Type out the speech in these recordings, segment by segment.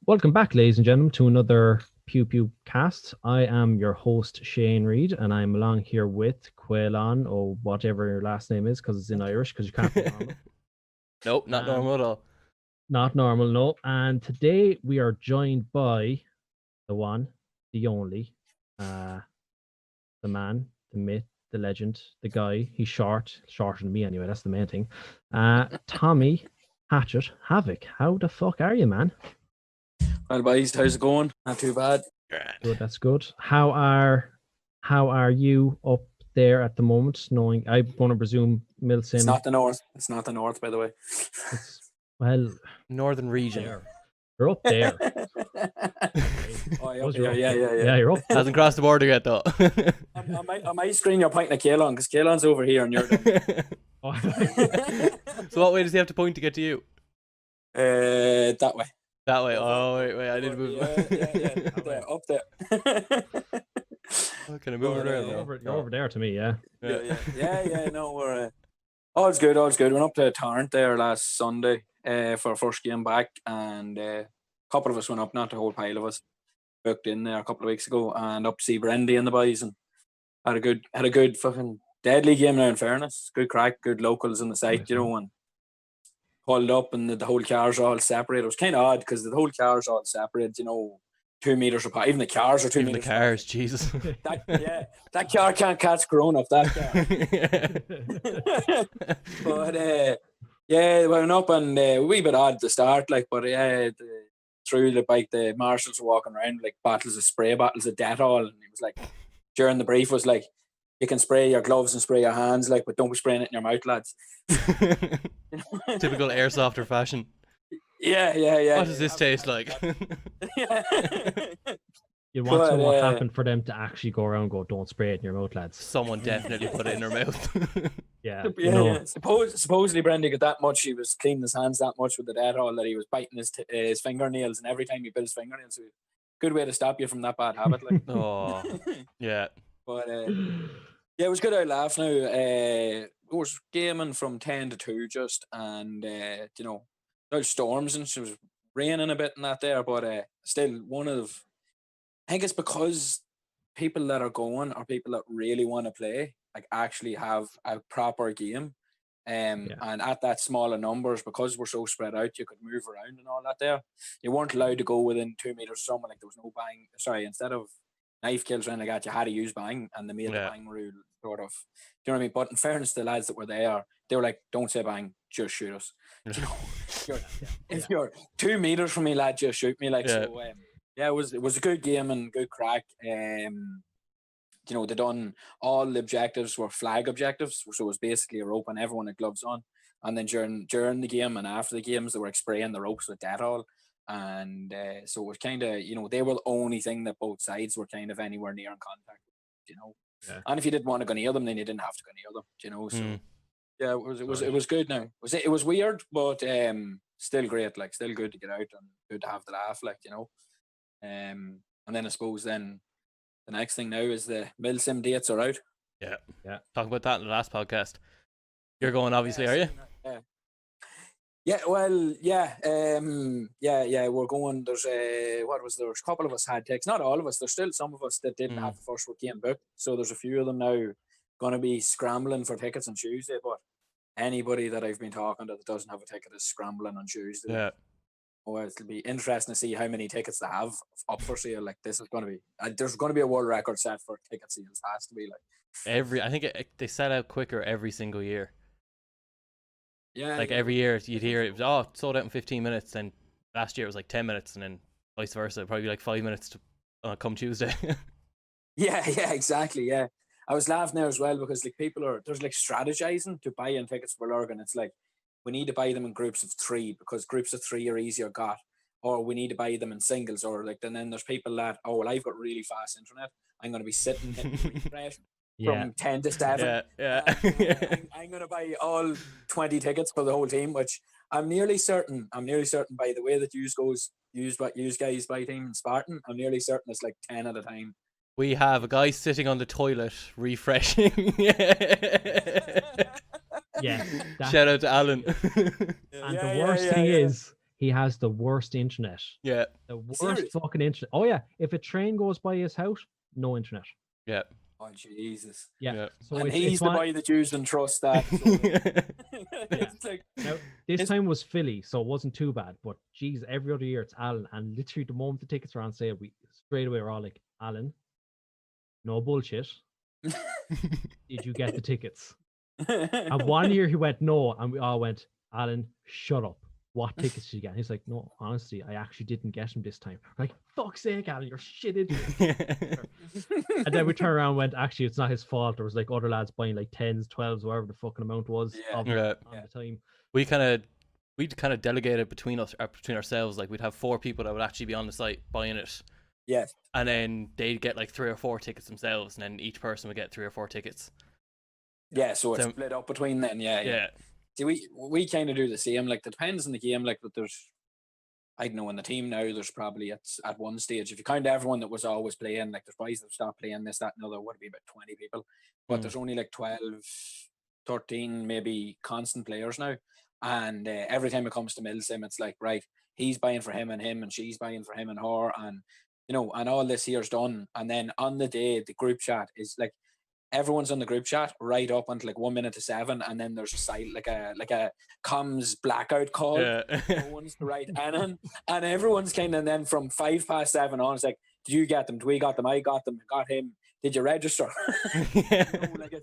Welcome back, ladies and gentlemen, to another Pew Pew cast. I am your host, Shane Reed, and I'm along here with Caolan, or whatever your last name is, because it's in Irish, because you can't be normal. Nope, not normal at all. Not normal, no. And today we are joined by the one, the only, the man, the myth, the legend, the guy. He's shorter than me anyway, that's the main thing. Tommy Hatchet Havoc. How the fuck are you, man? Well, boys, how's it going? Not too bad. Good, that's good. How are you up there at the moment? Knowing I'm going to presume Milsim. It's not the north. It's not the north, by the way. Well, northern region. You're up there. Yeah, you're up. Hasn't crossed the border yet, though. I might screen your pointing at Caolan, because Caolan's over here and you're So what way does he have to point to get to you? that way. That way. Oh, wait, I need to move. Yeah, up there. Can I move it around? You're over there to me, yeah. Yeah. No, we're all's good. We went up to Torrent there last Sunday for our first game back, and a couple of us went up, not the whole pile of us, booked in there a couple of weeks ago, and up to see Brendy and the boys, and had a good fucking deadly game now. In fairness, good crack, good locals on the site, you know, and pulled up, and the whole cars are all separated. It was kind of odd because the whole cars are all separated, you know, 2 meters apart. Even the cars are 2 meters. The cars, apart. Jesus. That car can't catch corona off that car. But we went up, and a wee bit odd to start, like, but through the bike, the marshals were walking around like bottles of Dettol, and it was like during the brief was like, you can spray your gloves and spray your hands, like, but don't be spraying it in your mouth, lads. Typical Airsoft fashion. Yeah. What does this taste like? You want to know what happened for them to actually go around and go, don't spray it in your mouth, lads. Someone definitely put it in their mouth. Yeah. Supposedly Brendan got that much, he was cleaning his hands that much with the Dettol that he was biting his fingernails, and every time he bit his fingernails, so good way to stop you from that bad habit. Like. Oh, yeah. But it was good out laugh now. It was gaming from 10 to 2 just, and you know, no storms, and it was raining a bit and that there, but still I think it's because people that are going are people that really want to play, like actually have a proper game. And at that smaller numbers, because we're so spread out, you could move around and all that there. You weren't allowed to go within 2 meters of someone, like there was no bang. Sorry, instead of knife kills around like that, you had to use bang, and they made the bang rule sort of. Do you know what I mean? But in fairness to the lads that were there, they were like, don't say bang, just shoot us. You know, if you're 2 meters from me, lad, just shoot me. Like, so it was a good game and good crack. You know, they done all the objectives were flag objectives, so it was basically a rope and everyone had gloves on. And then during the game and after the games, they were spraying the ropes with Dettol. And so it was kind of, you know, they were the only thing that both sides were kind of anywhere near in contact with, you know. Yeah. And if you didn't want to go near them, then you didn't have to go near them, you know. So it was good now. It was weird, but still great, like still good to get out and good to have the laugh, like, you know. And then I suppose then the next thing now is the Milsim dates are out. Yeah. Talk about that in the last podcast. You're going, obviously, are you? Yeah, well, we're going. There's a couple of us had tickets, not all of us. There's still some of us that didn't have the first weekend booked, so there's a few of them now going to be scrambling for tickets on Tuesday. But anybody that I've been talking to that doesn't have a ticket is scrambling on Tuesday. Yeah. Well, it'll be interesting to see how many tickets they have up for sale. Like, this is going to be, there's going to be a world record set for ticket sales. Has to be like I think they sell out quicker every single year. Yeah, like every year you'd hear it was sold out in 15 minutes, then last year it was like 10 minutes, and then vice versa. It'd probably be like 5 minutes to come Tuesday. yeah, exactly. Yeah, I was laughing there as well because like there's like strategizing to buy in tickets for Lurgan. It's like we need to buy them in groups of 3 because groups of 3 are easier got, or we need to buy them in singles, or like and then there's people that I've got really fast internet. I'm going to be sitting in refresh. From 10 to 7. Yeah. I'm going to buy all 20 tickets for the whole team, which I'm nearly certain by the way that you guys buy team in Spartan, I'm nearly certain it's like 10 at a time. We have a guy sitting on the toilet refreshing. Shout out to Alan. And the worst thing is, he has the worst internet. Yeah. The worst Serious? fucking internet. Oh yeah, if a train goes by his house, no internet. Yeah. Oh Jesus! Yeah. Yeah. So And it's he's the one. boy that used and trust that. So it's like, Now, this time was Philly, so it wasn't too bad. But geez, every other year it's Alan, and literally the moment the tickets are on sale, we straight away we're all like, Alan, no bullshit. Did you get the tickets? And one year he went no, and we all went, Alan, shut up. What tickets did you get? And he's like, no, honestly, I actually didn't get them this time. We're like, fuck's sake, Alan, you're shit idiot. And then we turned around and went, actually, it's not his fault. There was like other lads buying like 10s, 12s, whatever the fucking amount was of Yeah. on the time. We'd kind of delegated between ourselves. Like we'd have 4 people that would actually be on the site buying it. yes. And then they'd get like 3 or 4 tickets themselves, and then each person would get 3 or 4 tickets. Yeah, so it's So- split up between then. Yeah. See, we kind of do the same. Like, it depends on the game. Like, but there's, I don't know, in the team now, there's probably at one stage, if you count everyone that was always playing, like, there's boys that stopped playing this, that, and other, would be about 20 people. But there's only like 12, 13, maybe constant players now. And every time it comes to Milsim, it's like, right, he's buying for him, and she's buying for him and her, and you know, and all this here's done. And then on the day, the group chat is like, everyone's on the group chat right up until like 1 minute to 7, and then there's a site like a comms blackout call. Yeah. No one's to write in, and everyone's kind of, then from 7:05 on, it's like, did you get them? Do we got them? I got them. Got him. Did you register? You know, like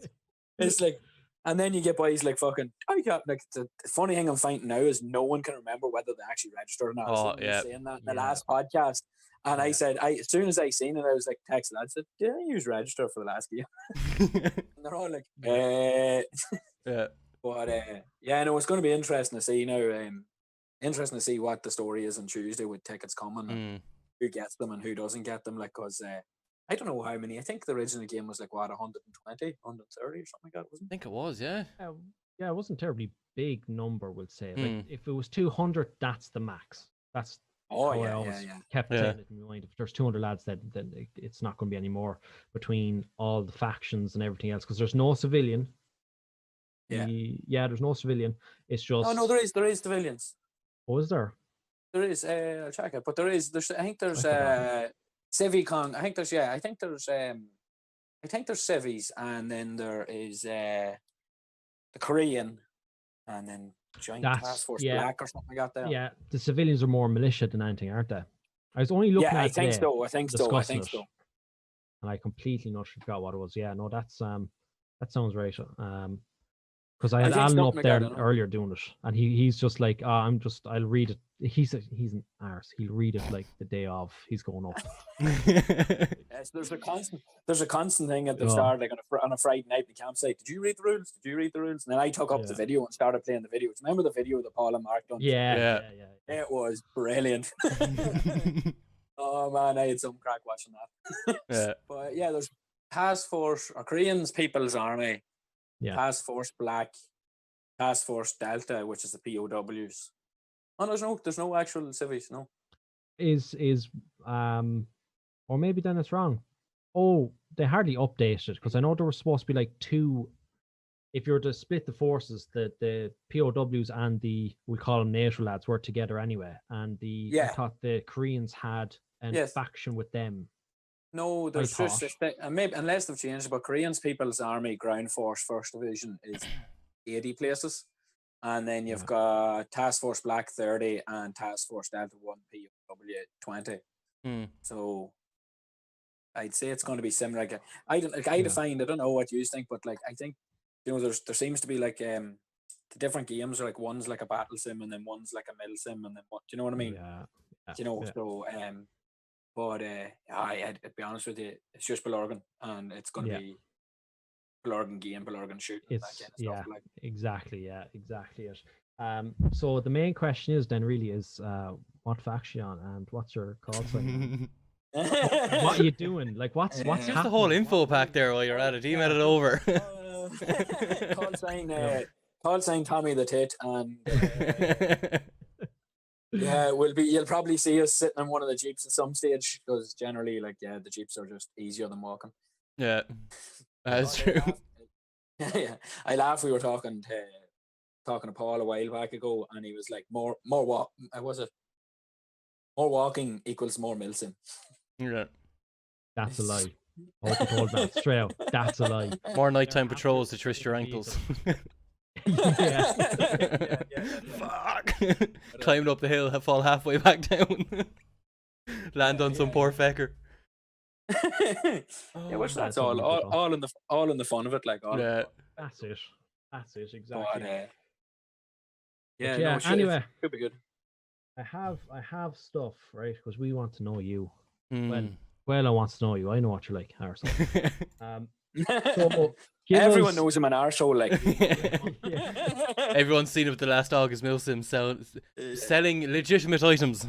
it's like, and then you get boys like fucking. I got like, the funny thing I'm finding now is no one can remember whether they actually registered or not. Oh, Someone was yeah. saying that in the Yeah. last podcast. And I Yeah. said, as soon as I seen it, I was like, text lads, said, did I use register for the last game? And they're all like, Yeah. But yeah, no, it's going to be interesting to see now. Interesting to see what the story is on Tuesday with tickets coming, and who gets them and who doesn't get them. Like, cause I don't know how many. I think the original game was like, what, 120, 130 or something like that, I wasn't it? think it was, yeah. Yeah, it wasn't a terribly big number, we'll say. Hmm. Like, if it was 200, that's the max. That's Oh how I yeah, always yeah. kept Yeah. saying it in my mind. If there's 200 lads, then it's not going to be any more between all the factions and everything else, because there's no civilian. Yeah. There's no civilian. It's just. Oh no, there is civilians. What was there? There is. I'll check it, but there's. I think there's I Civicon. I think there's. I think there's civies, and then there is the Korean, and then Joint That's- Task Force yeah. Black or something like that. Yeah, the civilians are more militia than anything, aren't they? I was only looking Yeah, at I think today, so. I think discussing so. it, and I completely forgot what it was. Yeah, no, that sounds right. Because I I had think Alan something up like there that, I know. earlier doing it, and he's just like, I'll read it. He's an arse. He'll read it like the day of he's going up. Yes, there's a constant thing at the Oh. start, like on a Friday night in the campsite. Did you read the rules? Did you read the rules? And then I took up the Yeah. video and started playing the video. Remember the video that Paul and Mark done? Yeah. It was brilliant. Oh man, I had some crack watching that. Yeah. But yeah, there's Task Force or Koreans People's Army, Yeah. Task Force Black, Task Force Delta, which is the POWs. Oh, there's no actual civvies, no. Is or maybe then it's wrong. Oh, they hardly updated it, because I know there was supposed to be like 2. If you were to split the forces, the POWs and we call them NATO lads, were together anyway, and I Yeah. thought the Koreans had a Yes. faction with them. No, there's just thought. and maybe unless they've changed, but Koreans People's Army Ground Force First Division is 80 places, and then you've Yeah. got Task Force Black 30 and Task Force Delta 1 POW 20. So I'd say it's going to be similar. Like, I don't know what you think, but like I think, you know, there seems to be like the different games are like, one's like a battle sim, and then one's like a middle sim, and then what, do you know what I mean? Yeah. You know, yeah. so but I'd be honest with you, it's just Blurgan, and it's going to Yeah. be Blurgan game, Blurgan shooting, that It's kind of stuff. Like, exactly it. So the main question is then really is what faction on, and what's your call sign? What are you doing? Like, what's Just happening? Just the whole info pack there while you're at it. Email it over. call sign Tommy the Tit, and yeah, you'll probably see us sitting in one of the Jeeps at some stage, because generally, like, yeah, the Jeeps are just easier than walking. Yeah, that's true. Yeah, I laugh. We were talking to talking to Paul a while back ago, and he was like, more walk. Was it more walking equals more milsim? Yeah. That's a lie. I hope you told that straight out. That's a lie. More nighttime patrols to twist your ankles. Yeah. Fuck. Climbing up the hill, fall halfway back down. Land on some poor fecker. Yeah, which that's all in the fun of it, like all. Yeah. That's it. That's it, exactly. But, yeah, no, anyway. Could be good. I have stuff, right? Because we want to know you. Mm. Well, I want to know you. I know what you're like, arsehole. So Everyone knows I'm an arsehole, like. Yeah. Everyone's seen it with the last August Milsim selling legitimate items.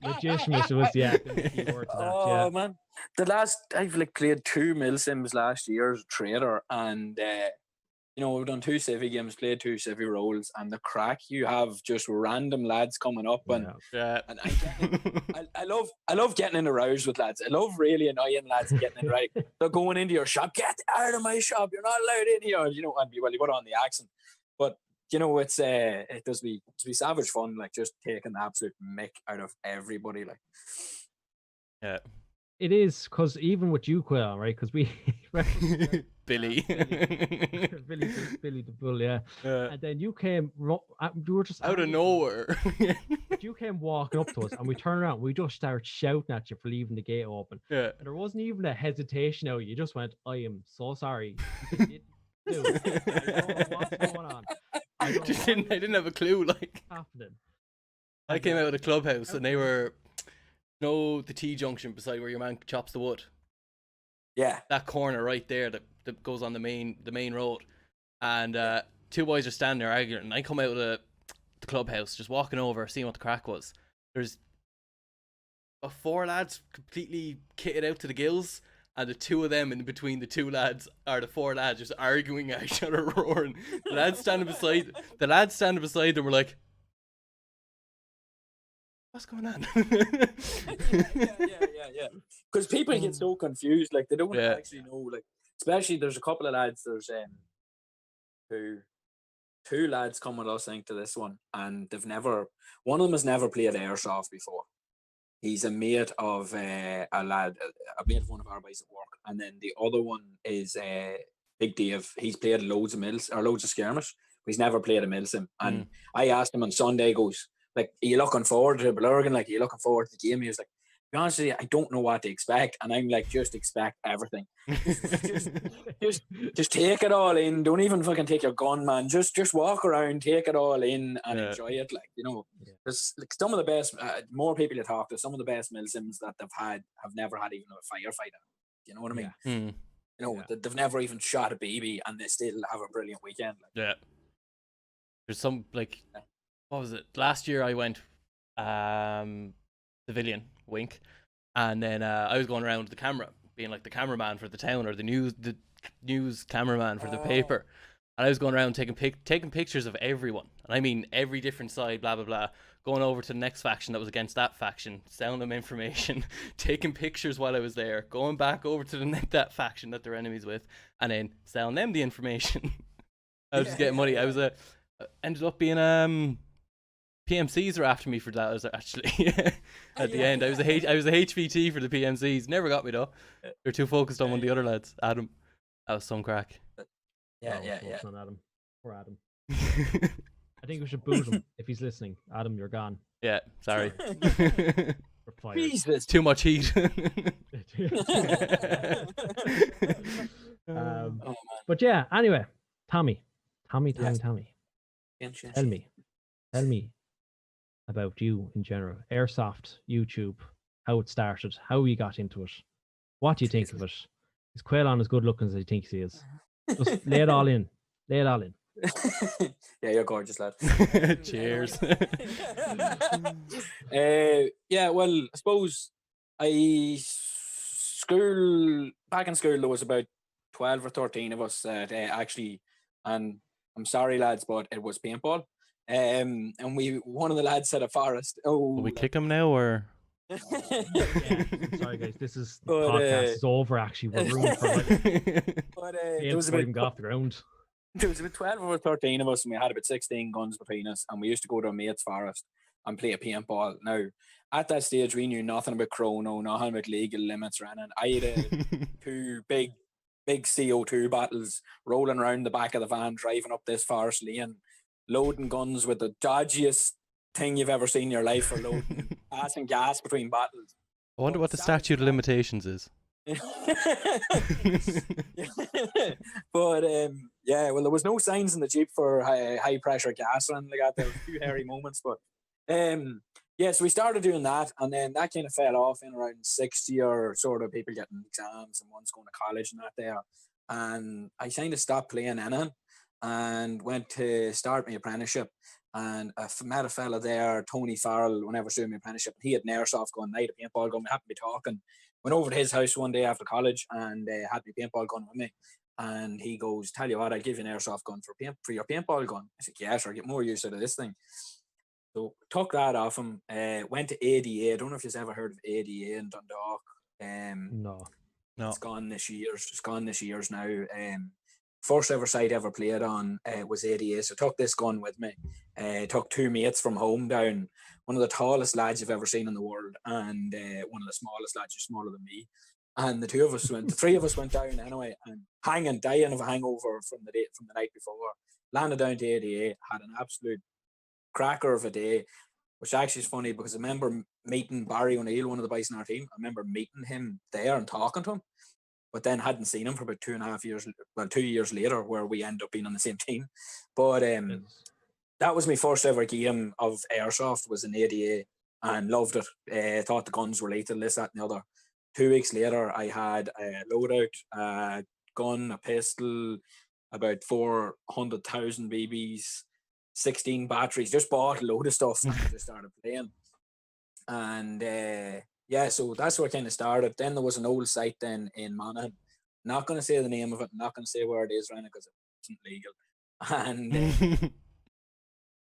Legitimate was the key word to that, man, I've like played 2 milsims last year as a trader, and we've done 2 civvy games, played 2 civvy roles, and the crack you have just random lads coming up and I love getting in a rouse with lads. I love really annoying lads and getting in right. They're going into your shop, get out of my shop, you're not allowed in here, and you put on the accent, but it's it does be savage fun, like just taking the absolute mick out of everybody, like. Yeah. It is, because even with you, Caolan, right? Because we Billy the Bull, yeah. And then you came, you were just out of nowhere. You came walking up to us, and we turned around. We just started shouting at you for leaving the gate open. Yeah. And there wasn't even a hesitation out. You just went, "I am so sorry." I don't know what's going on. I didn't have a clue. Like, happening. I came out of the clubhouse, and they were. The T junction beside where your man chops the wood. Yeah. That corner right there that goes on the main road. And 2 boys are standing there arguing, and I come out of the clubhouse, just walking over, seeing what the crack was. There's 4 lads completely kitted out to the gills, and the 2 of them in between the 2 lads are the 4 lads just arguing at each other, roaring. The lads standing beside them were like, what's going on? yeah. Because people get so confused, like they don't actually know. Like, especially there's a couple of lads. There's 2 lads coming with us, I think, to this one, and one of them has never played airsoft before. He's a mate of a mate of one of our boys at work, and then the other one is Big Dave. He's played loads of skirmish, but he's never played a milsim. And I asked him on Sunday, goes, like, are you looking forward to Blurgan? Like, are you looking forward to the game? He was like, to be honest with you, I don't know what to expect. And I'm like, just expect everything. just take it all in. Don't even fucking take your gun, man. Just walk around, take it all in, and enjoy it. Like, there's like some of the best, more people you talk to, some of the best milsims that have never had even a firefighter. You know what I mean? They've never even shot a baby, and they still have a brilliant weekend. Like. Yeah. There's some, like... What was it? Last year I went civilian, wink, and then I was going around with the camera, being like the cameraman for the town, or the news cameraman for the paper, and I was going around taking pictures of everyone, and I mean every different side, blah blah blah, going over to the next faction that was against that faction, selling them information, taking pictures while I was there, going back over to that faction that they're enemies with, and then selling them the information. I was just getting money. I was ended up being PMCs were after me for that. I was actually at the end. I was a HVT for the PMCs. Never got me though. They're too focused on one of the other lads. Adam, that was some crack. Yeah. On Adam. Poor Adam. I think we should boot him if he's listening. Adam, you're gone. Yeah, sorry. We're fired. Jesus. Too much heat. But yeah, anyway, Tommy. Yes. Tell me about you in general. Airsoft, YouTube, how it started, how you got into it. What do you think of it? Is Caolan as good looking as he thinks he is? Just lay it all in. Yeah, you're gorgeous, lad. Cheers. Well, I suppose back in school there was about 12 or 13 of us that actually, and I'm sorry lads, but it was paintball. And one of the lads said a forest. Will we kick him now, or? Yeah. Sorry guys, the podcast is over. Actually, we're ruined for like. There was a bit go off the ground. There was about 12 or 13 of us, and we had about 16 guns between us, and we used to go to our mate's forest and play a paintball. Now, at that stage, we knew nothing about chrono, nothing about legal limits or anything. I had two big CO2 battles rolling around the back of the van, driving up this forest lane, loading guns with the dodgiest thing you've ever seen in your life for loading, passing gas between battles. I wonder what the statute of limitations is. But yeah, well, there was no signs in the Jeep for high pressure gas or anything like that. There were a few hairy moments, but yeah, so we started doing that, and then that kind of fell off in around 6th year, sort of people getting exams and one's going to college and that there. And I kind of stopped playing in and went to start my apprenticeship. And I met a fella there, Tony Farrell, whenever I was doing my apprenticeship. He had an airsoft gun, I had a paintball gun. We happened to be talking. Went over to his house one day after college and had my paintball gun with me. And he goes, "Tell you what, I'll give you an airsoft gun for your paintball gun." I said, "Yeah, sure, get more use out of this thing." So took that off him. Went to ADA. I don't know if you've ever heard of ADA in Dundalk. No. It's gone this year's now. First ever site ever played on was ADA. So took this gun with me. Took 2 mates from home down. One of the tallest lads you've ever seen in the world, and one of the smallest lads, who's smaller than me. And the 3 of us went down anyway, and dying of a hangover from the night before. Landed down to ADA, had an absolute cracker of a day, which actually is funny because I remember meeting Barry O'Neill, one of the boys in our team. I remember meeting him there and talking to him, but then hadn't seen him for about 2.5 years. Well, 2 years later, where we end up being on the same team. But that was my first ever game of airsoft, was in ADA, and loved it. Thought the guns were lethal, this, that, and the other. 2 weeks later, I had a loadout, a gun, a pistol, about 400,000 BBs, 16 batteries. Just bought a load of stuff and just started playing. And yeah, so that's where I kind of started. Then there was an old site then in Monaghan. Not going to say the name of it. Not going to say where it is, right, because it wasn't legal. And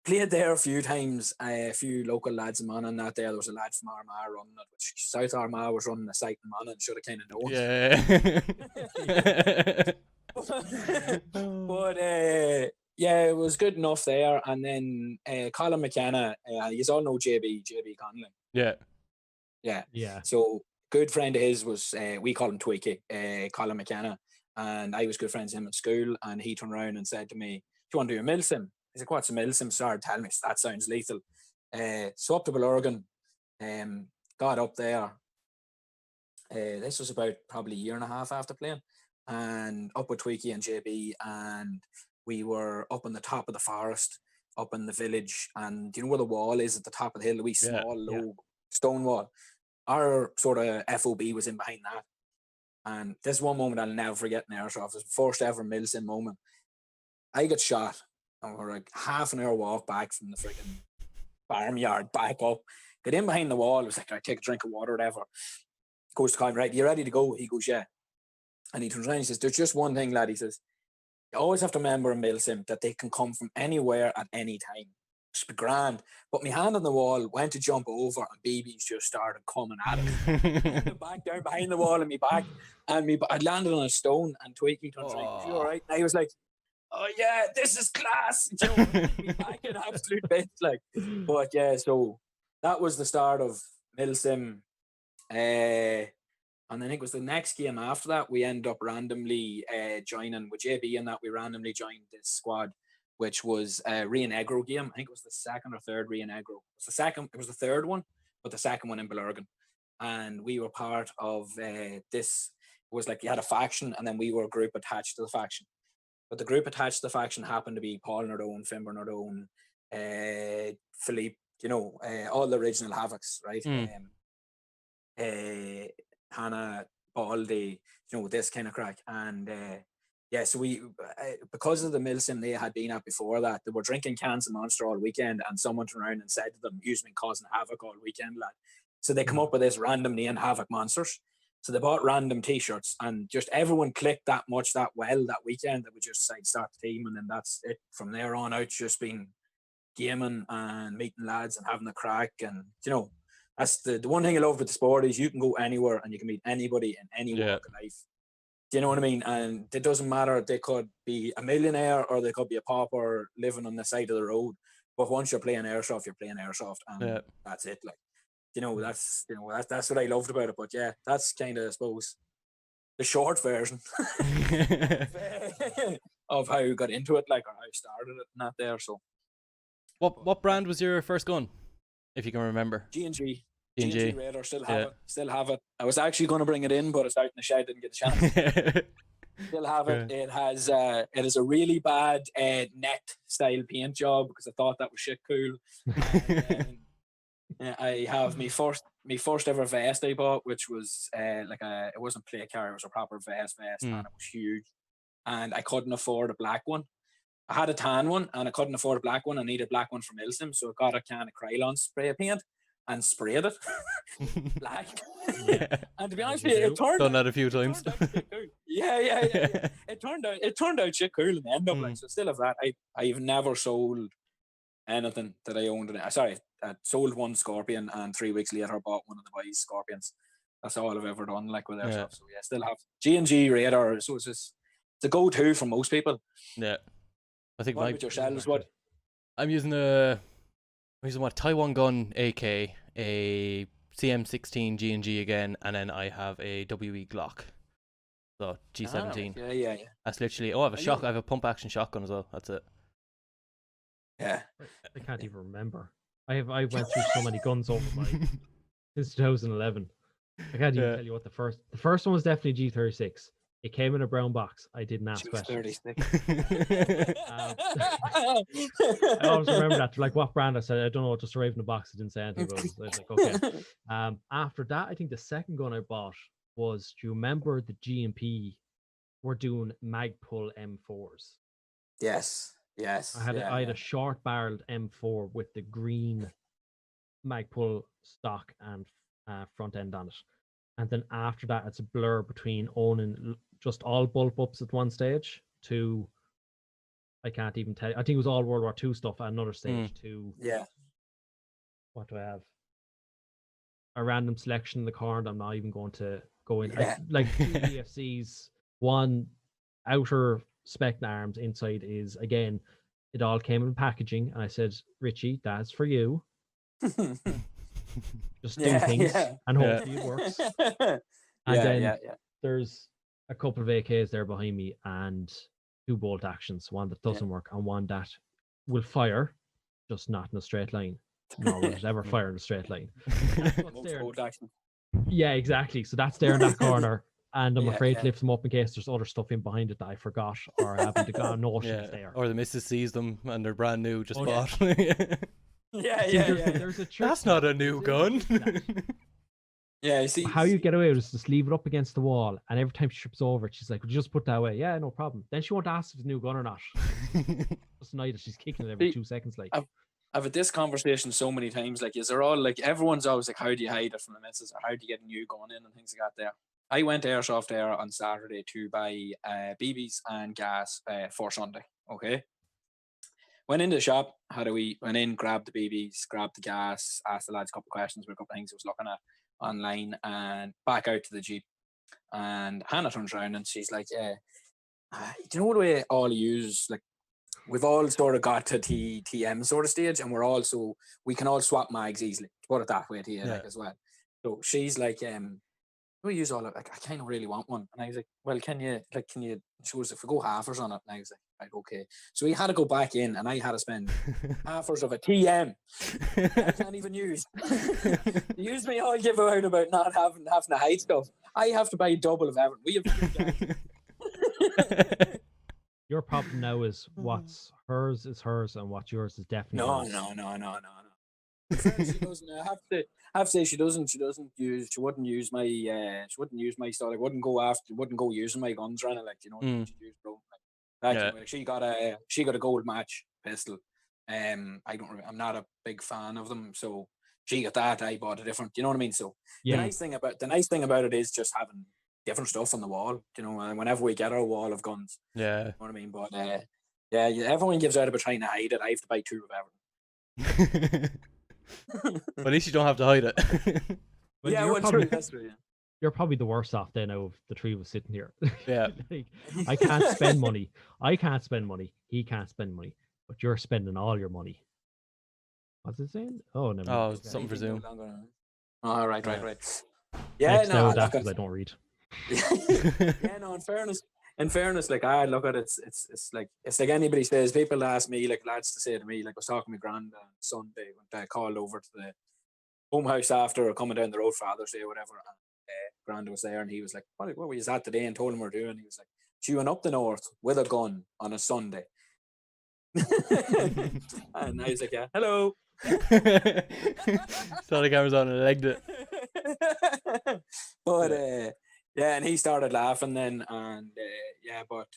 played there a few times. A few local lads in Monaghan. That there was a lad from Armagh running it, which South Armagh was running the site in Monaghan. Should have kind of known. Yeah. But yeah, it was good enough there. And then Colin McKenna, you all know JB Conley. Yeah. So good friend of his was, we call him Tweaky, Colin McKenna. And I was good friends with him at school. And he turned around and said to me, "Do you want to do a milsim?" He's like, "What's a milsim?" Started telling me, "That sounds lethal." So up to Bellurgan, got up there. This was about probably 1.5 years after playing. And up with Tweaky and JB, and we were up on the top of the forest, up in the village, and do you know where the wall is at the top of the hill, the wee small low stone wall? Our sort of FOB was in behind that. And this one moment I'll never forget in airsoft. It was the first ever milsim moment. I got shot, and we're like half an hour walk back from the freaking farmyard back up. Get in behind the wall. It was like, "I take a drink of water," or whatever. Goes to Colin, "Right, you ready to go?" He goes, "Yeah." And he turns around and he says, "There's just one thing, lad." He says, "You always have to remember in milsim that they can come from anywhere at any time. Just be grand." Put my hand on the wall, went to jump over, and BBs just started coming at it. Back down behind the wall and me back. And I landed on a stone, and Tweaky turns around, "You all right?" And I was like, "Oh yeah, this is class." You know, me back in absolute bits, like. But yeah, so that was the start of milsim. And I think it was the next game after that, we end up randomly joining with JB, and that we randomly joined this squad, which was a Rio Negro game. I think it was the second or third Rio Negro. It was the third one, but the second one in Bellurgan. And we were part of this. It was like you had a faction, and then we were a group attached to the faction. But the group attached to the faction happened to be Paul Nardone, Fimber Nardone, Philippe, you know, all the original Havocs, right? Hannah, Baldy, you know, this kind of crack. And yeah, so we, because of the milsim they had been at before that, they were drinking cans of Monster all weekend, and someone turned around and said to them, "You've been causing havoc all weekend, lad." So they come up with this random name, Havoc Monsters. So they bought random t-shirts, and just everyone clicked that much that well that weekend that we just decided to start the team, and then that's it. From there on out, just been gaming and meeting lads and having a crack. And you know, that's the one thing I love with the sport is you can go anywhere and you can meet anybody in any walk of life. Do you know what I mean? And it doesn't matter. They could be a millionaire or they could be a pauper living on the side of the road. But once you're playing airsoft, and that's it. Like, that's what I loved about it. But yeah, that's kind of, I suppose, the short version of how you got into it, like, or how you started it, not there. So, what brand was your first gun, if you can remember? G&G. G&G. G&G Radar, still have it. I was actually going to bring it in, but it's out in the shed, didn't get the chance. Still have it. It is a really bad net style paint job because I thought that was shit cool. And, I have my first ever vest I bought, which was it wasn't play carrier, it was a proper vest, and it was huge. And I couldn't afford a black one. I had a tan one, and I couldn't afford a black one. I needed a black one from Ilsim, so I got a can of Caolan spray paint and sprayed it black. And to be honest with you, it turned done that a few times. Yeah. It turned out shit cool in the end up. Like, so still have that. I've never sold anything that I owned. I sold one Scorpion, and 3 weeks later I bought one of the boys' Scorpions. That's all I've ever done, like, with airsoft. So yeah, still have G&G Radar. So it's a go-to for most people. Yeah, I think. What with yourselves? What? I'm using what, Taiwan gun AK, a CM16 G&G again, and then I have a WE Glock. So G17. Yeah. That's literally. Oh, I have a pump action shotgun as well. That's it. Yeah. I can't even remember. I went through so many guns over since 2011. I can't even tell you what the first one was. Definitely G36. It came in a brown box. I didn't ask questions. I always remember that. Like, what brand? I said, I don't know, just arrived in a box. I didn't say anything about it. I was like, okay. After that, I think the second gun I bought was, do you remember the G&P were doing Magpul M4s? Yes. I had a short barreled M4 with the green Magpul stock and front end on it. And then after that, it's a blur between owning just all bulb ups at one stage to, I can't even tell you. I think it was all World War II stuff at another stage to, what do I have? A random selection in the corner. I'm not even going to go in. Like two EFCs, one outer spec arms, inside is, again, it all came in packaging. And I said, Richie, that's for you. Just do things and hopefully it works. And then there's a couple of AKs there behind me and 2 bolt actions, one that doesn't work and one that will fire, just not in a straight line. Nor will it ever fire in a straight line. Yeah, exactly. So that's there in that corner. And I'm afraid to lift them up in case there's other stuff in behind it that I forgot or haven't got a notion it's there. Or the missus sees them and they're brand new, just bought. There's a trick. That's not a new gun. Yeah, you see how you get away with it is just leave it up against the wall, and every time she trips over it, she's like, "Would you just put that away?" Yeah, no problem. Then she won't ask if it's a new gun or not. Just night she's kicking it every 2 seconds. Like, I've had this conversation so many times. Like, is there all, like, everyone's always like, how do you hide it from the missus, or how do you get a new gun in and things like that there. I went Airsoft there on Saturday to buy BBs and gas for Sunday. Okay. Went into the shop, went in, grabbed the BBs, grabbed the gas, asked the lads a couple of questions about a couple of things I was looking at online, and back out to the Jeep. And Hannah turns around and she's like, do you know what way all use, like, we've all sort of got to TM sort of stage, and we can all swap mags easily, to put it that way to you, like, as well. So she's like, we use all of, like, I kind of really want one. And I was like, well, can you, she was, if we go halfers on it, and I was like, right, okay. So we had to go back in, and I had to spend halfers of a TM I can't even use. Use me all give out about not having to hide stuff. I have to buy double of everything. We have your problem now is what's hers is hers and what's yours is definitely hers. No. She doesn't. I have to say she wouldn't use my style. Like, wouldn't go using my guns running, like, you know. She got a gold match pistol. I'm not a big fan of them, so she got that. I bought a different. You know what I mean? So the nice thing about it is just having different stuff on the wall. You know, and whenever we get our wall of guns, you know what I mean. But everyone gives out about trying to hide it. I have to buy 2 of everything. But at least you don't have to hide it. Well, true. That's true. you're probably the worst off then out of the three of us sitting here. Yeah. Like, I can't spend money. I can't spend money. He can't spend money. But you're spending all your money. What's it saying? Oh, never mind. Oh, something for Zoom. Oh, right. Yeah, X no, out that look, because I don't read. yeah, no. In fairness, like I look at it, it's like anybody says. People ask me, like lads, to say to me, like I was talking to my grand on Sunday when I called over to the home house after coming down the road Father's Day or whatever. And grand was there, and he was like, "What were you at today?" And told him we're doing. He was like, "Chewing up the north with a gun on a Sunday." And I was like, "Yeah, hello." Saw the cameras on and legged it. But yeah, and he started laughing then, and but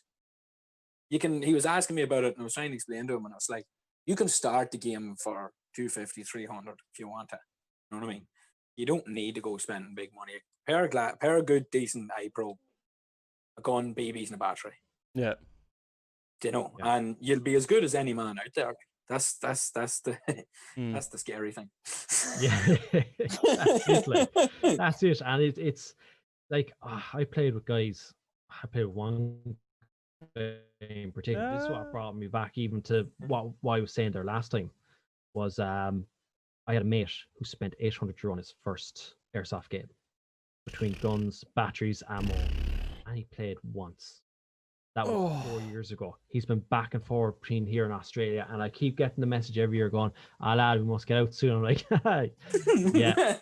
he was asking me about it, and I was trying to explain to him, and I was like, you can start the game for 250, 300 if you want to. You know what I mean? You don't need to go spending big money. Pair of good, decent iPro, a gun, BBs, and a battery. Yeah. You know, Yeah. and you'll be as good as any man out there. That's the that's the scary thing. Yeah, that's it. And it's like I played with guys. I played with one guy in particular. This is what brought me back even to what I was saying there last time. Was I had a mate who spent €800 on his first airsoft game between guns, batteries, ammo, and he played once. That was 4 years ago. He's been back and forward between here and Australia, and I keep getting the message every year going, lad, we must get out soon. I'm like, yeah,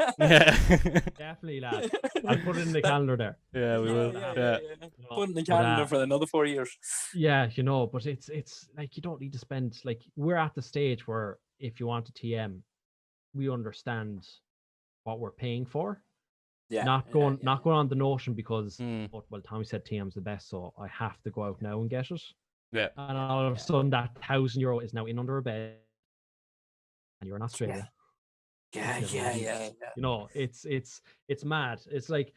definitely, lad. I'll put it in the calendar there. Yeah, we will. Yeah. Put it in the calendar for another 4 years. Yeah, but it's like you don't need to spend, like, we're at the stage where if you want a TM, we understand what we're paying for. Yeah, not going on the notion because well, Tommy said TM's the best, so I have to go out now and get it. Yeah. And all of a sudden that €1,000 is now in under a bed, and you're in Australia. Yeah. You know, it's mad. It's like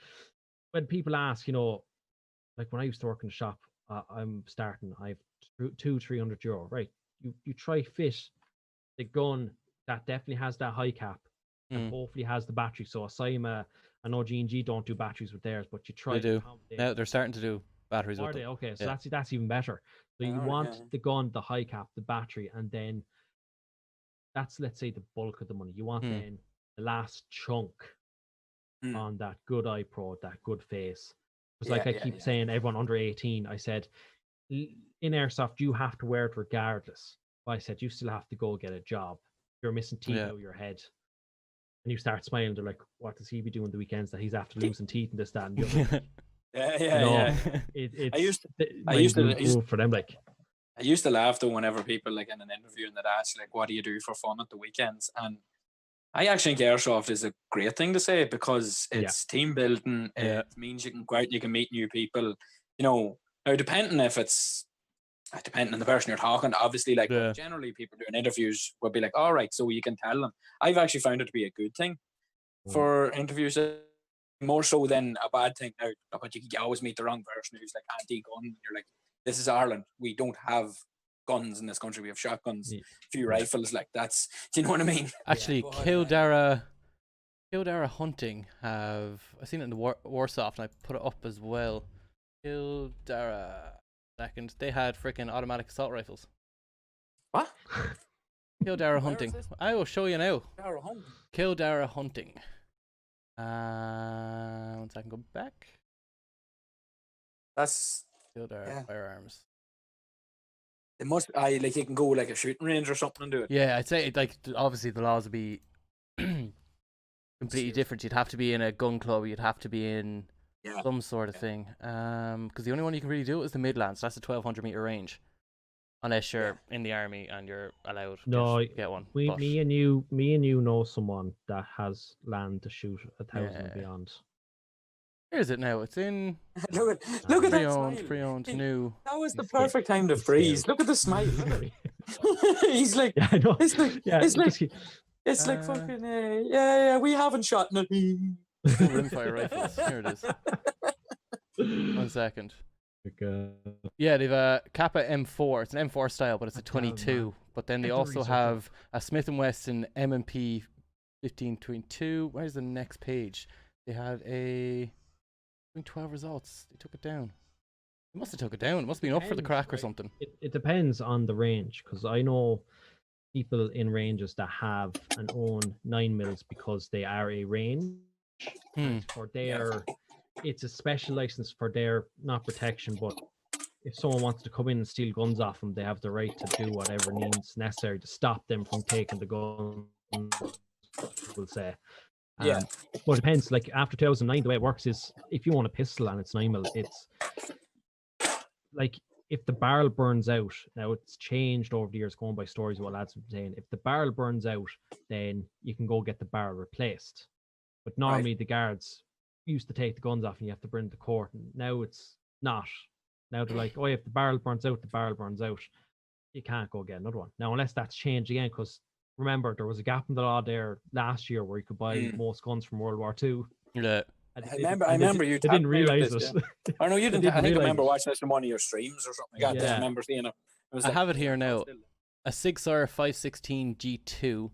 when people ask, you know, like when I used to work in the shop, I'm starting. I've €200-300, right? You try fit the gun that definitely has that high cap. And hopefully has the battery. So I know G&G don't do batteries with theirs, but you try. They do. Now they're starting to do batteries with them. Okay, so that's even better. So you want the gun, the high cap, the battery, and then that's, let's say, the bulk of the money. You want then the last chunk on that good iPro, that good face. Because like I keep saying, everyone under 18, I said, in Airsoft, you have to wear it regardless. But I said, you still have to go get a job. You're missing teeth out of your head. And you start smiling, they're like, what does he be doing the weekends that he's after losing teeth and this, that, and the other? I used to for them, like. I used to laugh though whenever people like in an interview and they'd ask like, what do you do for fun at the weekends? And I actually think Airsoft is a great thing to say because it's team building. It means you can go out and you can meet new people. You know, now depending on the person you're talking to, obviously, like generally people doing interviews will be like, all right, so you can tell them. I've actually found it to be a good thing for interviews, more so than a bad thing. Now, but you always meet the wrong person who's like anti-gun. And you're like, this is Ireland. We don't have guns in this country. We have shotguns, a few rifles. Like that's, do you know what I mean? Actually, Kildare Hunting I've seen it in the Warsoft, and I put it up as well. Kildare. Second, they had freaking automatic assault rifles. What? Kildare Hunting. I will show you now. Kildare Hunting. 1 second, go back. That's Kildare Firearms. It must. You can go like a shooting range or something and do it. Yeah, I'd say like obviously the laws would be completely different. You'd have to be in a gun club. You'd have to be in some sort of thing. Because the only one you can really do is the Midlands. That's a 1,200 meter range, unless you're in the army and you're allowed to get one. Me and you know someone that has land to shoot 1,000 and beyond. Where is it now? It's in. look at that pre-owned, new. That was the perfect time to freeze. Look at the smile. He's like, I know. It's like fucking we haven't shot nothing. Rimfire rifles. Here it is. 1 second. Yeah, they've a Kappa M4. It's an M4 style, but it's a 22. But then they also have a Smith & Wesson M&P 15.2. Where's the next page? They had a 12 results. They took it down. They must have took it down. It must have been up for the Depends, crack or like, something. It depends on the range, because I know people in ranges that have and own 9mm because they are a range. And for their, it's a special license for their, not protection, but if someone wants to come in and steal guns off them, they have the right to do whatever needs necessary to stop them from taking the gun, we'll say. Yeah. But it depends. Like after 2009, the way it works is if you want a pistol and it's 9mm, it's like if the barrel burns out. Now it's changed over the years, going by stories what lads have been saying. If the barrel burns out, then you can go get the barrel replaced. But normally the guards used to take the guns off and you have to bring it to court. And now it's not. Now they're like, oh, if the barrel burns out, the barrel burns out. You can't go get another one. Now, unless that's changed again, because remember, there was a gap in the law there last year where you could buy most guns from World War II. Yeah. I remember you. They didn't realize this, it. Yeah. I know you didn't. I think I remember watching this on one of your streams or something like that. Yeah. I remember seeing it. I have it here now. A Sig Sauer 516 G2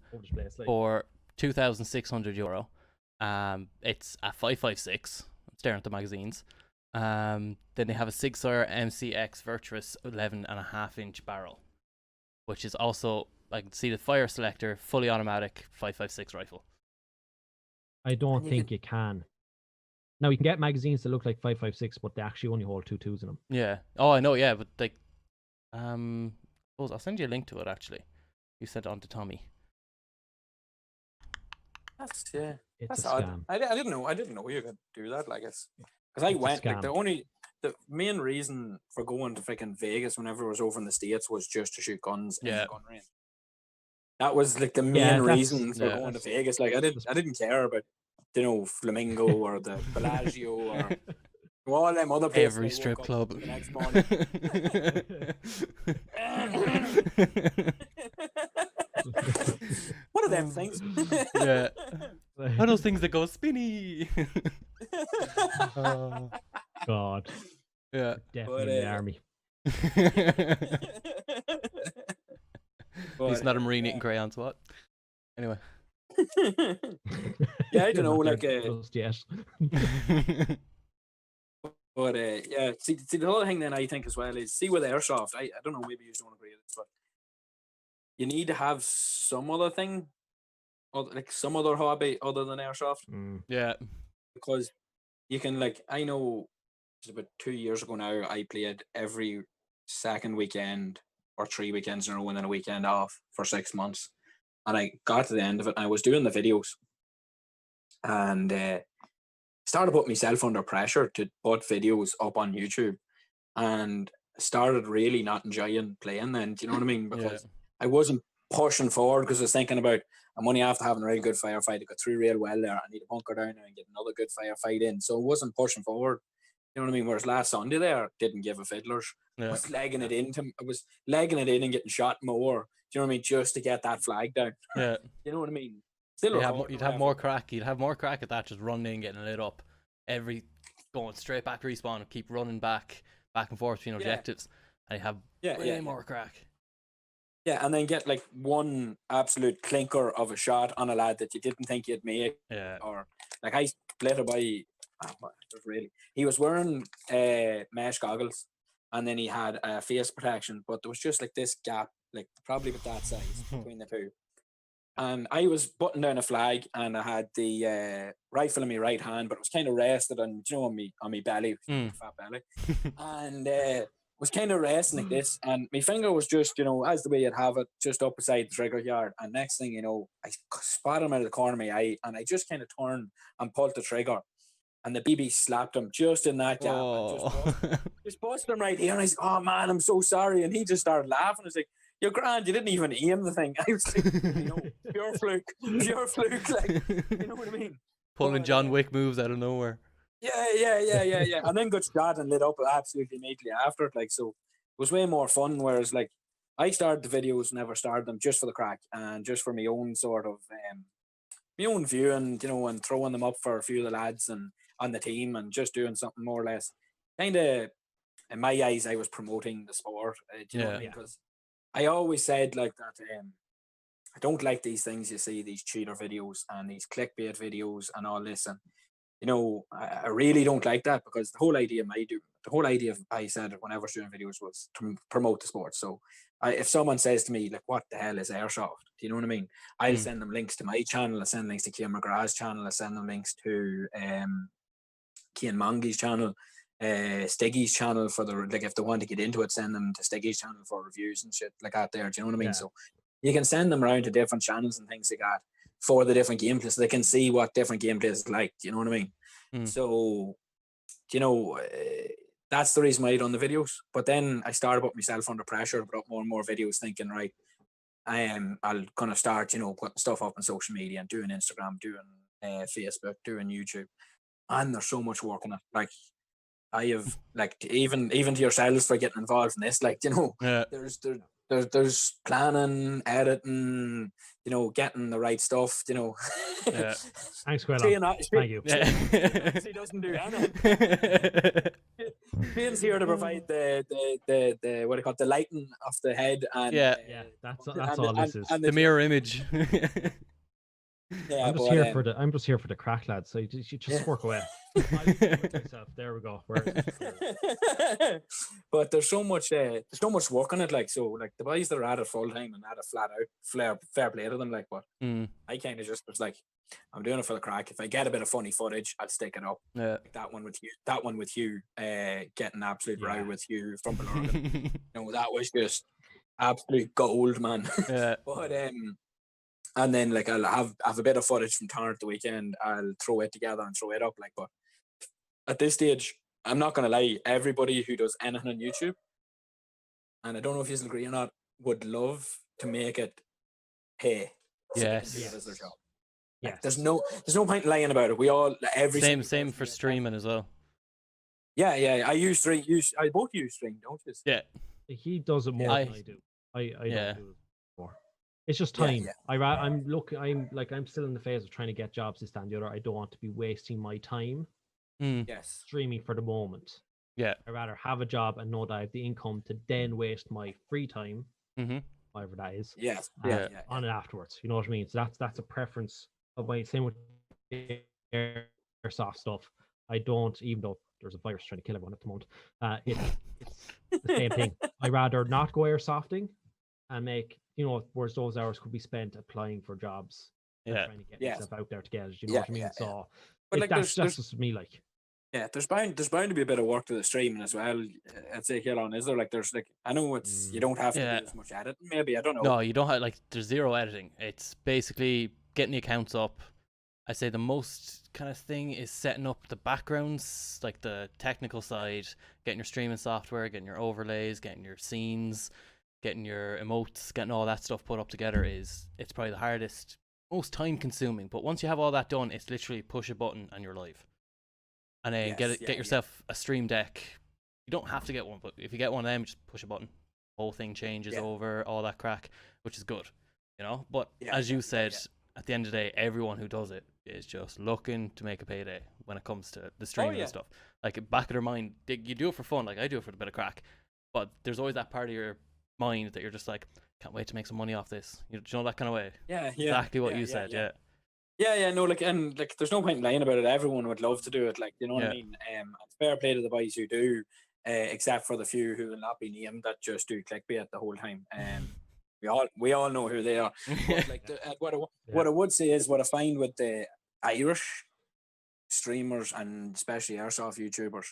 for €2,600. It's a 5.56. I'm staring at the magazines. Then they have a Sig Sauer MCX Virtuous 11.5-inch barrel, which is also, I can see the fire selector, fully automatic 5.56 rifle. I don't think you can. Now you can get magazines that look like 5.56, but they actually only hold 2 2s in them. Yeah. Oh, I know. Yeah, but like, I'll send you a link to it. Actually, you sent it on to Tommy. That's It's that's a odd. scam. I didn't know you could do that. Like it's because I It's a went like scam. the main reason for going to freaking Vegas whenever I was over in the States was just to shoot guns in the gun range. That was like the main reason for going to Vegas. Like I didn't care about, you know, Flamingo or the Bellagio or all them other places. Every strip club. The next morning. What are them things? Yeah. What are those things that go spinny? Oh, God. Yeah. Definitely in the army. He's not a Marine eating crayons, what? Anyway. Yeah, I don't know, like just yet. but yeah, see the other thing then I think as well is, see with Airsoft, I don't know, maybe you don't agree with this, but you need to have some other thing, or like some other hobby other than Airsoft. Yeah. Because you can, like, I know about 2 years ago now, I played every second weekend or 3 weekends in a row and then a weekend off for 6 months. And I got to the end of it and I was doing the videos and started putting myself under pressure to put videos up on YouTube, and started really not enjoying playing then. Do you know what I mean? Because I wasn't pushing forward because I was thinking about, I'm only after having a really good firefight to go through real well there. I need to bunker down there and get another good firefight in. So I wasn't pushing forward. You know what I mean? Whereas last Sunday there, didn't give a fiddler's. I was legging it in. I was legging it in and getting shot more. Do you know what I mean? Just to get that flag down. Yeah. You know what I mean? Still, you'd have more crack. You'd have more crack at that, just running in, getting lit up. Going straight back to respawn and keep running back and forth between objectives. And you have way more crack. Yeah, and then get like one absolute clinker of a shot on a lad that you didn't think you'd make. Yeah. Or like I split a by. He was wearing mesh goggles, and then he had face protection, but there was just like this gap, like probably about that size between the two. And I was butting down a flag, and I had the rifle in my right hand, but it was kind of rested on, you know, on my belly, fat belly, and was kind of resting like this, and my finger was just, you know, as the way you'd have it, just up beside the trigger guard. And next thing you know, I spotted him out of the corner of my eye, and I just kind of turned and pulled the trigger. And the BB slapped him just in that gap. And just busted him right here. And I said, oh man, I'm so sorry. And he just started laughing. I was like, you're grand, you didn't even aim the thing. I was like, you know, pure fluke, like, you know what I mean? Pulling John Wick moves out of nowhere. Yeah. And then got shot and lit up absolutely immediately after it. Like, so it was way more fun. Whereas, like, I started the videos, never started them just for the crack and just for my own sort of, my own viewing, you know, and throwing them up for a few of the lads and on the team, and just doing something more or less kind of, in my eyes, I was promoting the sport. Do you know what I mean? Because I always said like that, I don't like these things you see, these cheater videos and these clickbait videos and all this. And you know, I really don't like that, because the whole idea of I said whenever I was doing videos was to promote the sport. So if someone says to me, like, what the hell is Airsoft? Do you know what I mean? I'll send them links to my channel, I'll send links to GreyMrFreeze's channel, I'll send them links to Cian Mangy's channel, Stiggy's channel for the, like, if they want to get into it, send them to Stiggy's channel for reviews and shit like that there. Do you know what I mean? Yeah. So you can send them around to different channels and things like that for the different gameplays, so they can see what different gameplays is like. Do you know what I mean? So, you know, that's the reason why I done the videos. But then I started putting myself under pressure to put up more and more videos, thinking, right, I'll kind of start, you know, putting stuff up on social media and doing Instagram, doing Facebook, doing YouTube. And there's so much work in it. Like, I have, like, even to yourselves for getting involved in this, like, you know, there's planning, editing, you know, getting the right stuff, you know. Yeah. Thanks, Caolan. Thank you. He doesn't do anything. Shane's here to provide the what do you call it, the lighting of the head, and Yeah. That's all this is. The mirror image. Yeah, I'm just here for the crack, lads. So you just work away. There we go. But there's so much work on it, like, so, like, the boys that are at it full time and at it flat out, fair play to them, like, but I kind of just was like, I'm doing it for the crack. If I get a bit of funny footage, I'll stick it up. Yeah. Like that one with you, getting absolute row with you from Blargan. You know, that was just absolute gold, man. Yeah. But and then, like, I'll have a bit of footage from Tarn at the weekend. I'll throw it together and throw it up, like. But at this stage, I'm not gonna lie, everybody who does anything on YouTube, and I don't know if you agree or not, would love to make it pay. Yes. It as their job. Yeah. Like, there's no point in lying about it. We all, same for streaming as well. Yeah. I both use stream, don't you? Yeah. He does it more than I do. I don't do it more. It's just time. I'm still in the phase of trying to get jobs, this, that, and the other. I don't want to be wasting my time streaming for the moment. Yeah. I'd rather have a job and know that I have the income to then waste my free time, whatever that is, on it afterwards. You know what I mean? So that's a preference of my, same with Airsoft stuff. I don't, even though there's a virus trying to kill everyone at the moment, it's the same thing. I'd rather not go airsofting and make, you know, whereas those hours could be spent applying for jobs and trying to get yourself out there to get it. You know what I mean? So, but like, that's just me, like. Yeah, there's bound to be a bit of work to the streaming as well. I'd say, Caolan, is there? Like, there's, like, I know it's, you don't have to do as much editing, maybe, I don't know. No, you don't have, like, there's zero editing. It's basically getting the accounts up. I say the most kind of thing is setting up the backgrounds, like the technical side, getting your streaming software, getting your overlays, getting your scenes, getting your emotes, getting all that stuff put up together. It's probably the hardest, most time consuming. But once you have all that done, it's literally push a button and you're live. And then get yourself a stream deck. You don't have to get one, but if you get one of them, just push a button. Whole thing changes over, all that crack, which is good, you know. But as you said, at the end of the day, everyone who does it is just looking to make a payday when it comes to the streaming and stuff. Like, back of their mind, you do it for fun. Like, I do it for a bit of crack, but there's always that part of your mind that you're just like, can't wait to make some money off this. You know, that kind of way. Exactly what you said. No, like, and like, there's no point in lying about it. Everyone would love to do it, like, you know what I mean. Fair play to the boys who do, except for the few who will not be named that just do clickbait the whole time. We all know who they are. But, like, what I would say is, what I find with the Irish streamers and especially Airsoft YouTubers,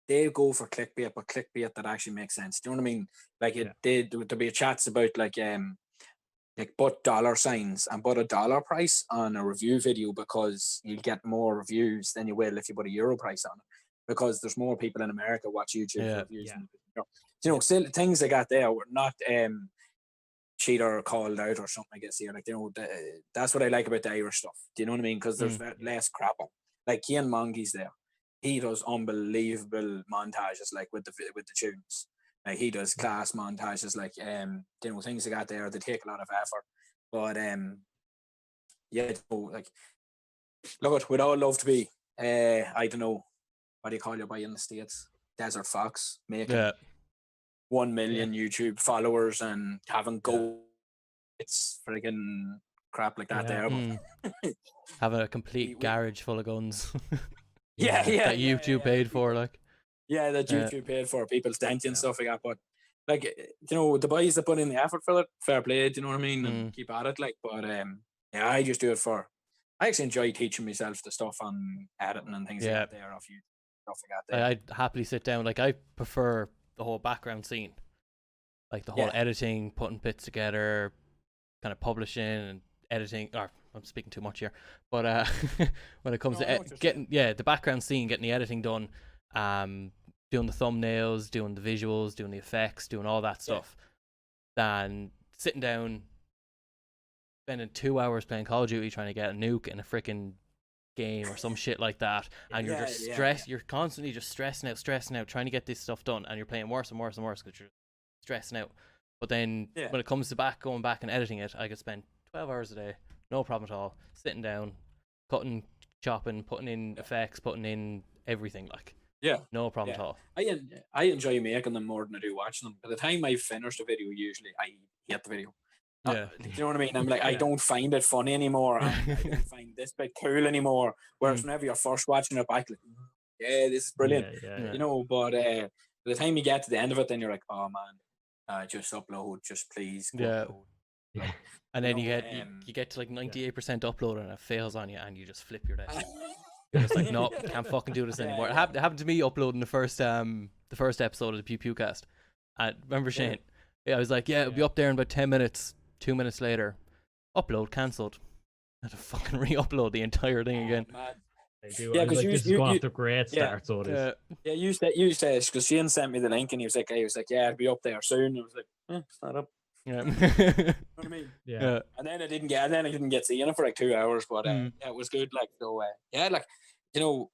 they go for clickbait, but clickbait that actually makes sense. Do you know what I mean? Like, there'll be chats about, like put dollar signs and put a dollar price on a review video, because you'll get more reviews than you will if you put a euro price on it, because there's more people in America watch YouTube reviews. You know, still things like that there were not cheater called out or something, I guess, here. Like, you know, that's what I like about the Irish stuff. Do you know what I mean? Because there's less crap on. Like, Cian Mangy's there. He does unbelievable montages, like, with the tunes. Like, he does class montages, like, you know, things like that there. They take a lot of effort. But like, look, we'd all love to be I don't know, what do you call your boy in the States? Desert Fox, making 1 million YouTube followers and having it's friggin' crap like that Yeah. there. But Having a complete we- garage full of guns. yeah, That YouTube paid for, like. Yeah, that Yeah. YouTube paid for people's dent and Yeah. stuff like that. But like, the boys that put in the effort for it, fair play. Do you know what I mean? And Mm. keep at it. Like, but yeah, I just do it for. I actually enjoy teaching myself the stuff on editing and things Yeah. like that there off YouTube, stuff like that there. I'd happily sit down. Like, I prefer the whole background scene, like the whole Yeah. editing, putting bits together, kind of publishing and editing. Or I'm speaking too much here, but when it comes No, I to know what you're getting the background scene, getting the editing done, doing the thumbnails, doing the visuals, doing the effects, doing all that stuff, than sitting down, spending 2 hours playing Call of Duty trying to get a nuke in a freaking game or some shit like that, and you're just stressed. You're constantly just stressing out, trying to get this stuff done, and you're playing worse and worse and worse because you're stressing out. But then when it comes to going back and editing it, I could spend 12 hours a day, no problem at all, sitting down, cutting, chopping, putting in effects, putting in everything, like. Yeah. No problem at all. I enjoy making them more than I do watching them. By the time I finish the video, usually I hate the video. Yeah. Do you know what I mean? I'm like, I don't find it funny anymore. I don't find this bit cool anymore. Whereas whenever you're first watching it back, like, yeah, this is brilliant. Yeah. You know, but by the time you get to the end of it, then you're like, oh man, just upload, just please. Upload. Yeah. And then You know, you get to like 98% upload and it fails on you, and you just flip your desk. You're just like, no, can't fucking do this anymore. It happened to me uploading the first episode of the PewPewCast. And remember Shane? Yeah, I was like, it'll be up there in about 10 minutes. 2 minutes later, upload cancelled. I had to fucking re-upload the entire thing again. They do. Yeah, I was because like, this is going off to a great start, so it is. Yeah, you said because Shane sent me the link and he was like, yeah, it'll be up there soon. I was like, it's not up. Yeah. You know what I mean? Yeah. And then I didn't get seeing it for like 2 hours, but yeah, it was good. Like, so yeah, like, you know,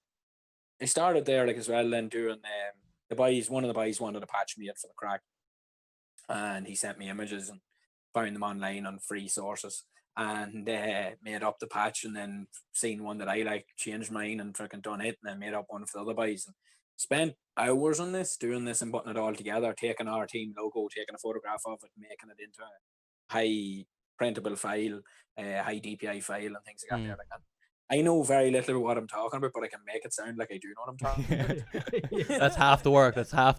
I started there like as well. Then doing the boys. One of the boys wanted to patch me it for the crack, and he sent me images and found them online on free sources and made up the patch, and then seen one that I liked, changed mine and freaking done it, and then made up one for the other boys. And spent hours on this, doing this and putting it all together, taking our team logo, taking a photograph of it, making it into a high printable file, high DPI file and things like that there. Like, I know very little about what I'm talking about, but I can make it sound like I do know what I'm talking about. That's half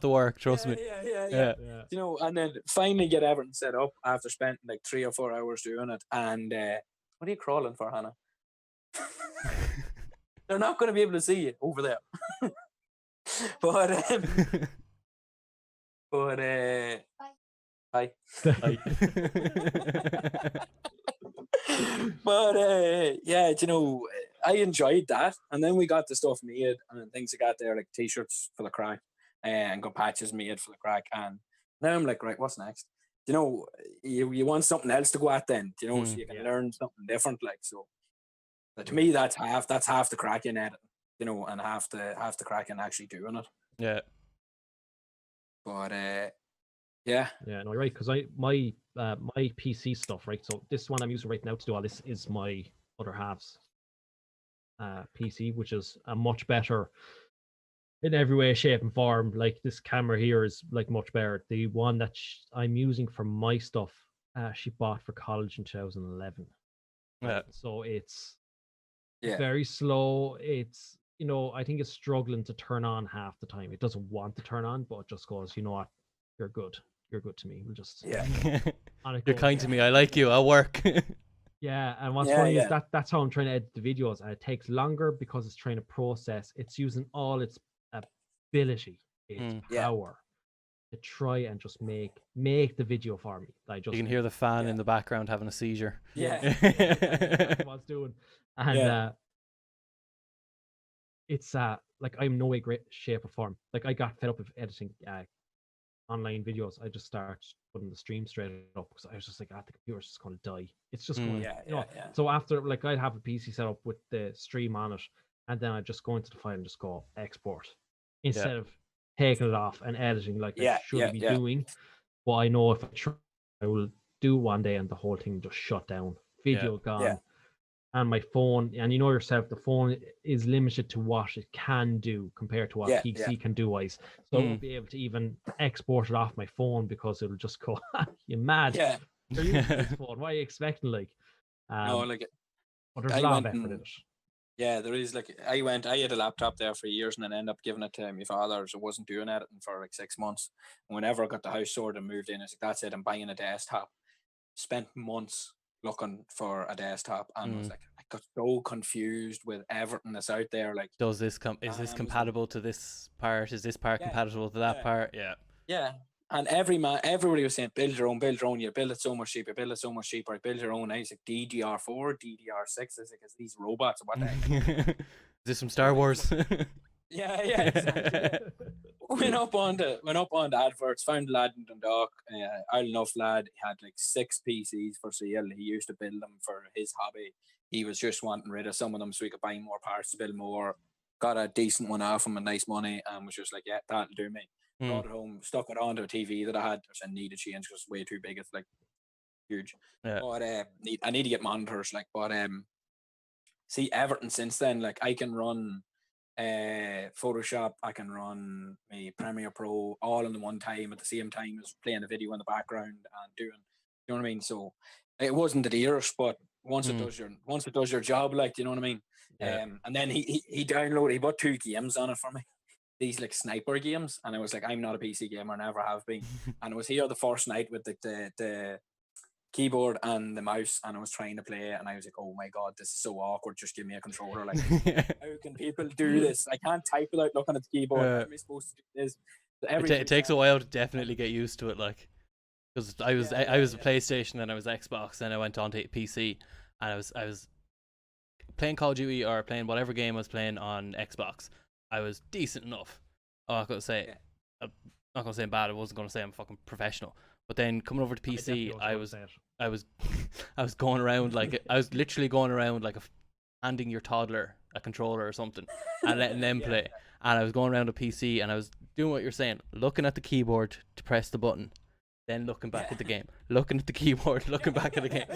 the work. Trust me. Yeah. You know, and then finally get everything set up after spending like 3 or 4 hours doing it. And what are you crawling for, Hannah? They're not going to be able to see you over there. But bye. But yeah, you know, I enjoyed that, and then we got the stuff made and things I got there, like t-shirts for the crack, and got patches made for the crack. And now I'm like, right, what's next? You know, you want something else to go at then, you know, so you can learn something different. Like, so to me, that's half the crack in editing, you know, and half the crack in actually doing it. Yeah. But yeah, no, you're right, because my PC stuff, right? So this one I'm using right now to do all this is my other half's PC, which is a much better in every way, shape, and form. Like, this camera here is like much better. The one that I'm using for my stuff, she bought for college in 2011. Yeah. So it's very slow. It's, you know, I think it's struggling to turn on half the time. It doesn't want to turn on, but it just goes, you know what, you're good. You're good to me. We'll just You're kind to me. I like you. I'll work. Yeah, and what's funny is that's how I'm trying to edit the videos, and it takes longer because it's trying to process. It's using all its ability, its power to try and just make the video for me. Like, just you can hear the fan in the background having a seizure. That's what it's doing, and it's like, I'm no way great shape or form. Like, I got fed up with editing online videos. I just started putting the stream straight up because I was just like, the computer's just going to die. It's just going to, So after, like, I'd have a PC set up with the stream on it, and then I'd just go into the file and just go export instead of taking it off and editing like I should be doing. But I know if I try, I will do one day and the whole thing just shut down. Video gone. And my phone, and you know yourself, the phone is limited to what it can do compared to what PC can do wise. So I won't be able to even export it off my phone because it'll just go, you mad? You're using this phone. What are you expecting? Like, No, like But there's I a lot of went effort in and it. yeah, there is like I had a laptop there for years and then ended up giving it to my father, so I wasn't doing editing for like 6 months. And whenever I got the house sorted and moved in, I was like, that's it, I'm buying a desktop. Spent months looking for a desktop and was like, I got so confused with everything that's out there. Like, Does this is this compatible to this part? Is this part compatible to that part? Yeah. Yeah. And everybody was saying, build your own. You build it so much cheaper. Build your own. I was like, DDR4, DDR6. I was like, is these robots? What the heck? Is this from Star Wars? Yeah, exactly. Yeah. Went up on the adverts, found a lad in Dundalk, Ireland enough lad. He had like 6 PCs for sale. He used to build them for his hobby. He was just wanting rid of some of them so he could buy more parts to build more. Got a decent one off him, a nice money, and was just like, yeah, that'll do me. Brought it home, stuck it onto a TV that I had, which I needed to change because it's way too big. It's like huge. Yeah. But I need to get monitors. Like, but see, everything since then, like I can run Photoshop, I can run my Premiere Pro all in the one time at the same time as playing a video in the background and doing, you know what I mean? So it wasn't the ears, but once it does your job, like, you know what I mean? Yeah. And then he bought 2 games on it for me. These like sniper games, and I was like, I'm not a PC gamer, never have been. And I was here the first night with the keyboard and the mouse, and I was trying to play, and I was like, oh my god, this is so awkward. Just give me a controller. Like, how can people do this? I can't type without looking at the keyboard. How am I supposed to do this? It takes a while to definitely get used to it, like, because I was a PlayStation and I was Xbox, and I went on to PC, and I was playing Call of Duty or playing whatever game I was playing on Xbox. I was decent enough. I'm not gonna say I'm not gonna say I'm bad. I wasn't gonna say I'm fucking professional. But then coming over to PC, I was going around like I was literally going around like handing your toddler a controller or something and letting them play. And I was going around a PC and I was doing what you're saying, looking at the keyboard to press the button, then looking back at the game, looking at the keyboard, looking back at the game.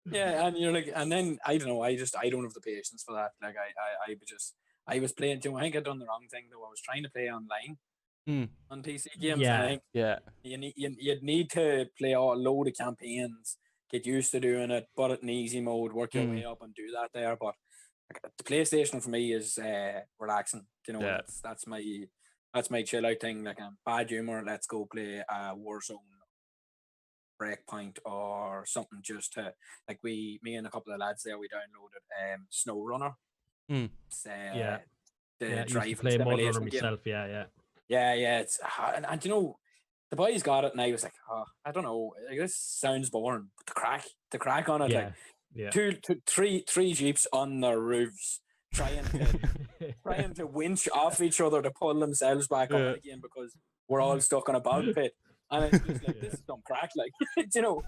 Yeah, and you're like, and then I don't know, I don't have the patience for that. Like I was playing too. I think I'd done the wrong thing though. I was trying to play online on PC games. Yeah, and I think you'd need to play a load of campaigns, get used to doing it, put it in easy mode, work your way up, and do that there. But the PlayStation for me is relaxing. You know, that's my chill out thing. Like, I'm bad humor, let's go play Warzone, Breakpoint, or something, just to, like, me and a couple of lads there, we downloaded Snow Runner. It's, the drive play simulation game. Myself, yeah. It's and you know, the boys got it, and I was like, oh, I don't know, like, this sounds boring, but the crack on it, three jeeps on their roofs trying to winch off each other to pull themselves back up again because we're all stuck in a bog pit. And it's just like, this is some crack, like, you know.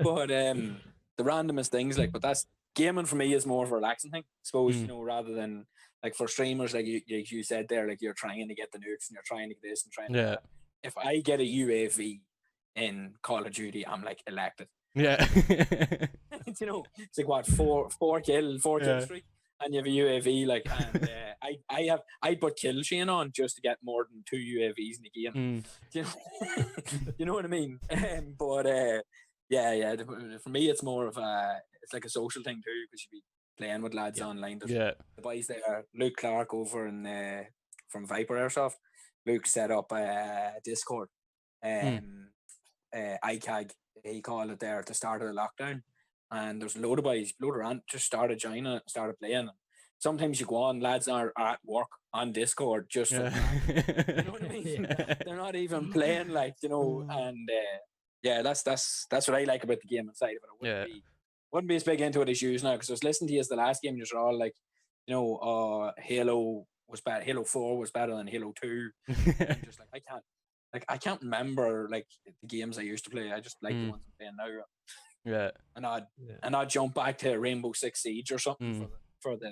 But the randomest things, like, but that's gaming for me is more of a relaxing thing, I suppose, you know, rather than like for streamers, like you said there, like, you're trying to get the nukes and you're trying to get this and trying to get that. If I get a UAV in Call of Duty, I'm like elected. Yeah. You know, it's like what, four kill streak, and you have a UAV, like, and I put kill chain on just to get more than 2 UAVs in the game. You know what I mean? But for me, it's more of it's like a social thing too, because you be playing with lads online. The boys there, Luke Clark over in from Viper Airsoft. Luke set up a Discord, ICAG, he called it there, at the start of the lockdown. And there's a load of boys, just started joining it, started playing. Sometimes you go on, lads are at work on Discord just for you know what I mean? They're not even playing, like, you know, and that's what I like about the gaming side of it. Wouldn't be as big into it as you now, because I was listening to you as the last game, you're all like, you know, Halo was bad, Halo 4 was better than Halo 2. I'm just like, I can't remember like the games I used to play. I just like the ones I'm playing now. And I'd jump back to Rainbow Six Siege or something for the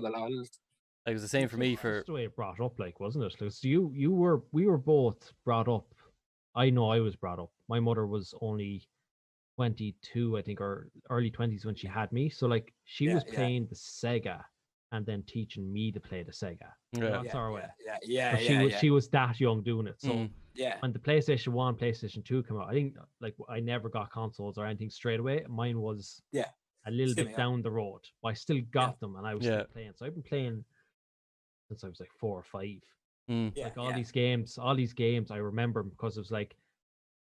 lads. It was the same for me. That's the way it brought up, like, wasn't it? Because we were both brought up. I know I was brought up. My mother was only 22, I think, or early 20s when she had me. So like, she was playing the Sega and then teaching me to play the Sega. Yeah. That's our way. Yeah. But she was that young doing it. So Yeah. when the PlayStation 1, PlayStation 2 came out, I think like I never got consoles or anything straight away. Mine was a little bit down the road. But I still got them, and I was still playing. So I've been playing since I was like 4 or 5. Like all these games, I remember them because it was like,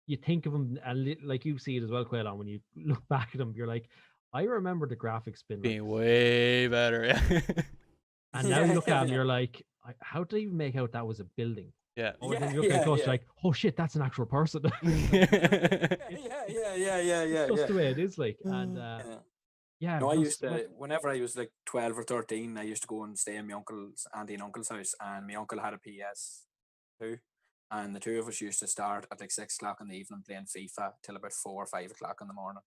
you think of them, like you see it as well, Caolan, when you look back at them, you're like, I remember the graphics being way better. Yeah. And now you look at them, you're like, how did I even make out that was a building? Yeah. Or then you look at it close, you're like, oh shit, that's an actual person. Yeah. It's just the way it is, like, and yeah. No, I used to, whenever I was like 12 or 13, I used to go and stay in my auntie and uncle's house, and my uncle had a PS2, and the two of us used to start at like 6 o'clock in the evening playing FIFA till about 4 or 5 o'clock in the morning.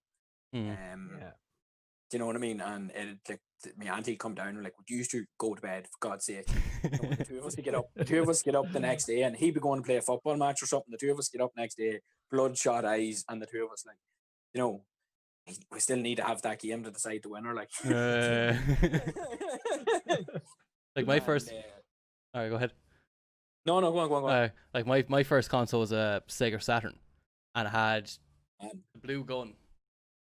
Do you know what I mean? And it, like, my auntie come down and like, would you used to go to bed, for God's sake? You know, the two of us get up the next day, and he'd be going to play a football match or something. The two of us get up next day, bloodshot eyes, and the two of us like, you know, we still need to have that game to decide the winner. Like, like my first. All right, go ahead. No, go on. Like my first console was a Sega Saturn, and it had the blue gun.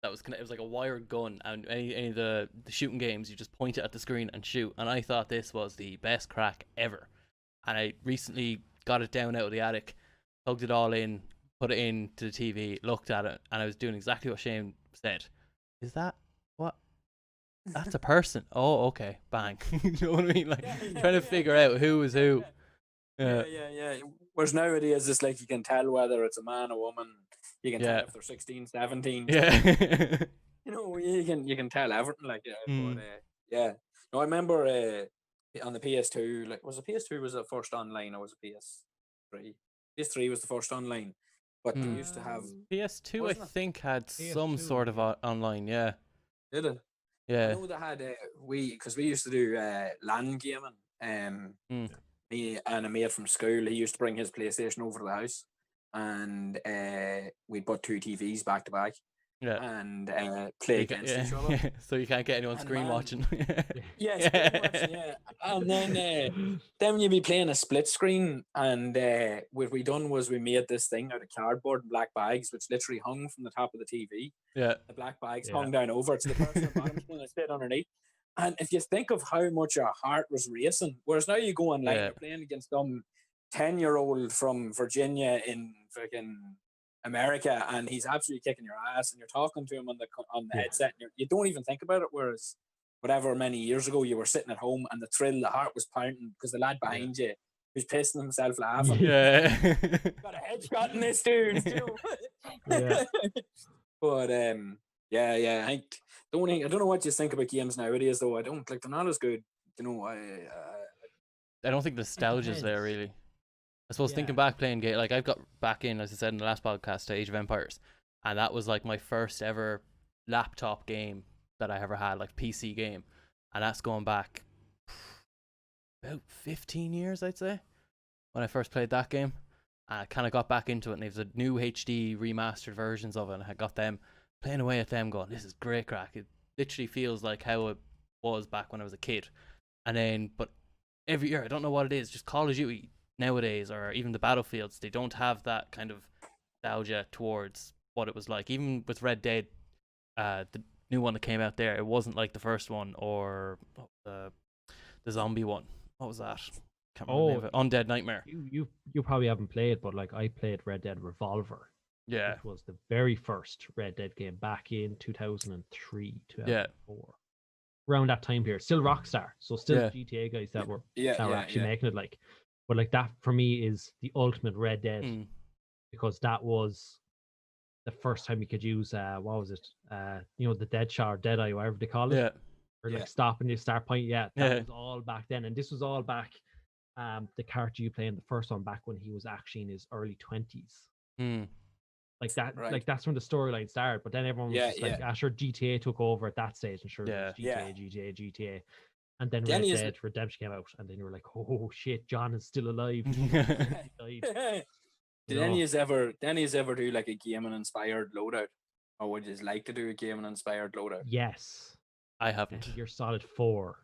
That was it was like a wired gun, and any of the shooting games, you just point it at the screen and shoot. And I thought this was the best crack ever. And I recently got it down out of the attic, plugged it all in, put it into the TV, looked at it, and I was doing exactly what Shane said. Is that what? That's a person. Oh, okay. Bang. You know what I mean? Like trying to figure out who is who. Yeah. Whereas nowadays, it's like you can tell whether it's a man or woman. You can tell if they're 16, 17. Yeah. You know, you can tell everything. Like, but no, I remember on the PS2. Like, was the PS2 was the first online, or was it PS3? PS3 was the first online, but they used to have PS2. I think had some sort of online. Yeah. Did it? Yeah. I know they had because we used to do LAN gaming. Me and a mate from school, he used to bring his PlayStation over to the house, and we'd put 2 TVs back to back. Yeah. And play against each other. So you can't get anyone screen watching. Yes, and then you'd be playing a split screen, and what we done was we made this thing out of cardboard and black bags, which literally hung from the top of the TV. Yeah. The black bags hung down over it, so the person at the bottom was stayed underneath. And if you think of how much your heart was racing, whereas now you go online, you're playing against some 10-year-old from Virginia in freaking America, and he's absolutely kicking your ass, and you're talking to him on the headset, and you don't even think about it. Whereas, whatever many years ago, you were sitting at home, and the heart was pounding because the lad behind you who's pissing himself laughing. Yeah, got a headshot in this dude. But I don't know what you think about games nowadays, though. I don't like, they're not as good. You know, I don't think nostalgia's there really. I suppose thinking back playing game, like I've got back in, as I said in the last podcast, to Age of Empires, and that was like my first ever laptop game that I ever had, like PC game, and that's going back about 15 years, I'd say, when I first played that game. And I kind of got back into it, and there's a new HD remastered versions of it, and I got them playing away at them, going, "This is great crack." It literally feels like how it was back when I was a kid. And then, but every year, I don't know what it is, just Call of Duty nowadays, or even the Battlefields, they don't have that kind of nostalgia towards what it was like. Even with Red Dead, the new one that came out there, it wasn't like the first one, or the zombie one. What was that? Can't remember the name of it. Undead Nightmare. You probably haven't played, but like I played Red Dead Revolver. Yeah. Which was the very first Red Dead game back in 2003, 2004. Around that time period. Still Rockstar. So still GTA guys that were actually making it, like. But like that for me is the ultimate Red Dead, because that was the first time you could use what was it? The dead shot or dead eye, whatever they call it. Yeah. Or like stop and you start point. Yeah, that was all back then. And this was all back the character you play in the first one back when he was actually in his early 20s. Like that, like that's when the storyline started. But then everyone was just like, sure, GTA took over at that stage, and sure, it was GTA. And then Red Dead Redemption came out, and then you were like, "Oh shit, John is still alive." Did any of us ever do like a gaming inspired loadout, or would you like to do a gaming inspired loadout? Yes, I haven't. You're Solid 4.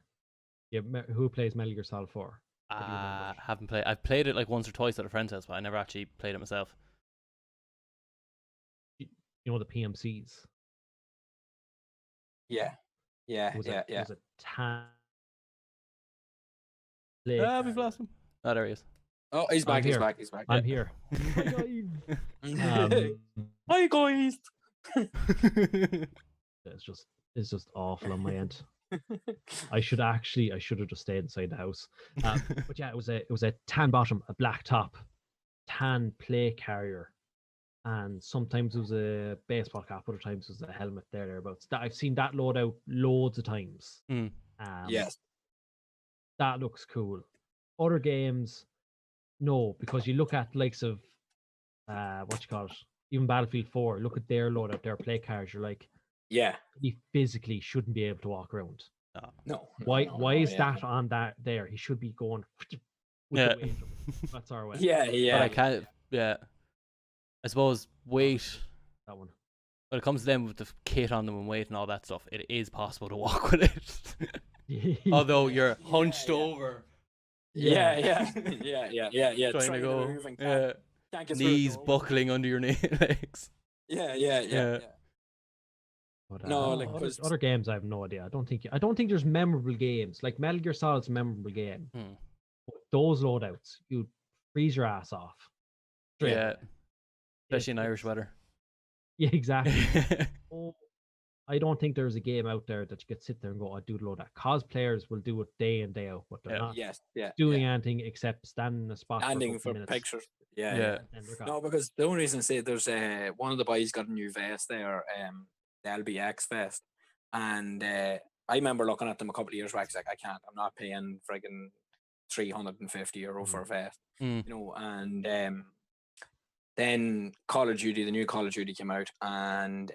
Yeah, who plays Metal Gear Solid 4? Or do you remember it? Haven't played. I've played it like once or twice at a friend's house, but I never actually played it myself. You know the PMCs. Yeah. Yeah. It was Yeah. a, Yeah. It was a tan. We've lost him. Oh, there he is. Oh, he's back. He's here. back. He's back. I'm here. Hi guys. It's just awful on my end. I should have just stayed inside the house. But yeah, it was a tan bottom, a black top, tan play carrier, and sometimes it was a baseball cap, other times it was a helmet thereabouts. That I've seen that loadout loads of times. Yes. That looks cool. Other games, no, because you look at likes of what you call it, even Battlefield 4. Look at their loadout, their play cards. You're like, Yeah. he physically shouldn't be able to walk around. No. Why is that on that there? He should be going with the weight. That's our way. Yeah. Yeah. But I can't. Yeah. I suppose weight. That one. When it comes to them with the kit on them and weight and all that stuff, it is possible to walk with it. Although you're hunched over. Yeah. Trying Trying to go. move and can't get through the Knees door. buckling under your legs. Yeah. But, No, like, 'cause- other games, I have no idea. I don't think there's memorable games like Metal Gear Solid's a memorable game. But those loadouts, you freeze your ass off. Straight Yeah. away. Especially in Irish weather. Yeah, exactly. I don't think there's a game out there that you could sit there and go, I do the loadout. Cosplayers will do it day in, day out, but they're not doing anything except standing in a spot standing for for minutes. pictures. Yeah. And they're gone. No, because the only reason I say there's one of the boys got a new vest there, the LBX vest, and I remember looking at them a couple of years back. It's like, I'm not paying friggin' €350 for a vest, you know. And then the new Call of Duty came out, and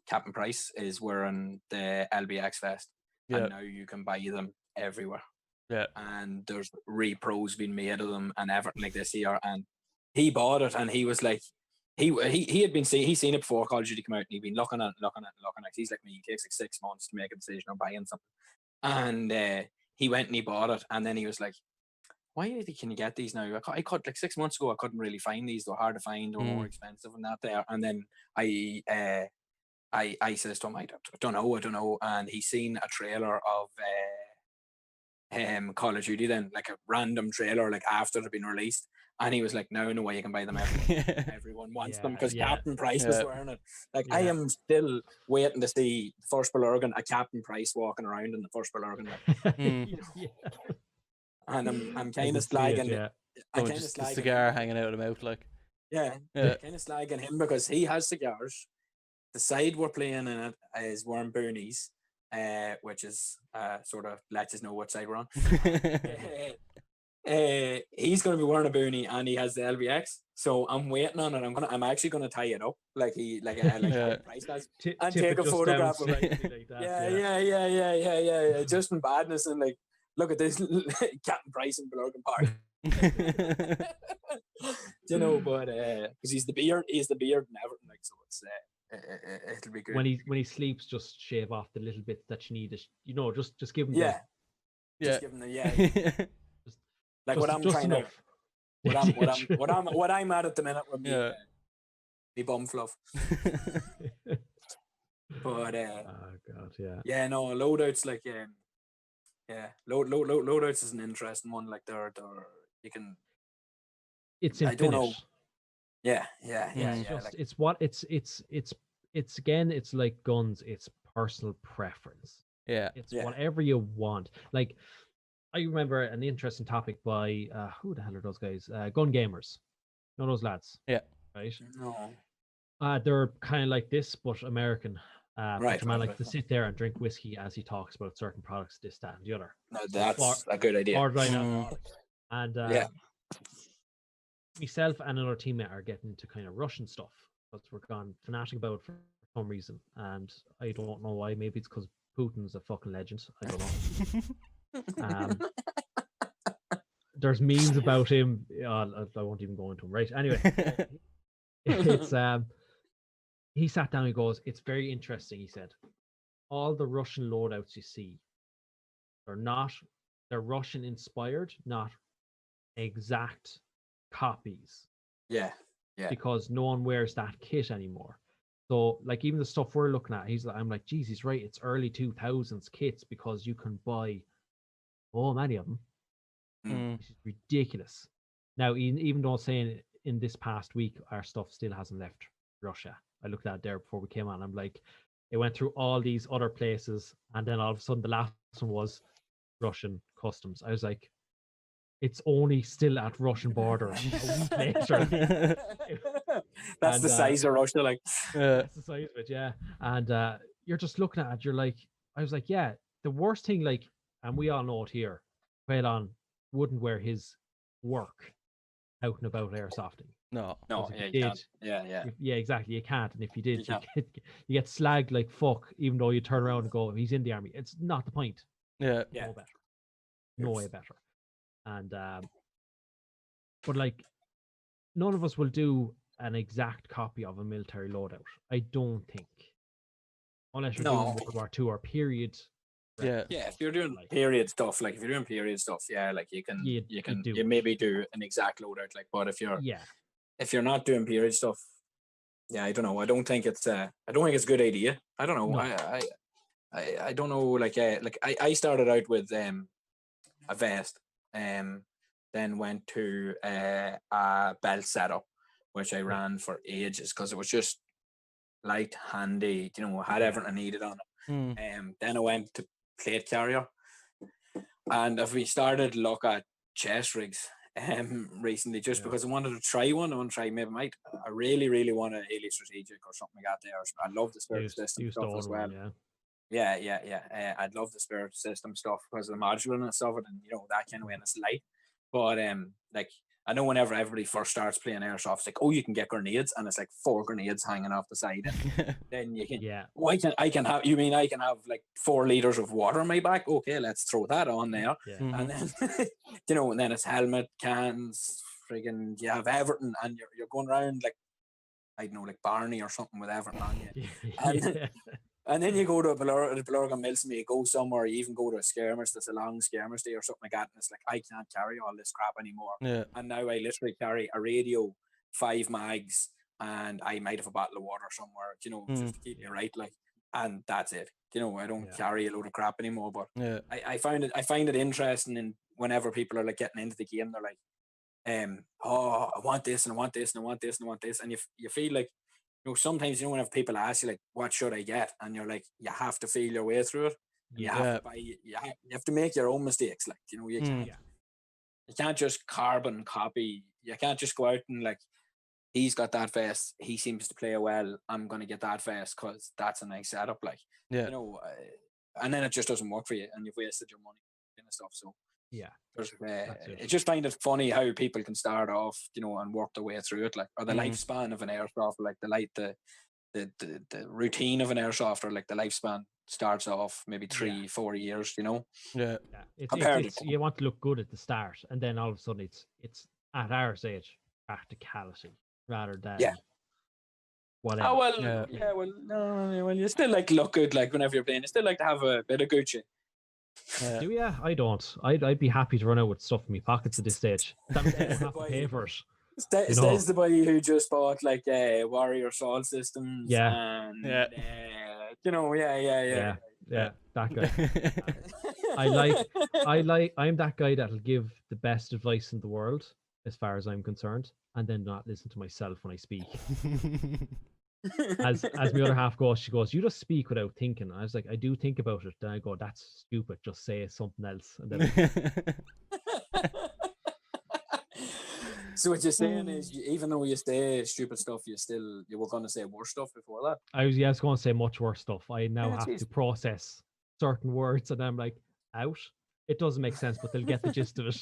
Captain Price is wearing the LBX vest, and now you can buy them everywhere. Yeah. And there's repros being made of them and everything like this here. And he bought it, and he was like, he had seen it before Call of Duty came out, and he'd been looking at it. He's like me, he takes like 6 months to make a decision on buying something. And he went and he bought it, and then he was like, why can you get these now? I could, like 6 months ago, I couldn't really find these. They're hard to find, they're more expensive and that there. And then I says to him, I don't know. And he seen a trailer of Call of Duty, then like a random trailer, like after it had been released, and he was like, no way you can buy them. Everyone wants them because Captain Price was wearing it. Like I am still waiting to see the first Belurgan, a Captain Price walking around in the first Belurgan. And I'm kind of slagging. Just a cigar hanging out of the mouth, like. Kind of slagging him because he has cigars. The side we're playing in it is wearing boonies, which is sort of lets us know what side we're on. He's going to be wearing a boonie, and he has the LBX. So I'm waiting on it. I'm actually going to tie it up like Price does, and take a photograph of it. Just in badness, and like, look at this Captain Price and Belurgan Park. You know, but because he's the beard and everything, like, so it's it'll be good. When he sleeps, just shave off the little bits that you need. You know, just give him. Just give him the like what I'm trying to. What I'm at the minute would be the bum fluff. But oh god, no, loadouts like loadouts is an interesting one. Like they're you can. It's infinite. I don't know. Yeah. It's again, it's like guns. It's personal preference. Yeah. It's whatever you want. Like, I remember an interesting topic by who the hell are those guys? Gun Gamers. You know those lads? Yeah. Right. No. They're kind of like this, but American. Right. Man likes to sit there and drink whiskey as he talks about certain products, this, that, and the other. No, that's a good idea. And myself and another teammate are getting into kind of Russian stuff, but we're gone fanatic about it for some reason, and I don't know why. Maybe it's because Putin's a fucking legend. I don't know. There's memes about him. I won't even go into him. Right. Anyway, it's he sat down. He goes, "It's very interesting." He said, "All the Russian loadouts you see, They're Russian inspired, not exact copies. Yeah. Because no one wears that kit anymore. So like even the stuff we're looking at, I'm like, geez, he's right. It's early 2000s kits because you can buy many of them. Which is ridiculous. Now, even though saying in this past week, our stuff still hasn't left Russia. I looked at it there before we came on. I'm like, it went through all these other places, and then all of a sudden the last one was Russian customs. I was like, it's only still at Russian border a week later. That's the size of Russia, like. That's the size of it, yeah. And you're just looking at it, you're like, I was like, yeah, the worst thing, like, and we all know it here, Caolan wouldn't wear his work out and about airsofting. No, yeah, you can't. Yeah, exactly. You can't. And if you did, you get slagged like fuck, even though you turn around and go, he's in the army. It's not the point. Yeah. No better. No way better. And but like none of us will do an exact copy of a military loadout. I don't think. Unless you're doing World War II or period. Yeah. Yeah, if you're doing period stuff, like yeah, like you maybe do an exact loadout, like, but if you're not doing period stuff, yeah, I don't know. I don't think it's a good idea. I don't know. No. I don't know, like I started out with a vest, then went to a belt setup, which I ran for ages because it was just light, handy, had everything I needed on it. Then I went to plate carrier, and if we started to look at chest rigs recently, just because I wanted to try one. I want to try I really want an Elite Strategic or something like that there. I love the Spirit System stuff as well. Yeah. I'd love the Spirit System stuff because of the modularness of it, and that kind of way, and it's light. But like, I know whenever everybody first starts playing Airsoft, it's like, oh, you can get grenades, and it's like 4 grenades hanging off the side. Then you can, I can have like 4 liters of water on my back. Okay, let's throw that on there. And then, and then it's helmet, cans, friggin', you have everything, and you're going around like, I don't know, like Barney or something with everything on you. And then you go to a Blurgan Milson, you go somewhere, you even go to a skirmish that's a long skirmish day or something like that, and it's like, I can't carry all this crap anymore. Yeah. And now I literally carry a radio, 5 mags, and I might have a bottle of water somewhere, just to keep me right, like, and that's it. I don't carry a load of crap anymore. But I find it interesting, and whenever people are like getting into the game, they're like, I want this and I want this and I want this and I want this, and you feel like, sometimes whenever people ask you like, what should I get, and you're like, you have to feel your way through it. You have to make your own mistakes, like, you can't just carbon copy. You can't just go out and like, he's got that vest, he seems to play well, I'm gonna get that vest because that's a nice setup, like, and then it just doesn't work for you, and you've wasted your money and stuff. So I just find it funny how people can start off, and work their way through it, like, or the lifespan of an airsoft, like the routine of an airsoft, or like the lifespan starts off maybe 3-4 years, It's you want to look good at the start, and then all of a sudden it's at our stage practicality rather than whatever. Oh well, you still like look good, like whenever you're playing, you still like to have a bit of Gucci. Do you? I don't. I'd be happy to run out with stuff in my pockets at this stage. That means I don't have to pay for it. Stays the boy who just bought like Warrior Assault Systems. Yeah. And, yeah. That guy. I'm that guy that'll give the best advice in the world, as far as I'm concerned, and then not listen to myself when I speak. As my other half goes, she goes, you just speak without thinking. I was like, I do think about it. Then I go, that's stupid. Just say something else. And then So what you're saying is, even though you say stupid stuff, you were going to say worse stuff before that. I was going to say much worse stuff. I now have to process certain words, and I'm like, out. It doesn't make sense, but they'll get the gist of it.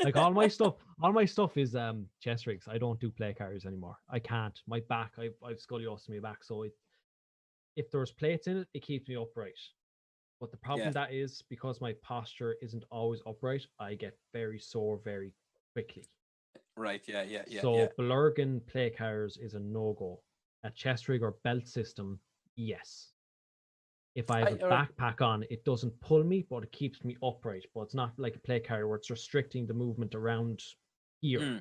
Like all my stuff is chest rigs. I don't do plate carriers anymore. I can't. My back, I've scoliosis in my back, so if there's plates in it, it keeps me upright. But the problem that is, because my posture isn't always upright, I get very sore very quickly. Right. Yeah. So Blurgan plate carriers is a no-go. A chest rig or belt system, yes. If I have a backpack on, it doesn't pull me, but it keeps me upright. But it's not like a plate carrier where it's restricting the movement around here,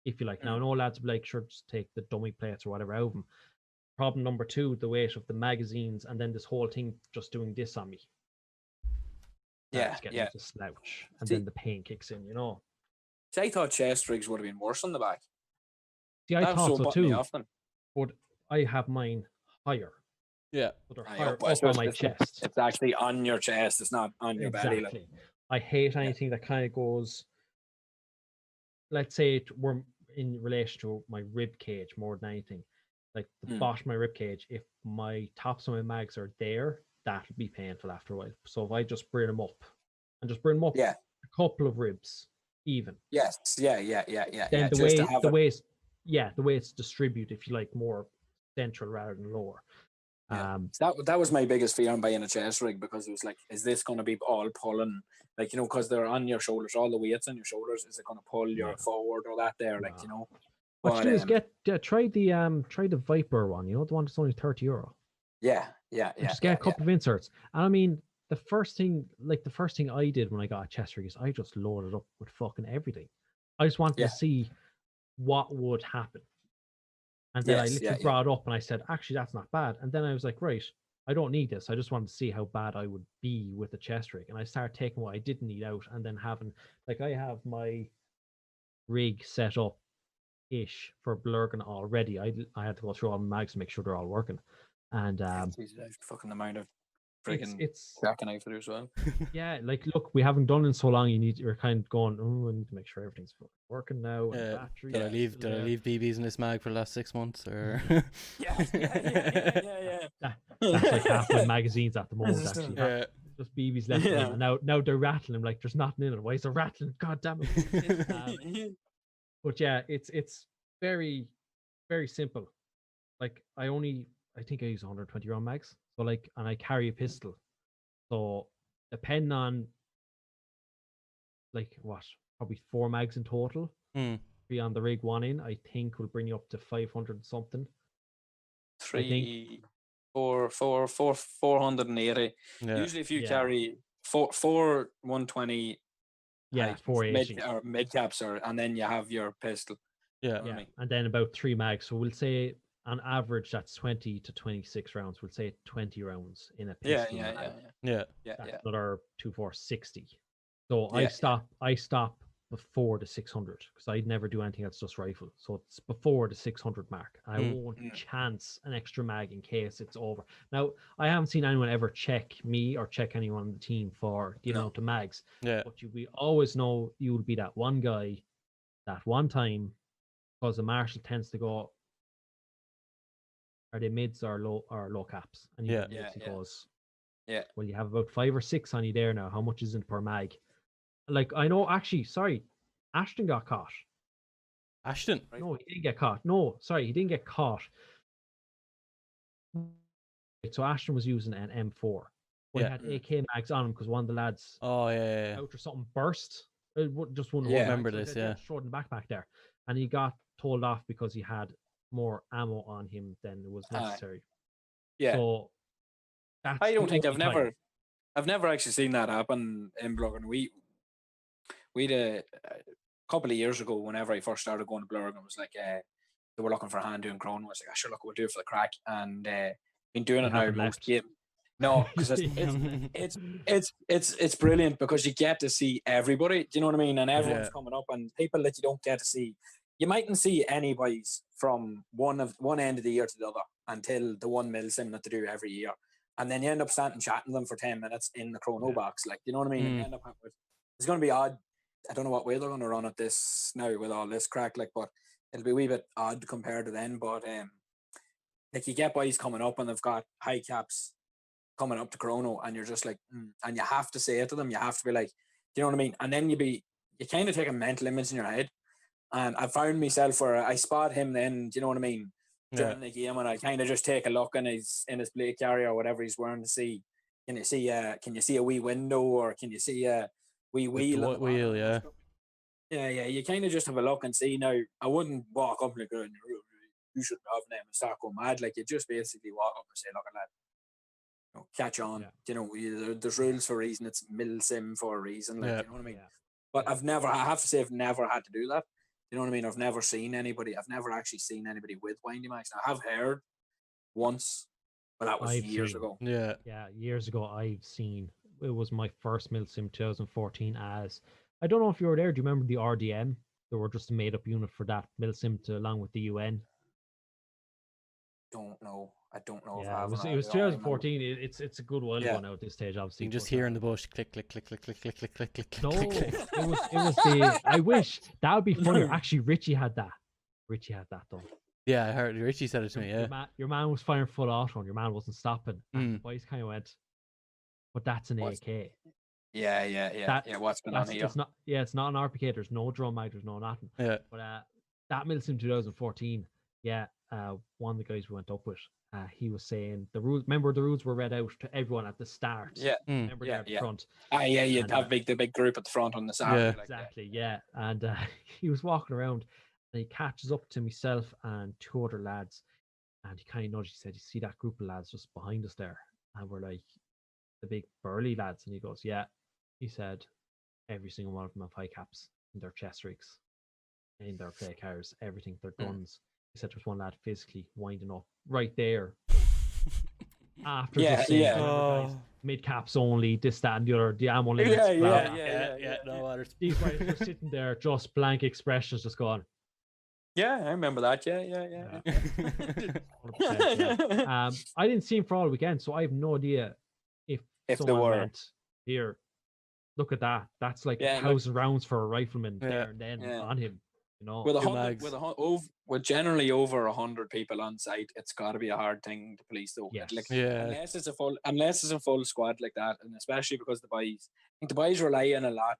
if you like. Now, no lads will be like, sure, just take the dummy plates or whatever out of them. Problem number 2, the weight of the magazines, and then this whole thing just doing this on me. It's getting to slouch, and then the pain kicks in, you know. See, I thought chest rigs would have been worse on the back. See, I thought so too, often. but I have mine higher. Yeah. But they're higher up on my chest. It's actually on your chest. It's not on your belly. Exactly. I hate anything that kind of goes, let's say we're in relation to my rib cage more than anything. Like the bottom of my rib cage, if my tops of my mags are there, that would be painful after a while. So if I just bring them up a couple of ribs, even. Yes. Yeah. Then the way it's distributed, if you like, more central rather than lower. That was my biggest fear on buying a chest rig, because it was like, is this going to be all pulling? Like, you know, because they're on your shoulders, all the weight's on your shoulders. Is it going to pull you forward or that there? Like, you know. What you do is try the Viper one. You know, the one that's only €30. Yeah. Just get a couple of inserts. And I mean, the first thing I did when I got a chest rig is I just loaded up with fucking everything. I just wanted to see what would happen. And then I literally brought it up and I said, actually, that's not bad. And then I was like, right, I don't need this. I just wanted to see how bad I would be with a chest rig. And I started taking what I didn't need out, and then having, like, I have my rig set up ish for blurring already. I had to go through all my mags to make sure they're all working. And fucking amount of freaking cracking out for as well. Yeah, like, look, we haven't done it in so long. You're kind of going, I need to make sure everything's working now. And battery, did I leave BBs in this mag for the last 6 months? Or yeah. That's like half my magazines at the moment. Actually, just BBs left. And now they're rattling. I'm like, there's nothing in it. Why is it rattling? God damn it! But yeah, it's very, very simple. Like, I think I use 120 round mags. So like, and I carry a pistol. So depending on like probably 4 mags in total. 3 on the rig, 1 in, I think will bring you up to 500 something. 480. Usually if you carry four 120, 480 or mid caps, and then you have your pistol. And then about 3 mags. So we'll say on average that's 20 to 26 rounds. We'll say 20 rounds in a pistol. That's another 2, 4, 60. So I stop before the 600, because I'd never do anything that's just rifle. So it's before the 600 mark. I won't chance an extra mag in case it's over. Now, I haven't seen anyone ever check me or check anyone on the team for the amount of mags. But we always know you will be that one guy that one time, because the marshal tends to go, are they mids or low caps? And he goes, well, you have about 5 or 6 on you there now. How much is it per mag? Like, I know, actually, sorry, Ashton got caught. Ashton? No, he didn't get caught. No, sorry, he didn't get caught. So Ashton was using an M4. But he had AK mags on him because one of the lads out or something burst. Just one. Remember this, Short in the backpack there. And he got told off because he had more ammo on him than was necessary. So that's I don't think I've never actually seen that happen in Blurgan. We'd a couple of years ago, whenever I first started going to Blurgan, it was like they were looking for a hand doing Crown. I was like, sure, look, we'll do it for the crack. And been doing it now most game. No, because it's brilliant, because you get to see everybody. Do you know what I mean? And everyone's coming up, and people that you don't get to see. You mightn't see any boys from one end of the year to the other until the 1 mil sim that they do every year, and then you end up standing chatting to them for 10 minutes in the chrono box. Like, you know what I mean? And you end up it's going to be odd. I don't know what way they're going to run at this now with all this crack, like, but it'll be a wee bit odd compared to then. But like, you get boys coming up and they've got high caps coming up to chrono, and you're just like, and you have to say it to them. You have to be like, you know what I mean? And then you kind of take a mental image in your head. And I found myself where I spot him then, do you know what I mean, during the game, and I kind of just take a look in his blade carrier or whatever he's wearing to see, can you see a wee window, or can you see a wee wheel? Wheel, yeah. You kind of just have a look and see. Now, I wouldn't walk up like, you shouldn't have them and start going mad. Like, you just basically walk up and say, look at that, catch on. Yeah. There's rules for a reason. It's mil sim for a reason. Like, Yeah. you know what I mean? Yeah. But I have to say, I've never had to do that. You know what I mean? I've never actually seen anybody with windy mags. I have heard once, but that was I've years seen. ago. Yeah. Yeah, years ago I've seen. It was my first Milsim 2014 as I don't know if you were there. Do you remember the RDM? They were just a made up unit for that Milsim to along with the UN. Don't know. I don't know if I Yeah, have. it was 2014. It's a good while Yeah. ago now at this stage, obviously. You can just but, hear in the bush click click click click click click click click click No, click click. it was the. I wish that would be funnier. Actually, Richie had that. Richie had that though. Yeah, I heard Richie said it to me. Yeah. Your man was firing full auto, and your man wasn't stopping. And the Mm. boys kind of went, "But that's an What's- AK." Yeah. What's been on here? It's not. Yeah, it's not an RPK. There's no drum mag. There's no nothing. Yeah. But that Milsim 2014. Yeah. One of the guys we went up with. He was saying the rules. Remember, the rules were read out to everyone at the start. Yeah. Mm. Remember Yeah, there at the yeah. front. Yeah, you'd And, have the big group at the front on the side. Yeah. Like that. Exactly, yeah. And he was walking around and he catches up to myself and two other lads. And he kind of nudged. He said, "You see that group of lads just behind us there?" And we're like, "The big burly lads." And he goes, "Yeah." He said, "Every single one of them have high caps in their chest rigs, in their play cars, everything, their guns." He said, "There's one lad physically winding up right there." After Yeah, just saying, yeah. "Remember, guys, mid caps only, this, that, and the other, the ammo limits." Yeah, blah, yeah, blah." yeah. No matters. These guys were sitting there, just blank expressions, just going, Yeah, I remember that. Yeah. 100%, yeah. I didn't see him for all weekend, so I have no idea if If they someone were. went, "Here, look at that. That's like Yeah, 1,000 rounds for a rifleman Yeah. there and then Yeah. on him." You know, With Two mags. with generally over 100 people on site, it's got to be a hard thing to police, though. Yes. Yeah. Unless it's a full squad like that, and especially because I think the boys rely on a lot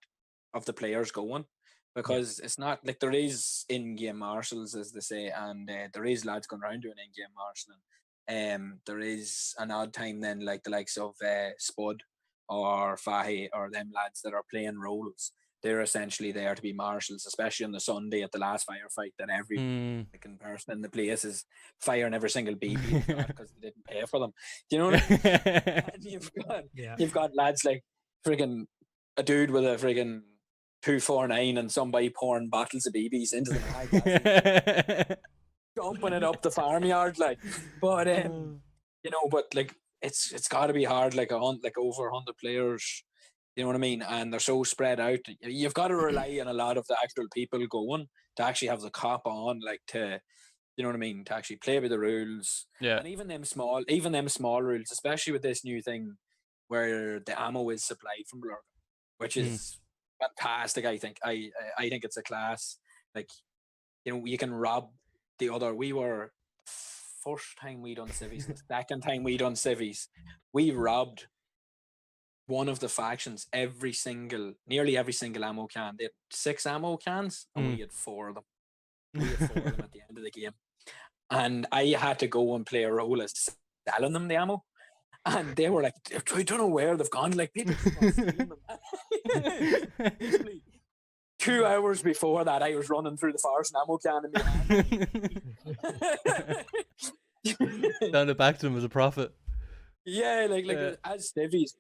of the players going, because it's not like there is in-game marshals, as they say, and there is lads going around doing in-game marshalling. There is an odd time then, like the likes of Spud or Fahy or them lads that are playing roles. They're essentially there to be marshals, especially on the Sunday at the last firefight, that every Mm. fucking person in the place is firing every single BB because they didn't pay for them. Do you know what I mean? And yeah. you've got lads like friggin' a dude with a friggin' 249 and somebody pouring bottles of BBs into the mag, dumping it up the farmyard, like. But but like it's got to be hard, like over 100 players. You know what I mean? And they're so spread out. You've got to rely on a lot of the actual people going to actually have the cop on, like to, you know what I mean, to actually play by the rules. Yeah. And even them small rules, especially with this new thing where the ammo is supplied from Blur, which is fantastic. I think think it's a class. Like, you can rob the other. We were first time we done civvies, the second time we done civvies, we robbed one of the factions nearly every single ammo can. They had 6 ammo cans and we had 4 of them. We had 4 of them at the end of the game. And I had to go and play a role as selling them the ammo. And they were like, "I don't know where they've gone." Like, people keep stealing them. Usually, 2 hours before that, I was running through the forest and ammo can in my hand. Down the back to him as a prophet. Yeah, as civvies,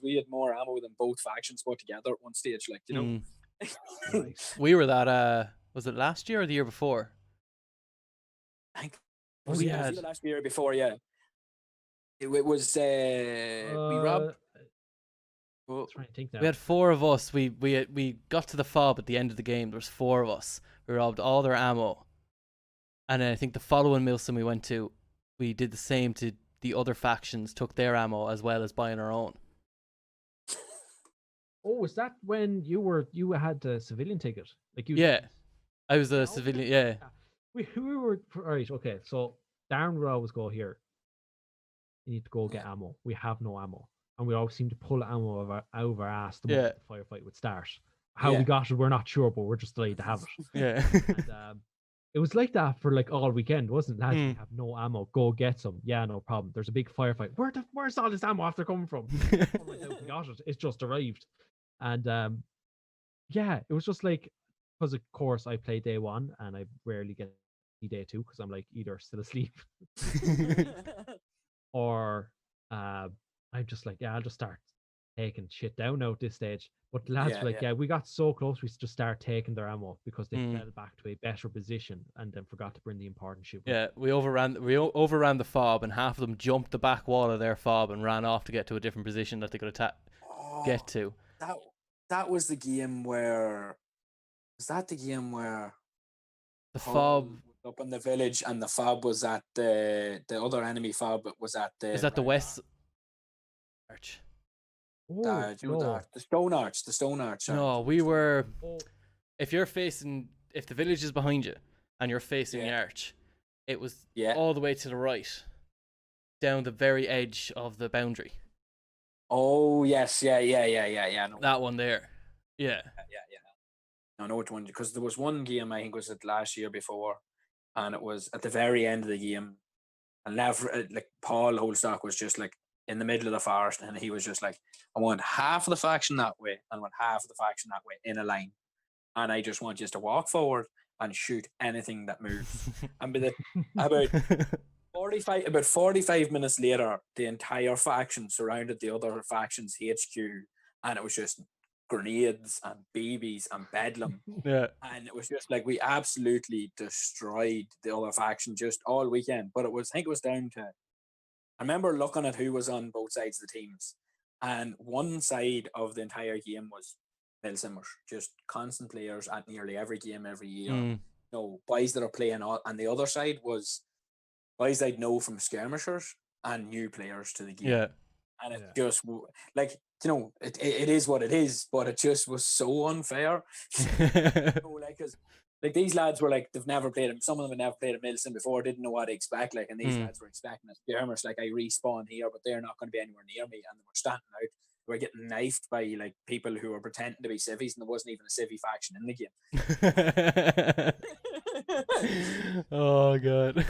we had more ammo than both factions put together at one stage. Like, you know, Nice. We were that. Was it last year or the year before? I think What was we it had? the last year before. Yeah, it was. We robbed. Trying to think now. We had 4 of us. We got to the fob at the end of the game. There was 4 of us. We robbed all their ammo, and then I think the following Milsim we went to, we did the same to the other factions. Took their ammo as well as buying our own. Oh, was that when you had the civilian ticket? Like you? Yeah, I was a Yeah, civilian. okay. Yeah. We were right. Okay, so Darren would always go, "Here, you need to go get ammo. We have no ammo," and we always seem to pull ammo out of our ass the moment the firefight would start. How we got it, we're not sure, but we're just delighted to have it. Yeah. And, it was like that for like all weekend, wasn't it? Lads, we have no ammo. Go get some. Yeah, no problem. There's a big firefight. Where's all this ammo after coming from? We got it. It's just arrived. And it was just like, because of course I play day 1 and I rarely get day 2 because I'm like either still asleep or I'm just like, yeah, I'll just start taking shit down now at this stage. But the lads Yeah, were like, yeah. yeah, we got so close, we just started taking their ammo because they Mm. fell back to a better position and then forgot to bring the important shit. Yeah, we overran the fob, and half of them jumped the back wall of their fob and ran off to get to a different position that they could get Oh, to. that was the game where. Was that the game where The Paul fob was up in the village and the fob was at the other enemy fob was at the is at the Round west arch. Oh, no. The Stone Arch, the Stone Arch. Sorry. No, we were. Oh, If the village is behind you, and you're facing the Yeah. arch, it was Yeah. all the way to the right, down the very edge of the boundary. Oh yes, yeah. No, That one there. Yeah. yeah. I know which one because there was one game I think was it last year before, and it was at the very end of the game, and like Paul Holstock was just like in the middle of the forest, and he was just like, I want half of the faction that way, and I want half of the faction that way in a line, and I just want you to walk forward and shoot anything that moves. And about 45 minutes later, the entire faction surrounded the other faction's HQ, and it was just grenades and BBs and bedlam. Yeah. And it was just like we absolutely destroyed the other faction just all weekend. But I think it was down to, I remember looking at who was on both sides of the teams, and one side of the entire game was Milsimmers, just constant players at nearly every game every year. Mm. Boys that are playing all, and the other side was boys I'd know from skirmishers and new players to the game. Yeah. And it just like it is what it is, but it just was so unfair. Because like these lads were like they've never played him. Some of them had never played a Milsim before, didn't know what to expect. Like, and these lads were expecting a skirmish. Like I respawn here, but they're not going to be anywhere near me, and they were standing out. They were getting knifed by like people who were pretending to be civvies, and there wasn't even a civvy faction in the game. Oh god.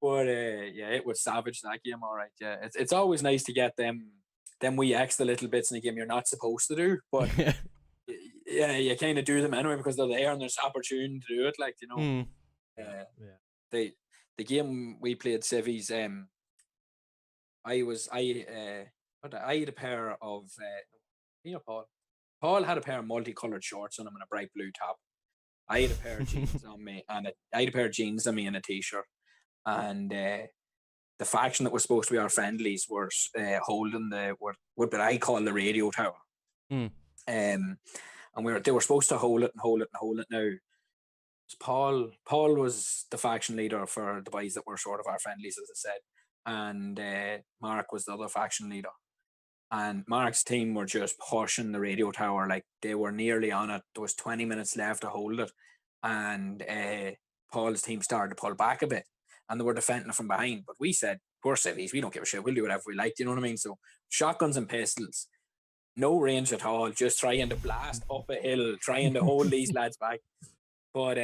But yeah, it was savage that game. All right, yeah, it's always nice to get them wee extra little bits in the game you're not supposed to do, but yeah, you kind of do them anyway because they're there and there's opportunity to do it. Like the game we played civvies. I had a pair of Paul. Paul had a pair of multicolored shorts on him and a bright blue top. I had a pair of jeans on me and a t-shirt. And the faction that was supposed to be our friendlies were holding what I call the radio tower. And they were supposed to hold it. Now, Paul was the faction leader for the boys that were sort of our friendlies, as I said, and Mark was the other faction leader. And Mark's team were just pushing the radio tower like they were nearly on it. There was 20 minutes left to hold it, and Paul's team started to pull back a bit, and they were defending it from behind. But we said, we're civvies, we don't give a shit, we'll do whatever we like, you know what I mean? So shotguns and pistols, no range at all, just trying to blast up a hill, trying to hold these lads back. But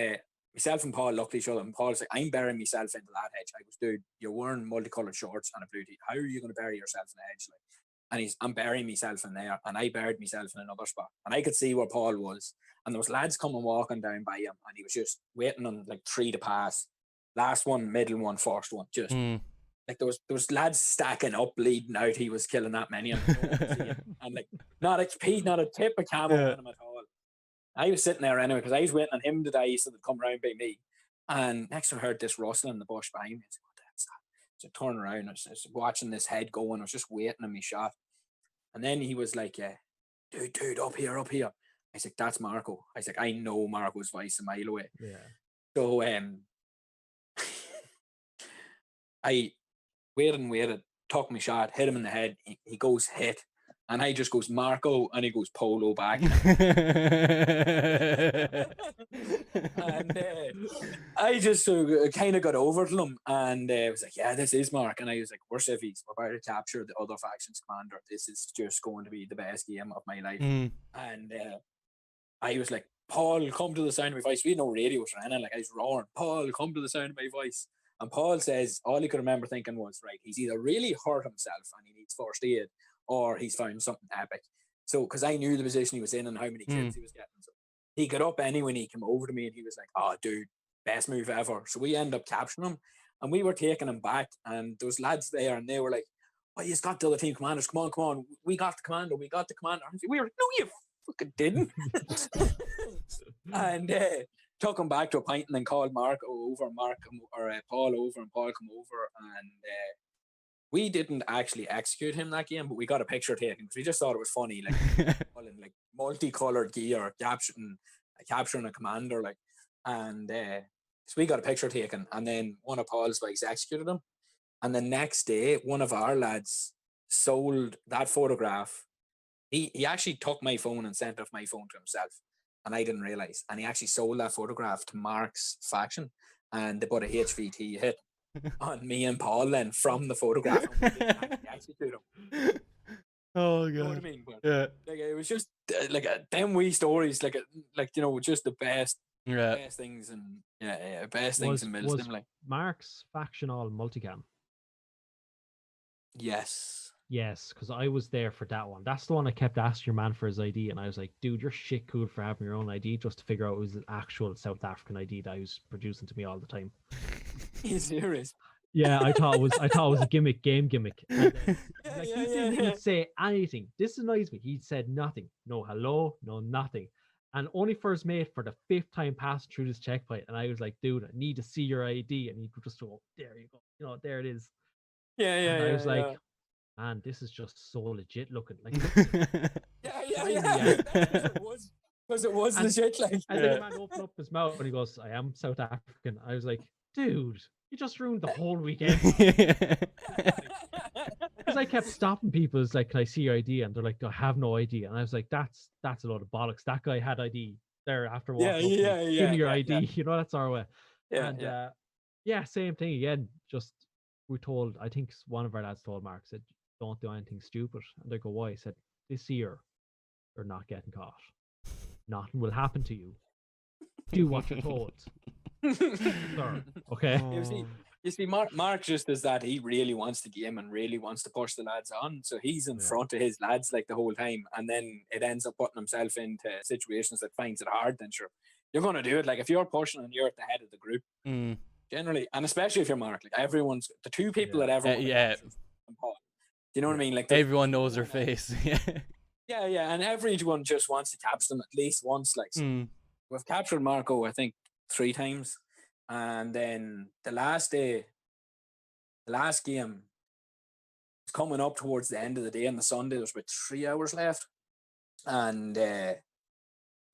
myself and Paul looked at each other, and Paul's like, I'm burying myself into that hedge. I goes, dude, you're wearing multicolored shorts and a blue tee. How are you going to bury yourself in a hedge? Like, and I'm burying myself in there, and I buried myself in another spot, and I could see where Paul was, and there was lads coming walking down by him, and he was just waiting on like 3 to pass, last one, middle one, first one, just like there was lads stacking up, bleeding out. He was killing that many, and like not a tip of camo on him at all. I was sitting there anyway because I was waiting on him to die so they'd come round by me, and next I heard this rustling in the bush behind me. So I turned around, I was watching this head going, I was just waiting on me shot. And then he was like, dude, up here. I was like, that's Marco. I was like, I know Marco's voice a mile away. Yeah. So I waited, took me shot, hit him in the head. He goes hit. And I just goes Marco, and he goes Polo back. And I just kind of got over to him, and was like, yeah, this is Mark. And I was like, we're civvies, we're about to capture the other faction's commander. This is just going to be the best game of my life. And I was like, Paul, come to the sound of my voice. We had no radios or anything. Like, I was roaring, Paul, come to the sound of my voice. And Paul says, all he could remember thinking was, right, he's either really hurt himself and he needs first aid, or he's found something epic. So, because I knew the position he was in and how many kills he was getting. So he got up anyway, and he came over to me, and he was like, oh, dude, best move ever. So we ended up capturing him, and we were taking him back, and those lads there, and they were like, oh, you got the other team commanders. Come on. We got the commander. We got the commander. We were like, no, you fucking didn't. And took him back to a pint and then called Paul over, and Paul come over, and we didn't actually execute him that game, but we got a picture taken because we just thought it was funny, like all in like multicolored gear, capturing a commander, like, and so we got a picture taken, and then one of Paul's guys executed him, and the next day one of our lads sold that photograph. He actually took my phone and sent off my phone to himself, and I didn't realize, and he actually sold that photograph to Mark's faction, and they put a HVT hit on me and Paul then from the photograph. Execute him. Oh god. You know what I mean? But, Yeah. like, it was just like them wee stories, like you know, just the best things, and best things in Milston. Like, Mark's faction all multicam? Yes, because I was there for that one. That's the one I kept asking your man for his ID, and I was like, dude, you're shit cool for having your own ID just to figure out it was an actual South African ID that he was producing to me all the time. Are you serious? Yeah, I thought it was a game gimmick. And, he didn't say anything. This annoys me. He said nothing. No hello, no nothing. And only for his mate for the 5th time passing through this checkpoint. And I was like, dude, I need to see your ID. And he just go, there you go. You know, there it is. And I was like, man, this is just so legit looking. Like, because it was legit. Like, and then the man opened up his mouth and he goes, I am South African. I was like, dude, you just ruined the whole weekend. Because I kept stopping people. It's like, can I see your ID? And they're like, I have no ID. And I was like, that's a load of bollocks. That guy had ID there after walking give me your ID. You know, that's our way. Same thing again. Just we told, I think one of our lads told Mark, said, don't do anything stupid. And they go, why? I said, this year you're not getting caught. Nothing will happen to you. Do what you're told. Sir, okay. You see, Mark just does that. He really wants the game and really wants to push the lads on. So he's in front of his lads like the whole time. And then it ends up putting himself into situations that finds it hard. Then sure, you're going to do it. Like if you're pushing and you're at the head of the group, generally, and especially if you're Mark, like everyone's the two people that everyone you know what I mean? Like everyone knows their face. Yeah, and everyone just wants to capture them at least once. Like, so we've captured Marco, I think, 3 times, and then the last game was coming up towards the end of the day. On the Sunday, there was about 3 hours left, and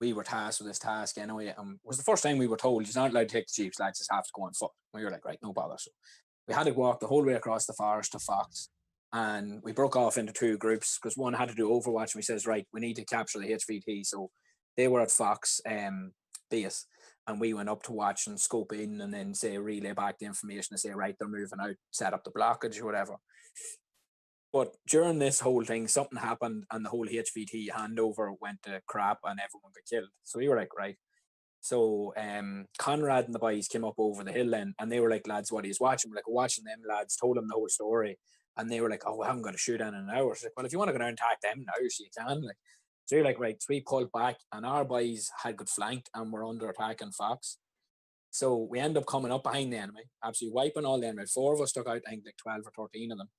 we were tasked with this task anyway. It was the first time we were told you're not allowed to take the jeeps, lads, just have to go on foot. We were like, right, no bother. So we had to walk the whole way across the forest to Fox. And we broke off into 2 groups because one had to do Overwatch. And we says, right, we need to capture the HVT. So they were at Fox base, and we went up to watch and scope in, and then say relay back the information and say, right, they're moving out, set up the blockage or whatever. But during this whole thing, something happened, and the whole HVT handover went to crap, and everyone got killed. So we were like, right. So Conrad and the boys came up over the hill then, and they were like, lads, what are you watching? We're like, watching them lads, told them the whole story. And they were like, oh, we haven't got to shoot in an hour. So like, well, if you want to go down and attack them now, so you can. Like, so you're like, right. So we pulled back, and our boys had got flanked and were under attack in Fox. So we end up coming up behind the enemy, absolutely wiping all the enemy. 4 of us took out, I think, like 12 or 13 of them.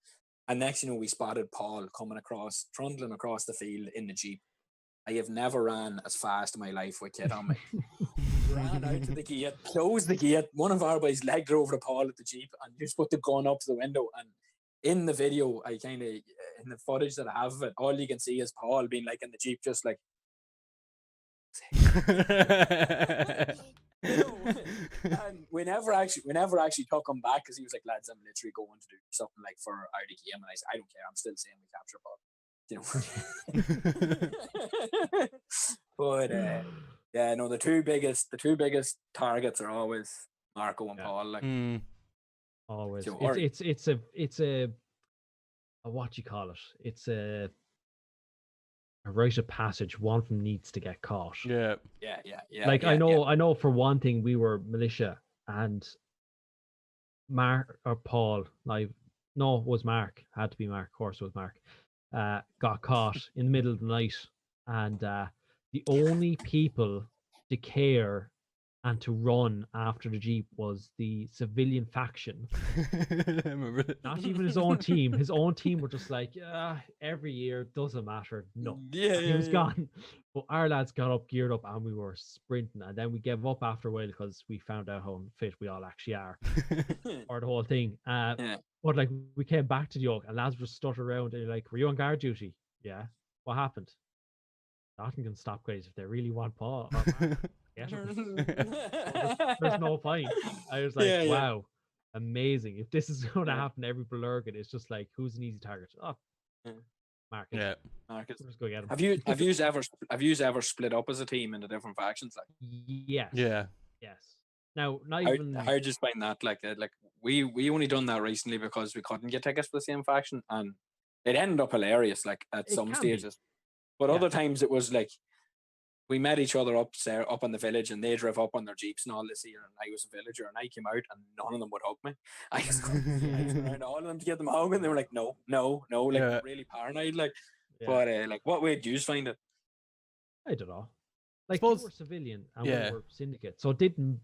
And next, you know, we spotted Paul coming across, trundling across the field in the Jeep. I have never ran as fast in my life with kid on me. Ran out to the gate, closed the gate. One of our boys legged her over to Paul at the Jeep and just put the gun up to the window. And in the video, I kind of, in the footage that I have of it, all you can see is Paul being like in the Jeep, just like, you know, and we never actually took him back because he was like, lads, I'm literally going to do something like for out of game. And I said, I don't care, I'm still saying we capture Paul. You know. But yeah, no, the two biggest targets are always Marco and Paul. Like always. So, it's a what you call it? It's a rite of passage. One of them needs to get caught. Yeah. Like I know for one thing we were militia, and Mark or Paul, it was Mark. Had to be Mark. Of course, it was Mark. Got caught in the middle of the night, and the only people to care and to run after the Jeep was the civilian faction. I remember it. Not even his own team. His own team were just like, every year, doesn't matter. No. Yeah, And he yeah, was yeah. gone. But our lads got up, geared up, and we were sprinting. And then we gave up after a while because we found out how unfit we all actually are, or the whole thing. Yeah. But like, we came back to the Oak, and lads were stuttering around. And like, were you on guard duty? Yeah. What happened? Nothing can stop guys if they really want Paul. Or Mark, get 'em. There's no point. I was like, Yeah, yeah. wow, amazing. If this is going to Yeah. happen to every Blurgan, it's just like, who's an easy target? Oh, Yeah. Marcus. Yeah. Marcus. Let's go get him. Have you ever split up as a team into different factions? Like, Yes. Yeah. Yes. Now, not how even. how did you find that? Like we only done that recently because we couldn't get tickets for the same faction, and it ended up hilarious. Like at It some can be. stages, but Yeah. other times it was like we met each other up in the village, and they drove up on their jeeps and all this year, and I was a villager, and I came out, and none of them would hug me. I was going around all of them to get them a hug, and they were like, no, like Yeah. really paranoid, like. Yeah. But like, what way did you find it? I don't know. Like, suppose- you were civilian and Yeah. we were syndicate, so it didn't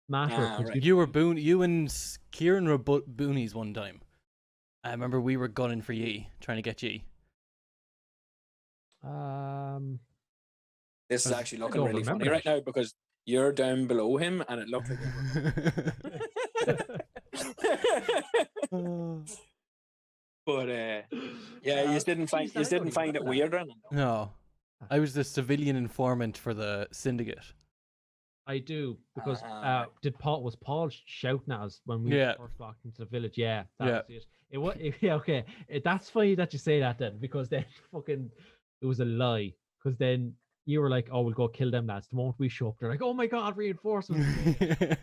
matter. Ah, 'cause right. You were you and Kieran were boonies one time. I remember we were gunning for ye, trying to get ye. This is I actually don't looking really remember funny right that. now because you're down below him, and it looks like. But yeah, you didn't find geez, I don't it remember that. weird, then? No, I was the civilian informant for the syndicate. I do, because Ah, right. was Paul shouting at us when we Yeah. first walked into the village? Yeah, that Yeah. was it. It was yeah, okay. That's funny that you say that then, because then fucking it was a lie. Because then you were like, "Oh, we'll go kill them lads." The moment we show up, they're like, "Oh my god, reinforcements!" Shit.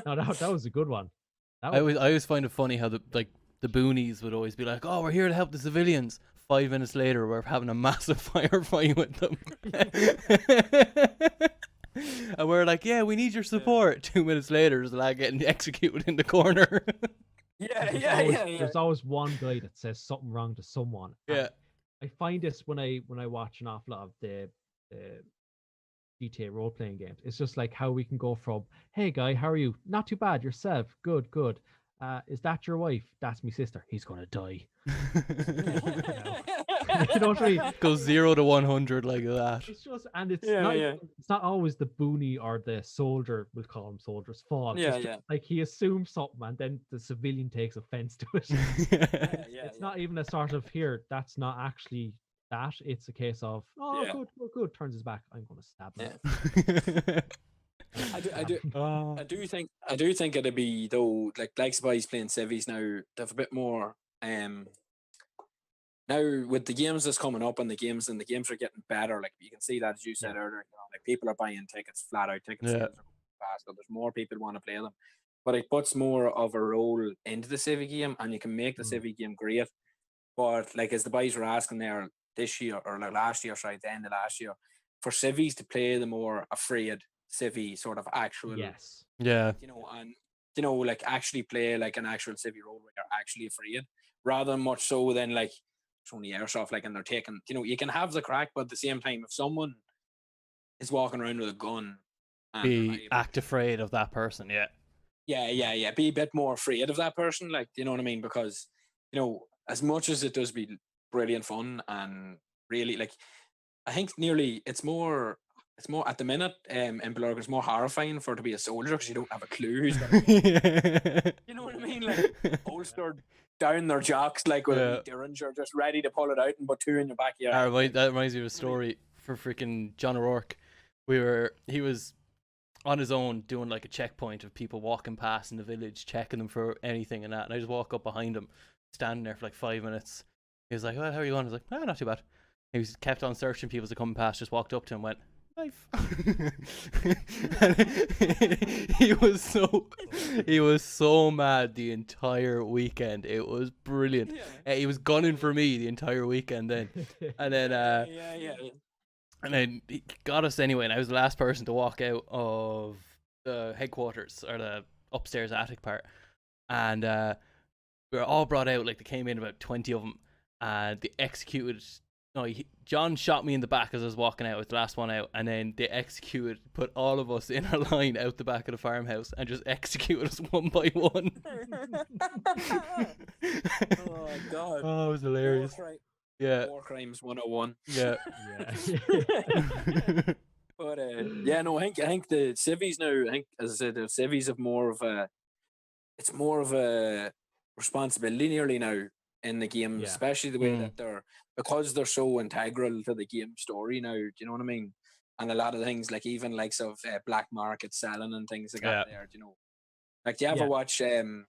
No, that was a good one. I always find it funny how the boonies would always be like, "Oh, we're here to help the civilians." 5 minutes later, we're having a massive firefight with them, and we're like, "Yeah, we need your support." 2 minutes later, there's a lad getting executed in the corner. There's always one guy that says something wrong to someone. and Yeah. I find this when I watch an awful lot of the GTA role playing games. It's just like how we can go from, "Hey guy, how are you? Not too bad. Yourself? Good, good. Is that your wife? That's my sister. He's gonna die." You know what I mean? Goes 0 to 100 like that. It's just, and it's Yeah, not yeah. even- it's not always the boonie or the soldier, we'll call him soldier's fault. Yeah, It's just yeah. like he assumes something and then the civilian takes offense to it. It's not even a sort of, here, that's not actually that. It's a case of, "Oh, Yeah. good, good, good." Turns his back. I'm gonna stab him. I do think it'd be, though, like boys playing civvies now, they have a bit more now with the games that's coming up, and the games are getting better. Like you can see that, as you said earlier, like people are buying tickets flat out. Ticket sales are going faster. There's more people want to play them, but it puts more of a role into the civvy game, and you can make the civvy game great. But like, as the boys were asking there this year, or like last year, sorry, the end of last year, for civvies to play the more afraid civvy sort of actual, Yes. Yeah. and like actually play like an actual civvy role where you're actually afraid, rather than much so than like it's only airsoft, like, and they're taking, you can have the crack, but at the same time, if someone is walking around with a gun, and Act afraid of that person. Yeah. yeah, be a bit more afraid of that person, like, you know what I mean? Because as much as it does be brilliant fun, and really, like, I think nearly it's more at the minute, in Blurg, it's more horrifying for it to be a soldier because you don't have a clue who's gonna you know what I mean? Like, holstered down their jocks, like with a derringer, just ready to pull it out and put two in your backyard. That reminds me of a story for freaking John O'Rourke. He was on his own doing like a checkpoint of people walking past in the village, checking them for anything and that. And I just walk up behind him, standing there for like 5 minutes. He was like, "Well, how are you going?" I was like, "Not too bad." He was kept on searching people as they come past, just walked up to him, went, "Life." he was so mad the entire weekend. It was brilliant. He was gunning for me the entire weekend then. And then and then he got us anyway, and I was the last person to walk out of the headquarters, or the upstairs attic part. And we were all brought out, like they came in about 20 of them, and they executed No, John shot me in the back as I was walking out with the last one out, and then they put all of us in a line out the back of the farmhouse and just executed us one by one. Oh God! Oh, it was hilarious. Yeah. War Crimes 101. Yeah. But yeah, no, I think the civvies now. I think, as I said, the civvies have more of a. It's more of a responsibility nearly now in the game, especially the way that because they're so integral to the game story now. Do you know what I mean? And a lot of things, like even likes of black market selling and things like that. There, do you know? Like, do you ever watch? Do you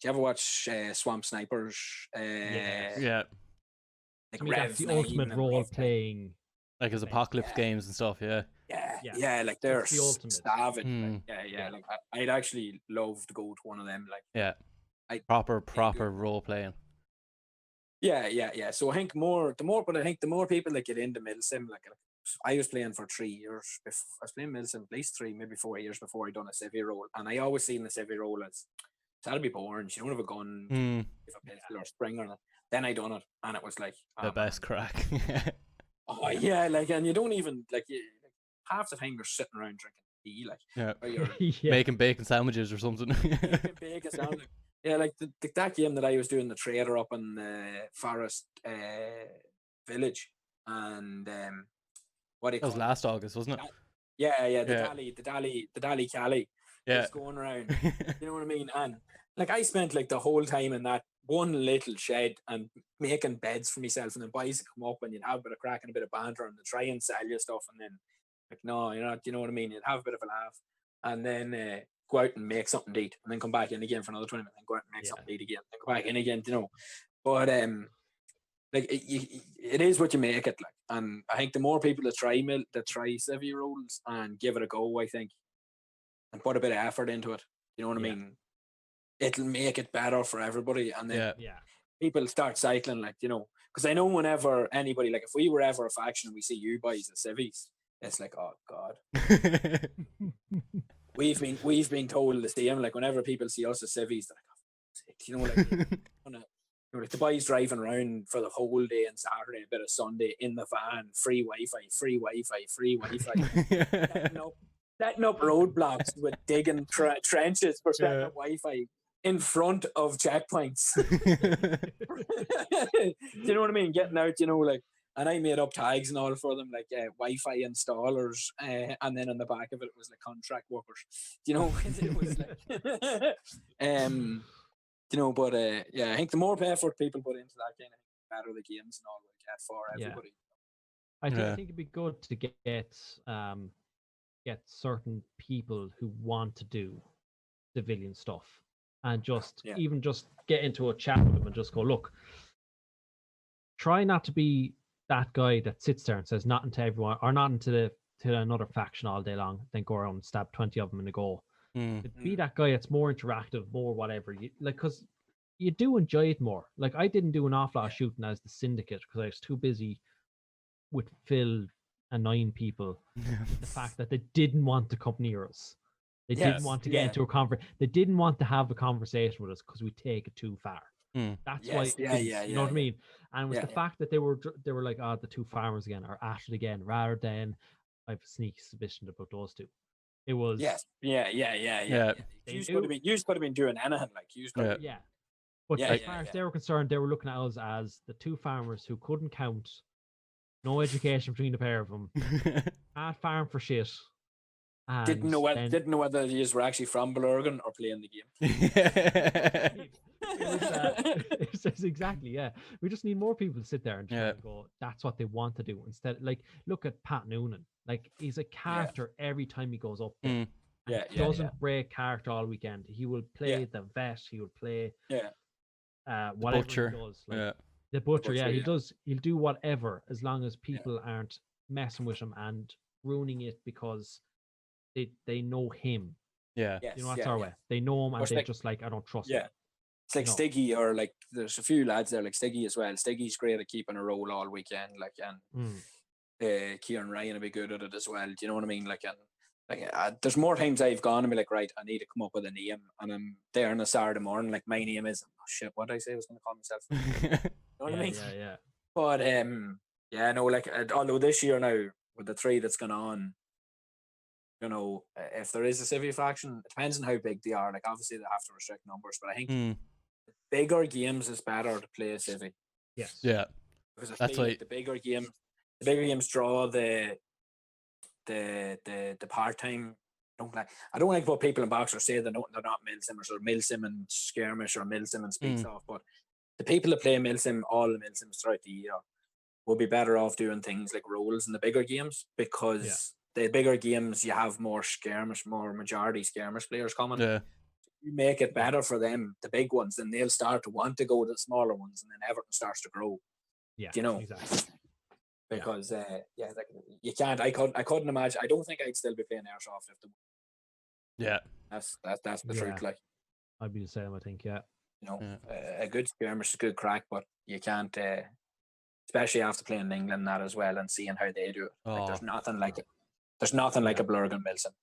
ever watch Swamp Snipers? Yeah. Like that's the ultimate role playing. Like his apocalypse games and stuff. Yeah, like they're the ultimate. savage. Like, like I'd actually love to go to one of them. Like, proper role playing. Yeah. So I think the more people that get into Milsim, like I was playing for 3 years. I was playing Milsim at least 3, maybe 4 years before I done a civvy role, and I always seen the civvy role as that'll be boring. You don't have a gun, if a pistol or a spring or that. Then I done it, and it was like the best crack. Oh yeah, like, and you don't even like half the time you're sitting around drinking tea, like or you're making bacon sandwiches or something. making bacon sandwiches. Yeah, like that game that I was doing the trader up in Forest Village, and what do you call that was last August, wasn't it? The Dally Cali. Just going around. You know what I mean? And like I spent like the whole time in that one little shed and making beds for myself, and then boys would come up and you'd have a bit of crack and a bit of banter and they'd try and sell you stuff, and then like, no, you're not, you know what I mean? You'd have a bit of a laugh, and then go out and make something to eat, and then come back in again for another 20 minutes, and go out and make something to eat again, and go back in again, you know. But like it is what you make it, like. And I think the more people that try civvy roles and give it a go, I think, and put a bit of effort into it, you know what I mean, it'll make it better for everybody. And then people start cycling, like, you know, because I know whenever anybody, like if we were ever a faction and we see you boys as civvies, it's like, oh God. we've been told the same, like whenever people see us as civvies, they're like, oh, you know, like the boys driving around for the whole day and Saturday, a bit of Sunday in the van, free Wi-Fi, setting up roadblocks with digging trenches for setting up Wi-Fi in front of checkpoints. Do you know what I mean? Getting out, you know, like, and I made up tags and all for them, like Wi-Fi installers, and then on the back of it was like contract workers. You know, it was like, you know, but yeah, I think the more effort people put into that kind of thing, the better the games and all will get for everybody. I think it'd be good to get certain people who want to do civilian stuff and just even just get into a chat with them and just go, look, try not to be that guy that sits there and says nothing to everyone or nothing to another faction all day long, then go around and stab 20 of them in a go. Be that guy that's more interactive, more whatever, you like, because you do enjoy it more. Like, I didn't do an awful lot of shooting as the Syndicate because I was too busy with Phil annoying people. The fact that they didn't want to come near us, they didn't want to get into a conversation, they didn't want to have a conversation with us because we take it too far. That's why you know what I mean. And it was the fact that they were like, oh, the two farmers again, or at it again, rather than I have a sneaky suspicion about those two. It was You could have been doing anything, like But as far as they were concerned, they were looking at us as the two farmers who couldn't count, no education between the pair of them, can't farm for shit. And didn't know whether you were actually from Blurgan or playing the game. It's exactly, we just need more people to sit there and try and go, that's what they want to do. Instead, like, look at Pat Noonan. Like, he's a character every time he goes up there. He doesn't break character all weekend. He will play the vet. He will play whatever butcher. He does. Like, the butcher, he'll do whatever as long as people aren't messing with him and ruining it because they know him. You know, that's our way. They know him and they're just like, I don't trust him. It's like Stiggy, or like there's a few lads there like Stiggy as well. Stiggy's great at keeping a roll all weekend, like, and Kieran Ryan will be good at it as well. Do you know what I mean? Like, and there's more times I've gone and be like, right, I need to come up with a name, and I'm there on a Saturday morning, like, my name is, oh shit, what did I say I was going to call myself? You know what I mean? Yeah. But Yeah, no, like although this year now with the 3 that's gone on, if there is a civvy faction, it depends on how big they are. Like obviously they have to restrict numbers, but I think bigger games is better to play a civvy. Yes. Yeah. Because I That's feel why like the bigger games draw the part time. I don't like what people in boxers say they're not milsimmers or milsim and skirmish or milsim and speaks off, but the people that play milsim, all the milsims throughout the year, will be better off doing things like roles in the bigger games, because the bigger games you have more majority skirmish players coming. Yeah. You make it better for them, the big ones, then they'll start to want to go to the smaller ones, and then everything starts to grow. Yeah, exactly. Because like you can't. I couldn't imagine. I don't think I'd still be playing Airsoft if the. Yeah. That's the truth. Like, I'd be the same. I think. Yeah. A good skirmish is good crack, but you can't. Especially after playing in England that as well and seeing how they do it. Like, there's nothing like it. There's nothing like a Blurgan Milsim.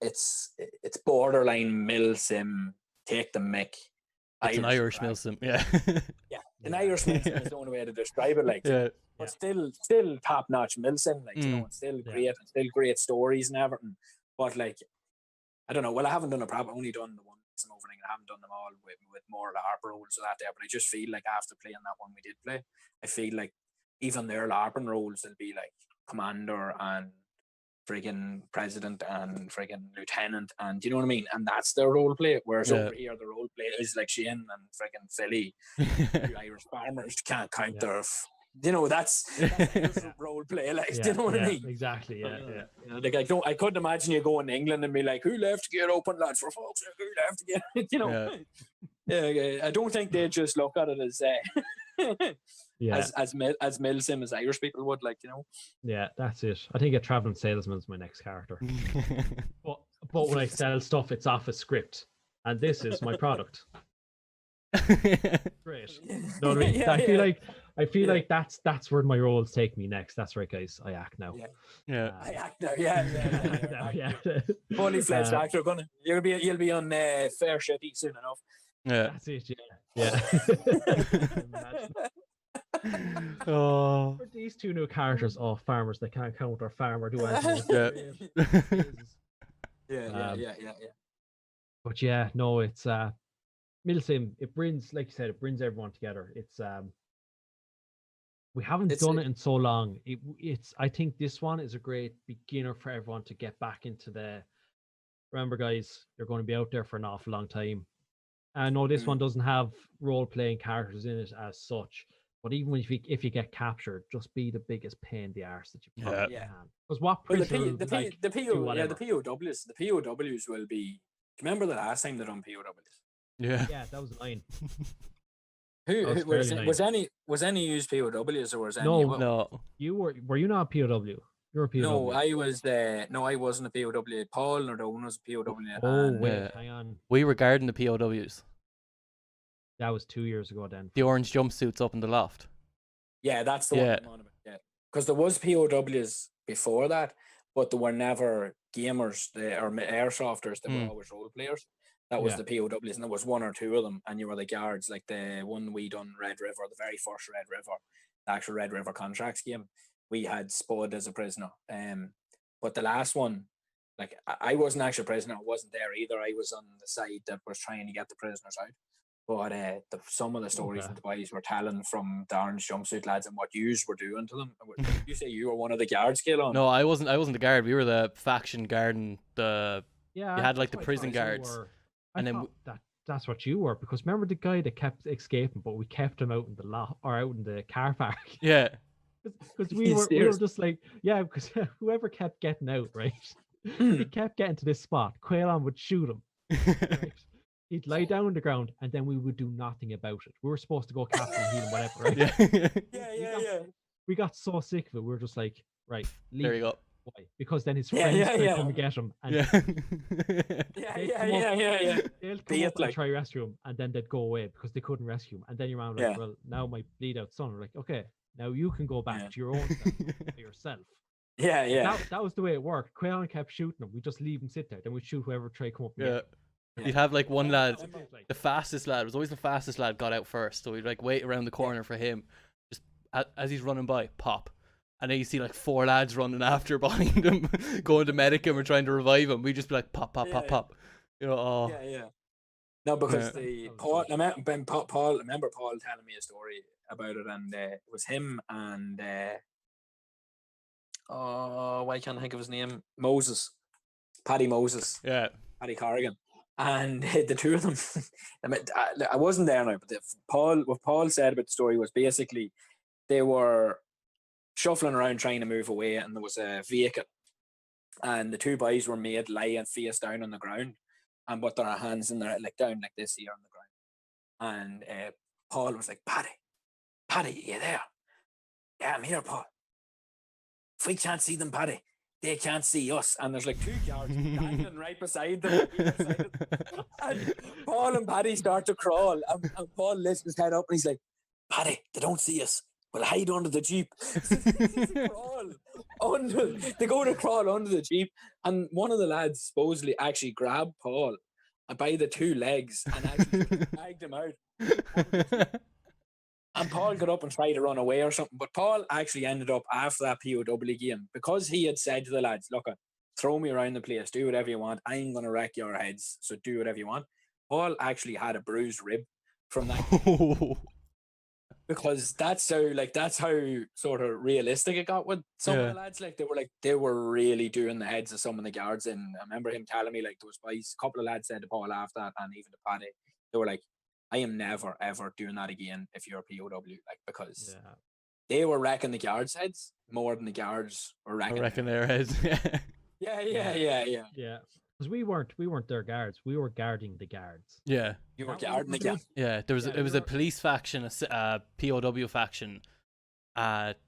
It's borderline Milsim. Take the mick. It's an Irish Milsim, yeah. An Irish Milsim is the only way to describe it. Like, but still top notch Milsim. Like, it's still great and still great stories and everything. But like, I don't know. Well, I haven't done a prop. I've only done the one opening. I haven't done them all with more LARP roles of that there. But I just feel like after playing that one we did play, I feel like even their LARPing roles will be like commander and friggin' president and friggin' lieutenant, and do you know what I mean? And that's their role play. Whereas over here, the role play is like Shane and friggin' Philly, the Irish farmers can't count their. That's role play. Like, do you know what I mean? Exactly. Yeah. Like I couldn't imagine you going to England and be like, "Who left to get open, lads? For folks, who left to get?" I don't think they just look at it as. As Milsim as Irish people would, like, Yeah, that's it. I think a traveling salesman is my next character. but when I sell stuff, it's off a script, and this is my product. Great. No, I mean, I feel like that's where my roles take me next. That's right, guys. I act now. I act now. Yeah. Fully fledged actor. You'll be on Fair Shitty soon enough. Yeah, that's it. Yeah. For these two new characters, farmers, they can't count or farmer do anything. Yeah. But yeah, no, it's Milsim. It brings, like you said, it brings everyone together. It's we haven't done it in so long. It's I think this one is a great beginner for everyone to get back into the. Remember, guys, you're going to be out there for an awful long time. I know this one doesn't have role-playing characters in it as such, but even if you get captured, just be the biggest pain in the arse that you probably can. Because what the POWs will be. Do you remember the last time they done POWs? Yeah, that was mine. Who was any used POWs or was any? No. Were you not a POW? You're a POW. No, I was. No, I wasn't a POW. Paul Nardone was a POW. Oh wait, hang on. We were guarding the POWs. That was 2 years ago then. The orange jumpsuits up in the loft. Yeah, that's the one I'm on about. Yeah, because there was POWs before that, but they were never gamers or airsofters. They were always role players. That was the POWs, and there was one or two of them, and you were the guards. Like the one we done Red River, the very first Red River, the actual Red River contracts game. We had Spud as a prisoner. But the last one, like I wasn't actually a prisoner. I wasn't there either. I was on the side that was trying to get the prisoners out. But some of the stories that the boys were telling from the orange jumpsuit lads and what yous were doing to them. You say you were one of the guards, Caolan? No, I wasn't the guard. We were the faction guarding the. You had like the prison guards. And then that's what you were, because remember the guy that kept escaping, but we kept him out in the out in the car park. Yeah. Because we were just like, because whoever kept getting out, right? He kept getting to this spot. Caolan would shoot him. Right? He'd lie down on the ground, and then we would do nothing about it. We were supposed to go capture and heal him, whatever, right? Yeah. We got so sick of it. We were just like, right, leave. There you go. Why? Because then his friends would come and get him. And Yeah. They'll come up and try to rescue him, and then they'd go away because they couldn't rescue him. And then you're around like, well, now my bleed out son. We're like, okay, now you can go back to your own self, by yourself. Yeah. That was the way it worked. Caolan kept shooting him. We just leave him sit there. Then we'd shoot whoever tried to come up. You'd have like one lad, the fastest lad, was always the fastest lad got out first. So we'd like wait around the corner for him, just as he's running by, pop. And then you see like 4 lads running after behind him, going to medic him or trying to revive him. We just be like, pop, pop, pop, pop. You know, oh. Yeah. No, because Paul, I remember Paul telling me a story about it, and it was him and why can't I think of his name? Paddy Moses. Yeah. Paddy Corrigan. And the two of them, I wasn't there now, but what Paul said about the story was basically they were shuffling around trying to move away, and there was a vehicle, and the two boys were made lying face down on the ground and put their hands in their down like this here on the ground. And Paul was like, Paddy, you there? Yeah, I'm here, Paul. If we can't see them, Paddy, they can't see us. And there's like 2 guards dangling right beside them. And Paul and Paddy start to crawl, and Paul lifts his head up and he's like, Paddy, they don't see us. We'll hide under the Jeep. They go to crawl under the Jeep, and one of the lads supposedly actually grabbed Paul by the 2 legs and actually dragged him out. And Paul got up and tried to run away or something, but Paul actually ended up after that POW game, because he had said to the lads, look, throw me around the place, do whatever you want, I'm going to wreck your heads, so do whatever you want. Paul actually had a bruised rib from that. Because that's how sort of realistic it got with some of the lads. They were really doing the heads of some of the guards. And I remember him telling me, like, there was boys, a couple of lads said to Paul after that, and even to Paddy, they were like, I am never ever doing that again if you're a POW, because they were wrecking the guards' heads more than the guards were wrecking their heads. Yeah. Because we weren't their guards. We were guarding the guards. Yeah. You were guarding the guards. Yeah. It was a police faction, a POW faction,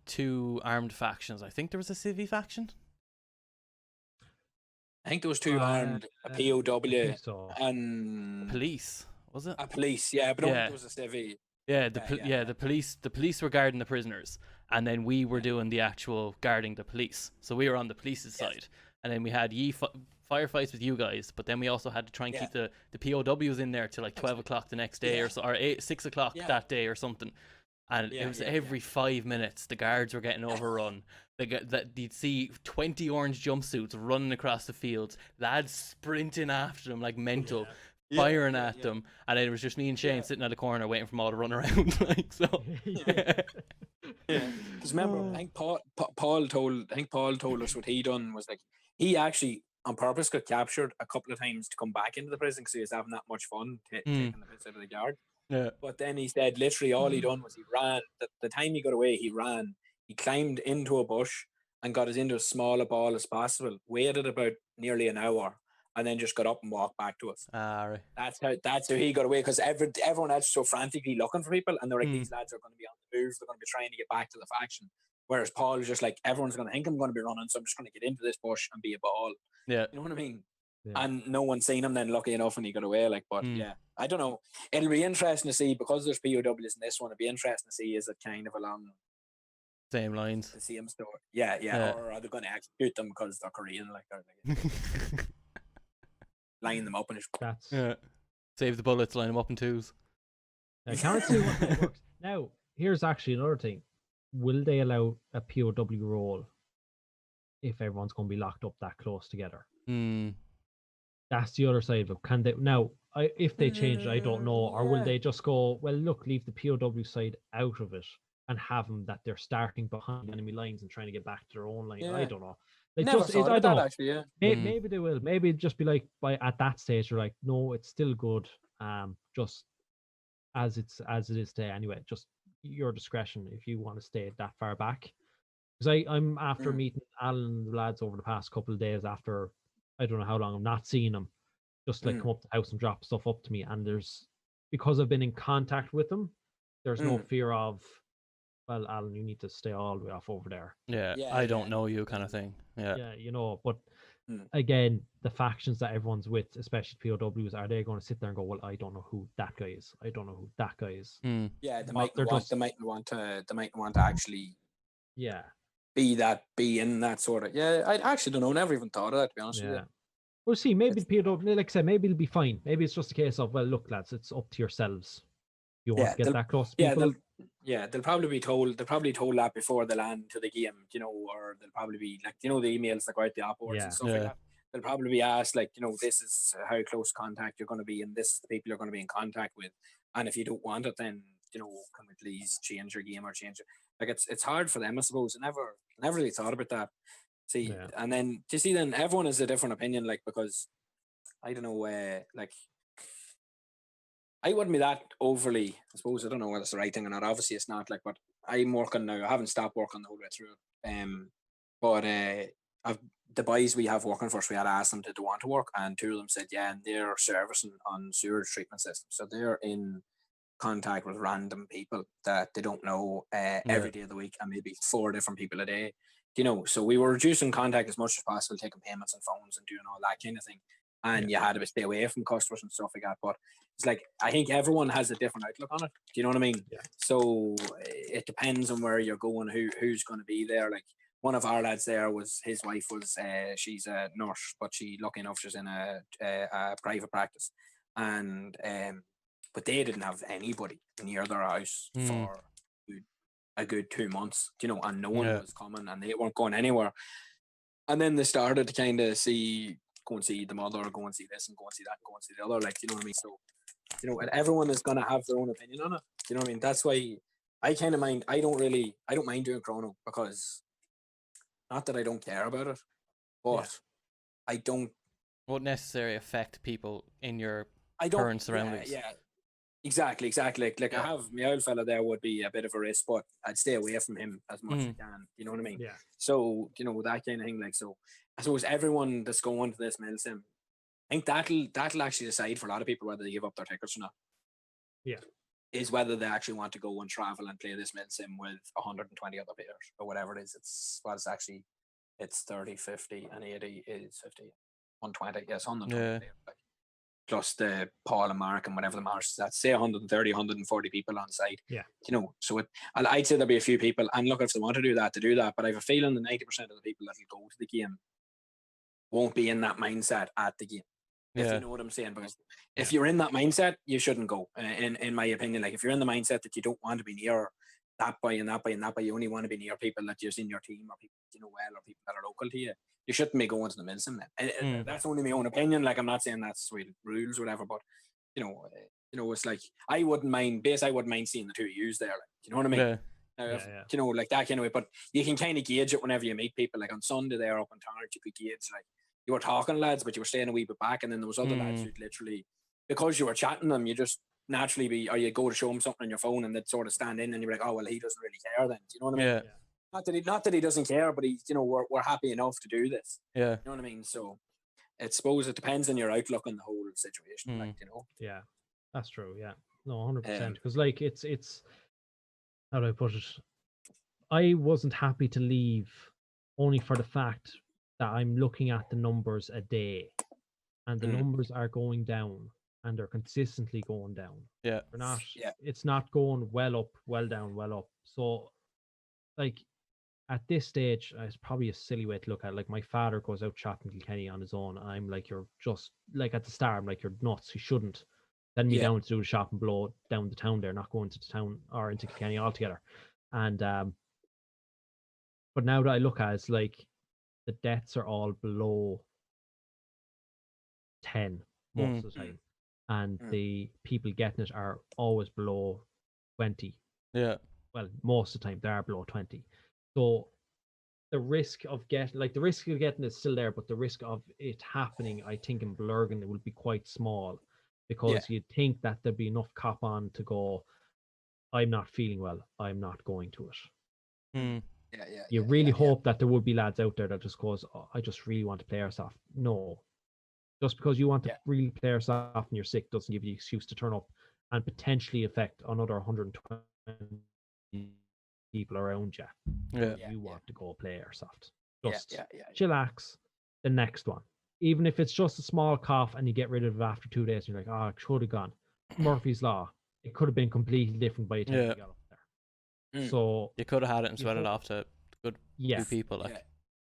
2 armed factions. I think there was a civvy faction. I think there was 2 armed, a POW and police. Was it? A police, yeah, but there was a civvy. Yeah, the police were guarding the prisoners, and then we were doing the actual guarding the police. So we were on the police's side, and then we had firefights with you guys, but then we also had to try and keep the POWs in there till like 12 o'clock the next day or 6 o'clock that day or something. And it was every 5 minutes the guards were getting overrun. You'd see 20 orange jumpsuits running across the fields, lads sprinting after them like mental. Firing at them, and then it was just me and Shane sitting at the corner waiting for them all to run around. Like, so. Because remember, I think Paul told us what he done was, like, he actually on purpose got captured a couple of times to come back into the prison because he was having that much fun taking the piss out of the guard. Yeah. But then he said literally all he done was he ran. The time he got away, he ran. He climbed into a bush and got us into as small a ball as possible. Waited about nearly an hour. And then just got up and walked back to us. Right. That's how he got away, because everyone else was so frantically looking for people, and they're like, these lads are going to be on the move, they're going to be trying to get back to the faction. Whereas Paul was just like, everyone's going to think I'm going to be running, so I'm just going to get into this bush and be a ball. Yeah. You know what I mean? Yeah. And no one's seen him then, lucky enough, and he got away. Like, but I don't know. It'll be interesting to see, because there's POWs in this one. It'll be interesting to see, is it kind of along same lines, the same story? Yeah. Or are they going to execute them because they're Korean? Line them up and save the bullets, line them up in 2s. I can't see what that works. Now, here's actually another thing. Will they allow a POW role if everyone's going to be locked up that close together? That's the other side of it. Can they now? If they change it, I don't know. Or will they just go, well, look, leave the POW side out of it and have them that they're starting behind enemy lines and trying to get back to their own line? Yeah. I don't know. I don't know. Actually, Maybe they will. Maybe just be like, at that stage, they're like, no, it's still good. Just as it is today. Anyway, just your discretion if you want to stay that far back. Because I'm after meeting Alan and the lads over the past couple of days, after I don't know how long I'm not seeing them, just like come up to the house and drop stuff up to me. And because I've been in contact with them, there's no fear of, well, Alan, you need to stay all the way off over there. Yeah, I don't know you kind of thing. Yeah, but again, the factions that everyone's with, especially POWs, are they going to sit there and go, well, I don't know who that guy is. I don't know who that guy is. Yeah, they might want to actually be in that sort of. Yeah, I actually don't know. Never even thought of that, to be honest with you. We'll see. Maybe the POW, like I said, maybe it'll be fine. Maybe it's just a case of, well, look, lads, it's up to yourselves. You want to get that close to yeah, people. they'll probably be told. They'll probably told that before they land to the game, you know, or they'll probably be like, you know, the emails that go out the upwards and stuff like that. They'll probably be asked, like, you know, this is how close contact you're going to be, and this is the people you're going to be in contact with. And if you don't want it, then, you know, can we please change your game or change it? Like, it's hard for them, I suppose. I never really thought about that. See, and then do you see, then everyone has a different opinion, like, because I don't know, like, I wouldn't be that overly, I suppose, I don't know whether it's the right thing or not. Obviously it's not, like, but I'm working now. I haven't stopped working the whole way through. But the boys we have working for us, we had asked them did they want to work, and 2 of them said yeah, and they're servicing on sewage treatment systems, so they're in contact with random people that they don't know every day of the week, and maybe 4 different people a day, you know. So we were reducing contact as much as possible, taking payments on phones and doing all that kind of thing, and you had to stay away from customers and stuff like that. But it's like, I think everyone has a different outlook on it. Do you know what I mean? So it depends on where you're going, who's going to be there. Like, one of our lads there, was his wife was she's a nurse, but lucky enough she's in a private practice, and but they didn't have anybody near their house for a good 2 months, you know, and no one was coming, and they weren't going anywhere. And then they started to kind of go and see the mother, go and see this, and go and see that, and go and see the other, like, you know what I mean? So, you know, and everyone is going to have their own opinion on it. You know what I mean? That's why I kind of mind. I don't mind doing chrono, because not that I don't care about it, but I don't. Won't necessarily affect people in your I don't, current surroundings. Yeah, exactly. Like I have my old fella there would be a bit of a risk, but I'd stay away from him as much as I can. You know what I mean? Yeah. So, you know, that kind of thing. Like, so I suppose everyone that's going to this mill sim, I think that'll actually decide for a lot of people whether they give up their tickets or not. Yeah. Is whether they actually want to go and travel and play this mill sim with 120 other players or whatever it is. It's 30, 50, and 80 is 50, 120. Yes, 120 players. Like, plus the Paul and Mark and whatever the Mars, that's say 130, 140 people on site. Yeah. You know, so I'd say there'll be a few people, and look, if they want to do that, but I have a feeling that 90% of the people that will go to the game won't be in that mindset at the game. If you know what I'm saying, because if you're in that mindset, you shouldn't go. In my opinion, like, if you're in the mindset that you don't want to be near that boy and that boy and that boy, you only want to be near people that you're in your team, or people you know well, or people that are local to you, you shouldn't be going to the Milsim. And that's only my own opinion. Like, I'm not saying that's the rules or whatever, but you know, it's like, I wouldn't mind seeing the 2 U's there. Like, you know what I mean? You know, like that kind of way. But you can kind of gauge it whenever you meet people. Like on Sunday there up in Tarrant, you could gauge, like, you were talking lads, but you were staying a wee bit back, and then there was other lads who'd literally, because you were chatting them, you just naturally be, or you go to show them something on your phone, and they'd sort of stand in, and you're like, oh well, he doesn't really care then. Do you know what I mean? Not that he doesn't care, but he's, you know, we're happy enough to do this. You know what I mean? So I suppose it depends on your outlook on the whole situation. Like, you know. Yeah, that's true. Yeah, no, 100%. Because like it's how do I put it? I wasn't happy to leave only for the fact that I'm looking at the numbers a day, and the numbers are going down, and they're consistently going down. Yeah. They're not. Yeah. It's not going well up, well down, well up. So, like, at this stage, it's probably a silly way to look at it. Like, my father goes out shopping Kilkenny on his own. I'm like, you're just, like, at the start, I'm like, you're nuts. You shouldn't send me down to do the shopping below down the town there, not going to the town or into Kilkenny altogether. And but now that I look at it, it's like the deaths are all below 10 most of the time, and the people getting it are always below 20. Yeah. Well, most of the time they are below 20. So the risk of getting it is still there, but the risk of it happening, I think, in Blurgan, it will be quite small, because you'd think that there'd be enough cop on to go, I'm not feeling well, I'm not going to it. You really hope that there would be lads out there that just goes, oh, I just really want to play Airsoft. No. Just because you want to really play Airsoft and you're sick doesn't give you an excuse to turn up and potentially affect another 120 people around you. You want to go play Airsoft. Just chillax. The next one. Even if it's just a small cough and you get rid of it after 2 days, and you're like, oh, it should have gone. Murphy's Law. It could have been completely different by the time you got up there. So you could have had it and sweat it off to good few people. Like.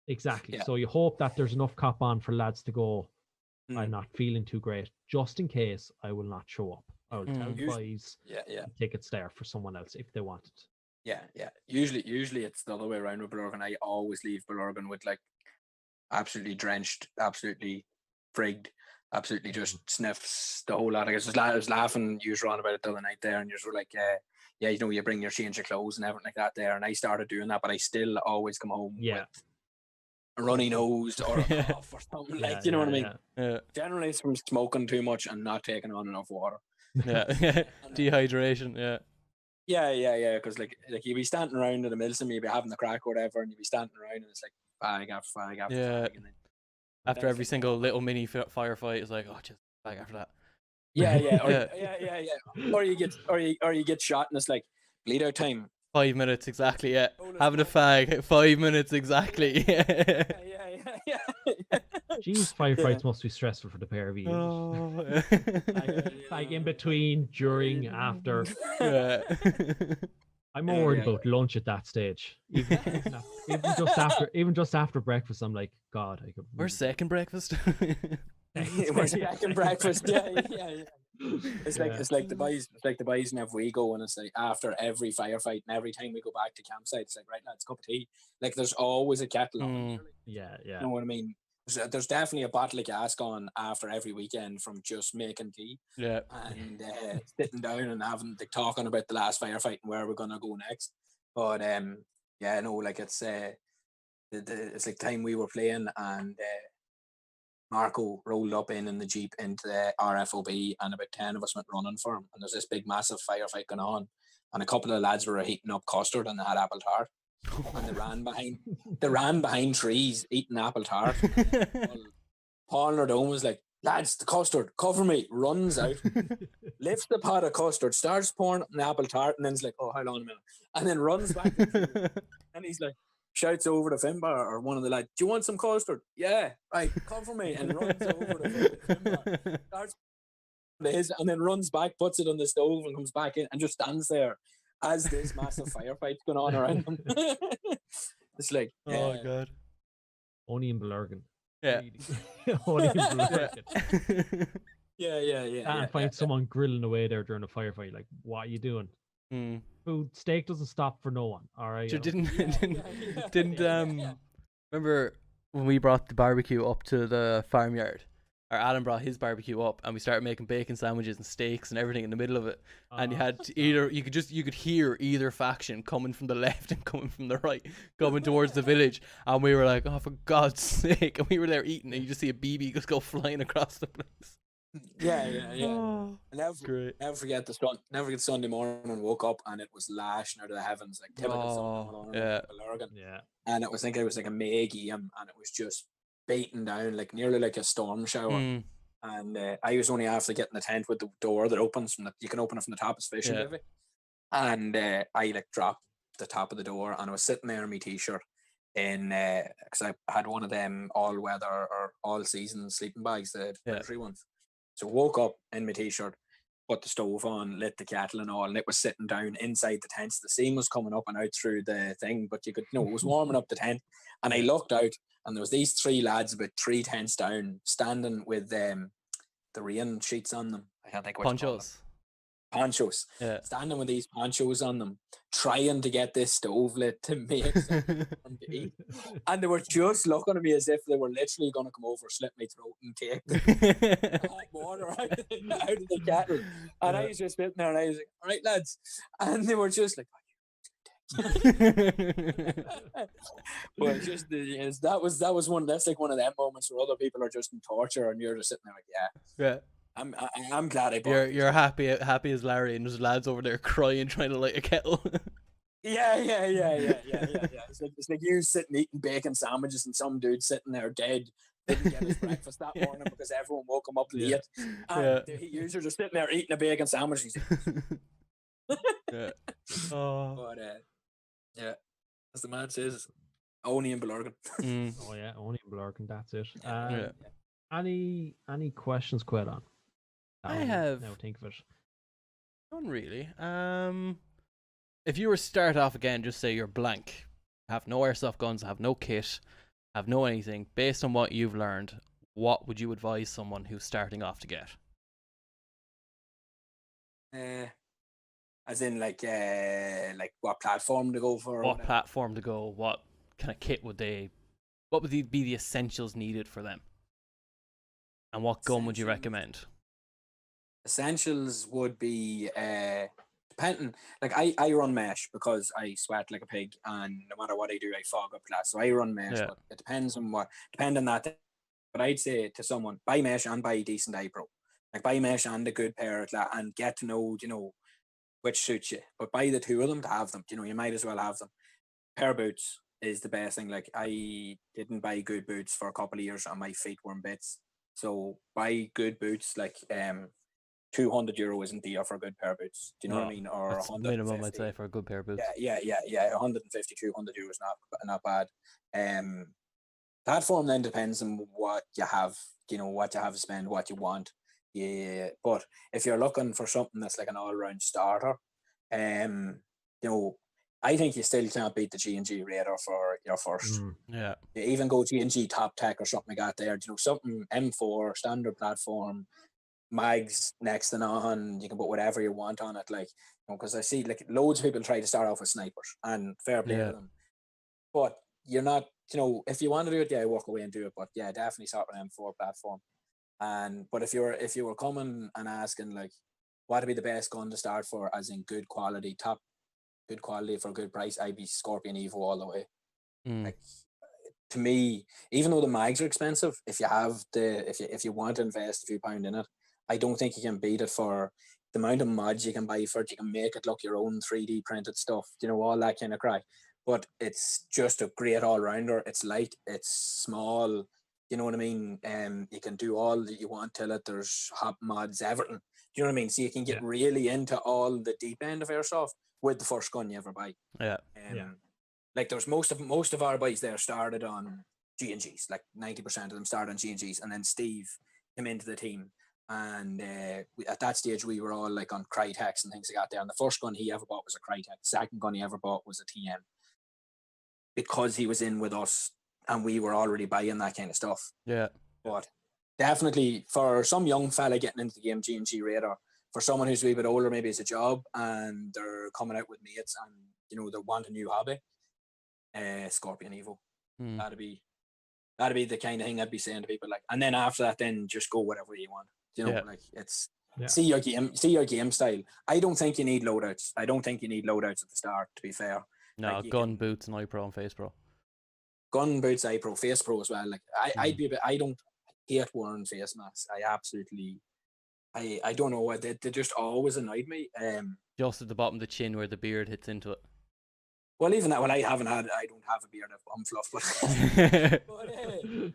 Exactly. So you hope that there's enough cop on for lads to go, I'm not feeling too great. Just in case, I will not show up. I will tell the Usually- boys Yeah. tickets there for someone else if they want it. Yeah. Usually it's the other way around with Blurgan. I always leave Blurgan with like absolutely drenched, absolutely frigged, absolutely just sniffs the whole lot. I was laughing, you were on about it the other night there, and you were like, yeah, you bring your change of clothes and everything like that there. And I started doing that, but I still always come home with a runny nose or a cough or something like, you know what I mean? Yeah. Generally it's from smoking too much and not taking on enough water. Yeah. Dehydration. Yeah. Yeah. Because like you'd be standing around in the middle and you'd be having the crack or whatever, and you'd be standing around and it's like fag after fag after fag. And then, After every single little mini firefight, it's like, oh, just fag after that. Yeah. Or you get shot and it's like bleed out time. 5 minutes exactly. Yeah. Having a fag. 5 minutes exactly. Yeah. Jeez, firefights must be stressful for the pair of you. Oh. Like in between, during, after. Yeah. I'm more worried about lunch at that stage. Even just after breakfast, I'm like, God, I could. Where's second breakfast? We're second breakfast. Yeah. It's like the boys whenever we go, and it's like after every firefight and every time we go back to campsite, it's like, right, lads, cup of tea. Like there's always a kettle on. Yeah. You know what I mean? There's definitely a bottle of gas gone after every weekend from just making tea. Yeah. And sitting down and talking about the last firefight and where we're gonna go next. But like it's like time we were playing and Marco rolled up in the Jeep into the RFOB and about 10 of us went running for him. And there's this big massive firefight going on. And a couple of lads were heating up custard and they had apple tart. And they ran behind trees eating apple tart. Paul Nardone was like, lads, the custard, cover me, runs out, lifts the pot of custard, starts pouring it in the apple tart, and then's like, oh, hold on a minute. And then runs back. And he's like, shouts over the Finbar or one of the lads, do you want some custard? Yeah, right, cover me, and runs over the Finbar, starts and then runs back, puts it on the stove and comes back in and just stands there as this massive firefight going on around him. It's like, oh God. Only in Blurgan. Yeah. Only in Blurgan. Yeah. And find someone grilling away there during a firefight. Like, what are you doing? Food steak doesn't stop for no one. All right. Didn't remember when we brought the barbecue up to the farmyard? Or Alan brought his barbecue up, and we started making bacon sandwiches and steaks and everything in the middle of it. And you had you could hear either faction coming from the left and coming from the right, coming towards the village. And we were like, oh, for God's sake! And we were there eating, and you just see a BB just go flying across the place. Yeah. Oh, Never forget Sunday morning and woke up and it was lashing out of the heavens like typical Sunday morning in Blurgan. Yeah. And it was like a May game and it was just beating down like nearly like a storm shower. And I was only after getting the tent with the door that opens from you can open it from the top as fishing levy. And I like dropped the top of the door and I was sitting there in my t-shirt in because I had one of them all weather or all season sleeping bags, the military ones. So woke up in my t-shirt, put the stove on, lit the kettle and all, and it was sitting down inside the tent. The steam was coming up and out through the thing, but you could, it was warming up the tent. And I looked out, and there was these three lads about 3 tents down, standing with the rain sheets on them. I can't think what ponchos. Yeah. Standing with these ponchos on them, trying to get this stove lit to make something to eat. And they were just looking at me as if they were literally going to come over, slit my throat and take the hot water out of the kettle. And I was just sitting there and I was like, all right, lads. And they were just like, but just that was one of them moments where other people are just in torture and you're just sitting there like, yeah. I'm glad I bought You're happy as Larry, and there's lads over there crying trying to light a kettle. Yeah. It's like you sitting eating bacon sandwiches and some dude sitting there dead didn't get his breakfast that morning because everyone woke him up late. And you're just sitting there eating a bacon sandwich. But as the man says, only in Blurgan. Oh yeah, only in Blurgan. That's it. Any questions, Caolan? I have. Now think of it. None really. If you were to start off again, just say you're blank, have no airsoft guns, have no kit, have no anything. Based on what you've learned, what would you advise someone who's starting off to get? As in, like what platform to go for? What platform to go? What kind of kit would they? What would be the essentials needed for them? And what gun would you recommend? Essentials would be depending. Like I run mesh because I sweat like a pig, and no matter what I do, I fog up glass. So I run mesh, but it depends on that. But I'd say to someone, buy mesh and buy a decent eye pro. Like buy mesh and a good pair of glass, and get to know, which suits you. But buy the two of them to have them. You might as well have them. Pair of boots is the best thing. Like I didn't buy good boots for a couple of years, and my feet were in bits. So buy good boots. Like €200 isn't dear for a good pair of boots. Do you know what I mean? Or that's minimum, I'd say, for a good pair of boots. Yeah. 150, €200 is not bad. Platform then depends on what you have. What you have to spend, what you want. Yeah, but if you're looking for something that's like an all-round starter, I think you still can't beat the G&G Raider for your first. Yeah. You even go G&G Top Tech or something like that there. Something M4, standard platform, mags next to none. You can put whatever you want on it. Like, because I see like loads of people try to start off with snipers, and fair play to them. But you're not, if you want to do it, walk away and do it. But yeah, definitely start with an M4 platform. But if you were coming and asking like what would be the best gun to start for, as in good quality for a good price, I'd be Scorpion Evo all the way. Like, to me, even though the mags are expensive, if you want to invest a few pound in it, I don't think you can beat it for the amount of mods you can buy for it. You can make it look your own 3D printed stuff, all that kind of crack. But it's just a great all-rounder. It's light, it's small, you know what I mean? You can do all that you want till it. There's hop mods, everything. Do you know what I mean? So you can get really into all the deep end of Airsoft with the first gun you ever buy. Yeah. Like there's most of our boys there started on G&Gs. Like 90% of them started on G&Gs, and then Steve came into the team. And at that stage, we were all like on Crytex and things like that there. And the first gun he ever bought was a Crytex. The second gun he ever bought was a TM, because he was in with us and we were already buying that kind of stuff. Yeah. But definitely for some young fella getting into the game, G&G Raider, for someone who's a wee bit older, maybe it's a job and they're coming out with mates and they want a new hobby, Scorpion Evo. That'd be the kind of thing I'd be saying to people. Like, and then after that, then just go whatever you want. Like it's see your game style. I don't think you need loadouts. I don't think you need loadouts at the start, to be fair. No, like gun, boots, and eye pro and face pro. Gun, boots, eye pro, face pro as well. Like I'd be a bit. I don't hate wearing face masks. I absolutely. I don't know why they just always annoyed me. Just at the bottom of the chin where the beard hits into it. Well, even that. Well, I don't have a beard. I'm fluff, but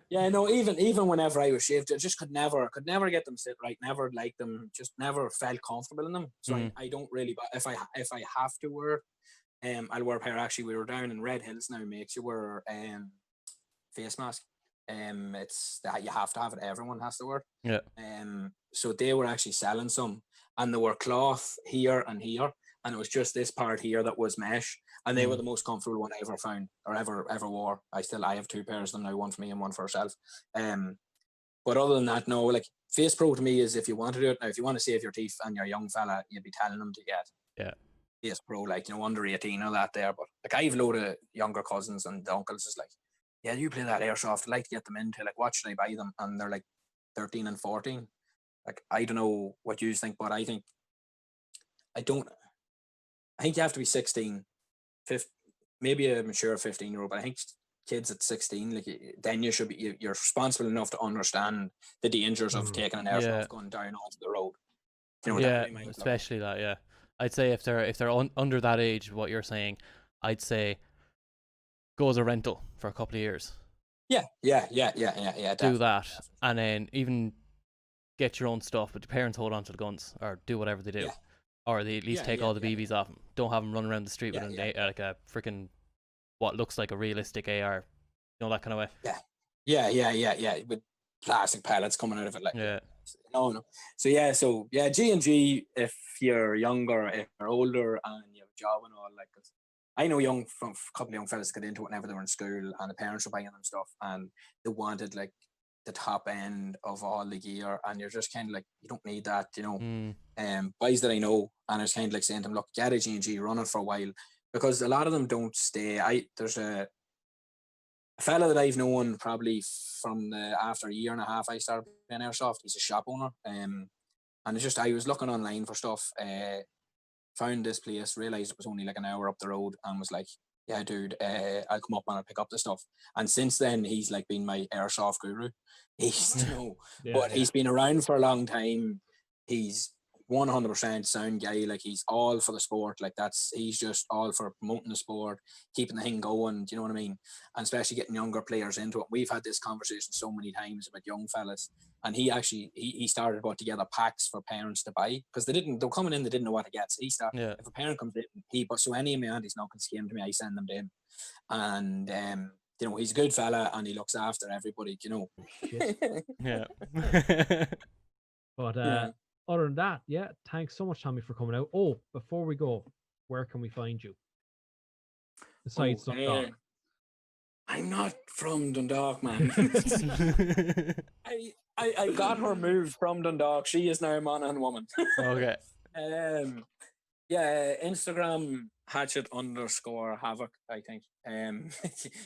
yeah, no. Even whenever I was shaved, I just could never get them sit right. Never liked them. Just never felt comfortable in them. So I don't really. But if I have to wear, I'll wear a pair. Actually, we were down in Red Hills now. Makes you wear face mask. It's that you have to have it. Everyone has to wear. Yeah. So they were actually selling some, and they were cloth here and here, and it was just this part here that was mesh, and they were the most comfortable one I ever found or ever wore. I have two pairs of them now, one for me and one for herself. But other than that, no. Like face pro to me is if you want to do it now, if you want to save your teeth and you're a young fella, you'd be telling them to get face pro, like under 18 or that there. But like I've a load of younger cousins and uncles is like, yeah, you play that Airsoft. I'd like to get them into, like, what should I buy them? And they're like 13 and 14. Like, I don't know what you think, but I think you have to be 16, 15, maybe a mature 15-year-old, but I think kids at 16, like, then you should be, you're responsible enough to understand the dangers of taking an Airsoft gun down onto the road. Especially that, yeah. I'd say if they're under that age, what you're saying, I'd say go as a rental for a couple of years. Yeah. Do that, and then even get your own stuff, but the parents hold on to the guns or do whatever they do, or they at least take all the BBs off them. Don't have them running around the street with like a freaking what looks like a realistic AR, that kind of way. Yeah, with plastic pellets coming out of it, like no. So G&G, if you're younger, if you're older, and you have a job and all, like, I know a couple of young fellas got into it whenever they were in school, and the parents were buying them stuff, and they wanted, like, the top end of all the gear, and you're just kind of like, you don't need that, you know. Boys that I know, and I was kind of like saying to them, look, get a G&G, run it for a while, because a lot of them don't stay. There's a fella that I've known probably from after a year and a half I started playing Airsoft. He's a shop owner, and it's just, I was looking online for stuff, found this place, realized it was only like an hour up the road, and was like, yeah, dude, I'll come up and I'll pick up the stuff. And since then, he's like been my Airsoft guru. He's, you know, but he's been around for a long time. He's 100% sound guy. Like, he's all for the sport. Like, he's just all for promoting the sport, keeping the thing going. Do you know what I mean? And especially getting younger players into it. We've had this conversation so many times about young fellas. And he actually, he started putting together packs for parents to buy, because they were coming in, they didn't know what to get. So he started, if a parent comes in, so any of my aunties now can scheme to me, I send them to him. And, you know, he's a good fella, and he looks after everybody, you know. Yeah. But other than that, yeah, thanks so much, Tommy, for coming out. Oh, before we go, where can we find you? Besides Dundalk. I'm not from Dundalk, man. I got her moved from Dundalk. She is now a man and woman. Okay. Yeah, Instagram Hatchet_Havoc, I think.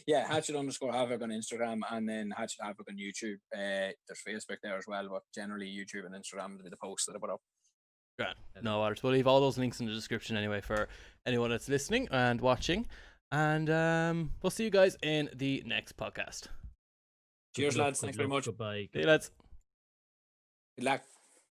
Yeah, Hatchet_Havoc on Instagram, and then Hatchet Havoc on YouTube. There's Facebook there as well, but generally YouTube and Instagram will be the posts that I put up. Great. No worries. We'll leave all those links in the description anyway for anyone that's listening and watching. And we'll see you guys in the next podcast. Cheers, lads. Thanks very much. Goodbye. See you, lads. Good luck.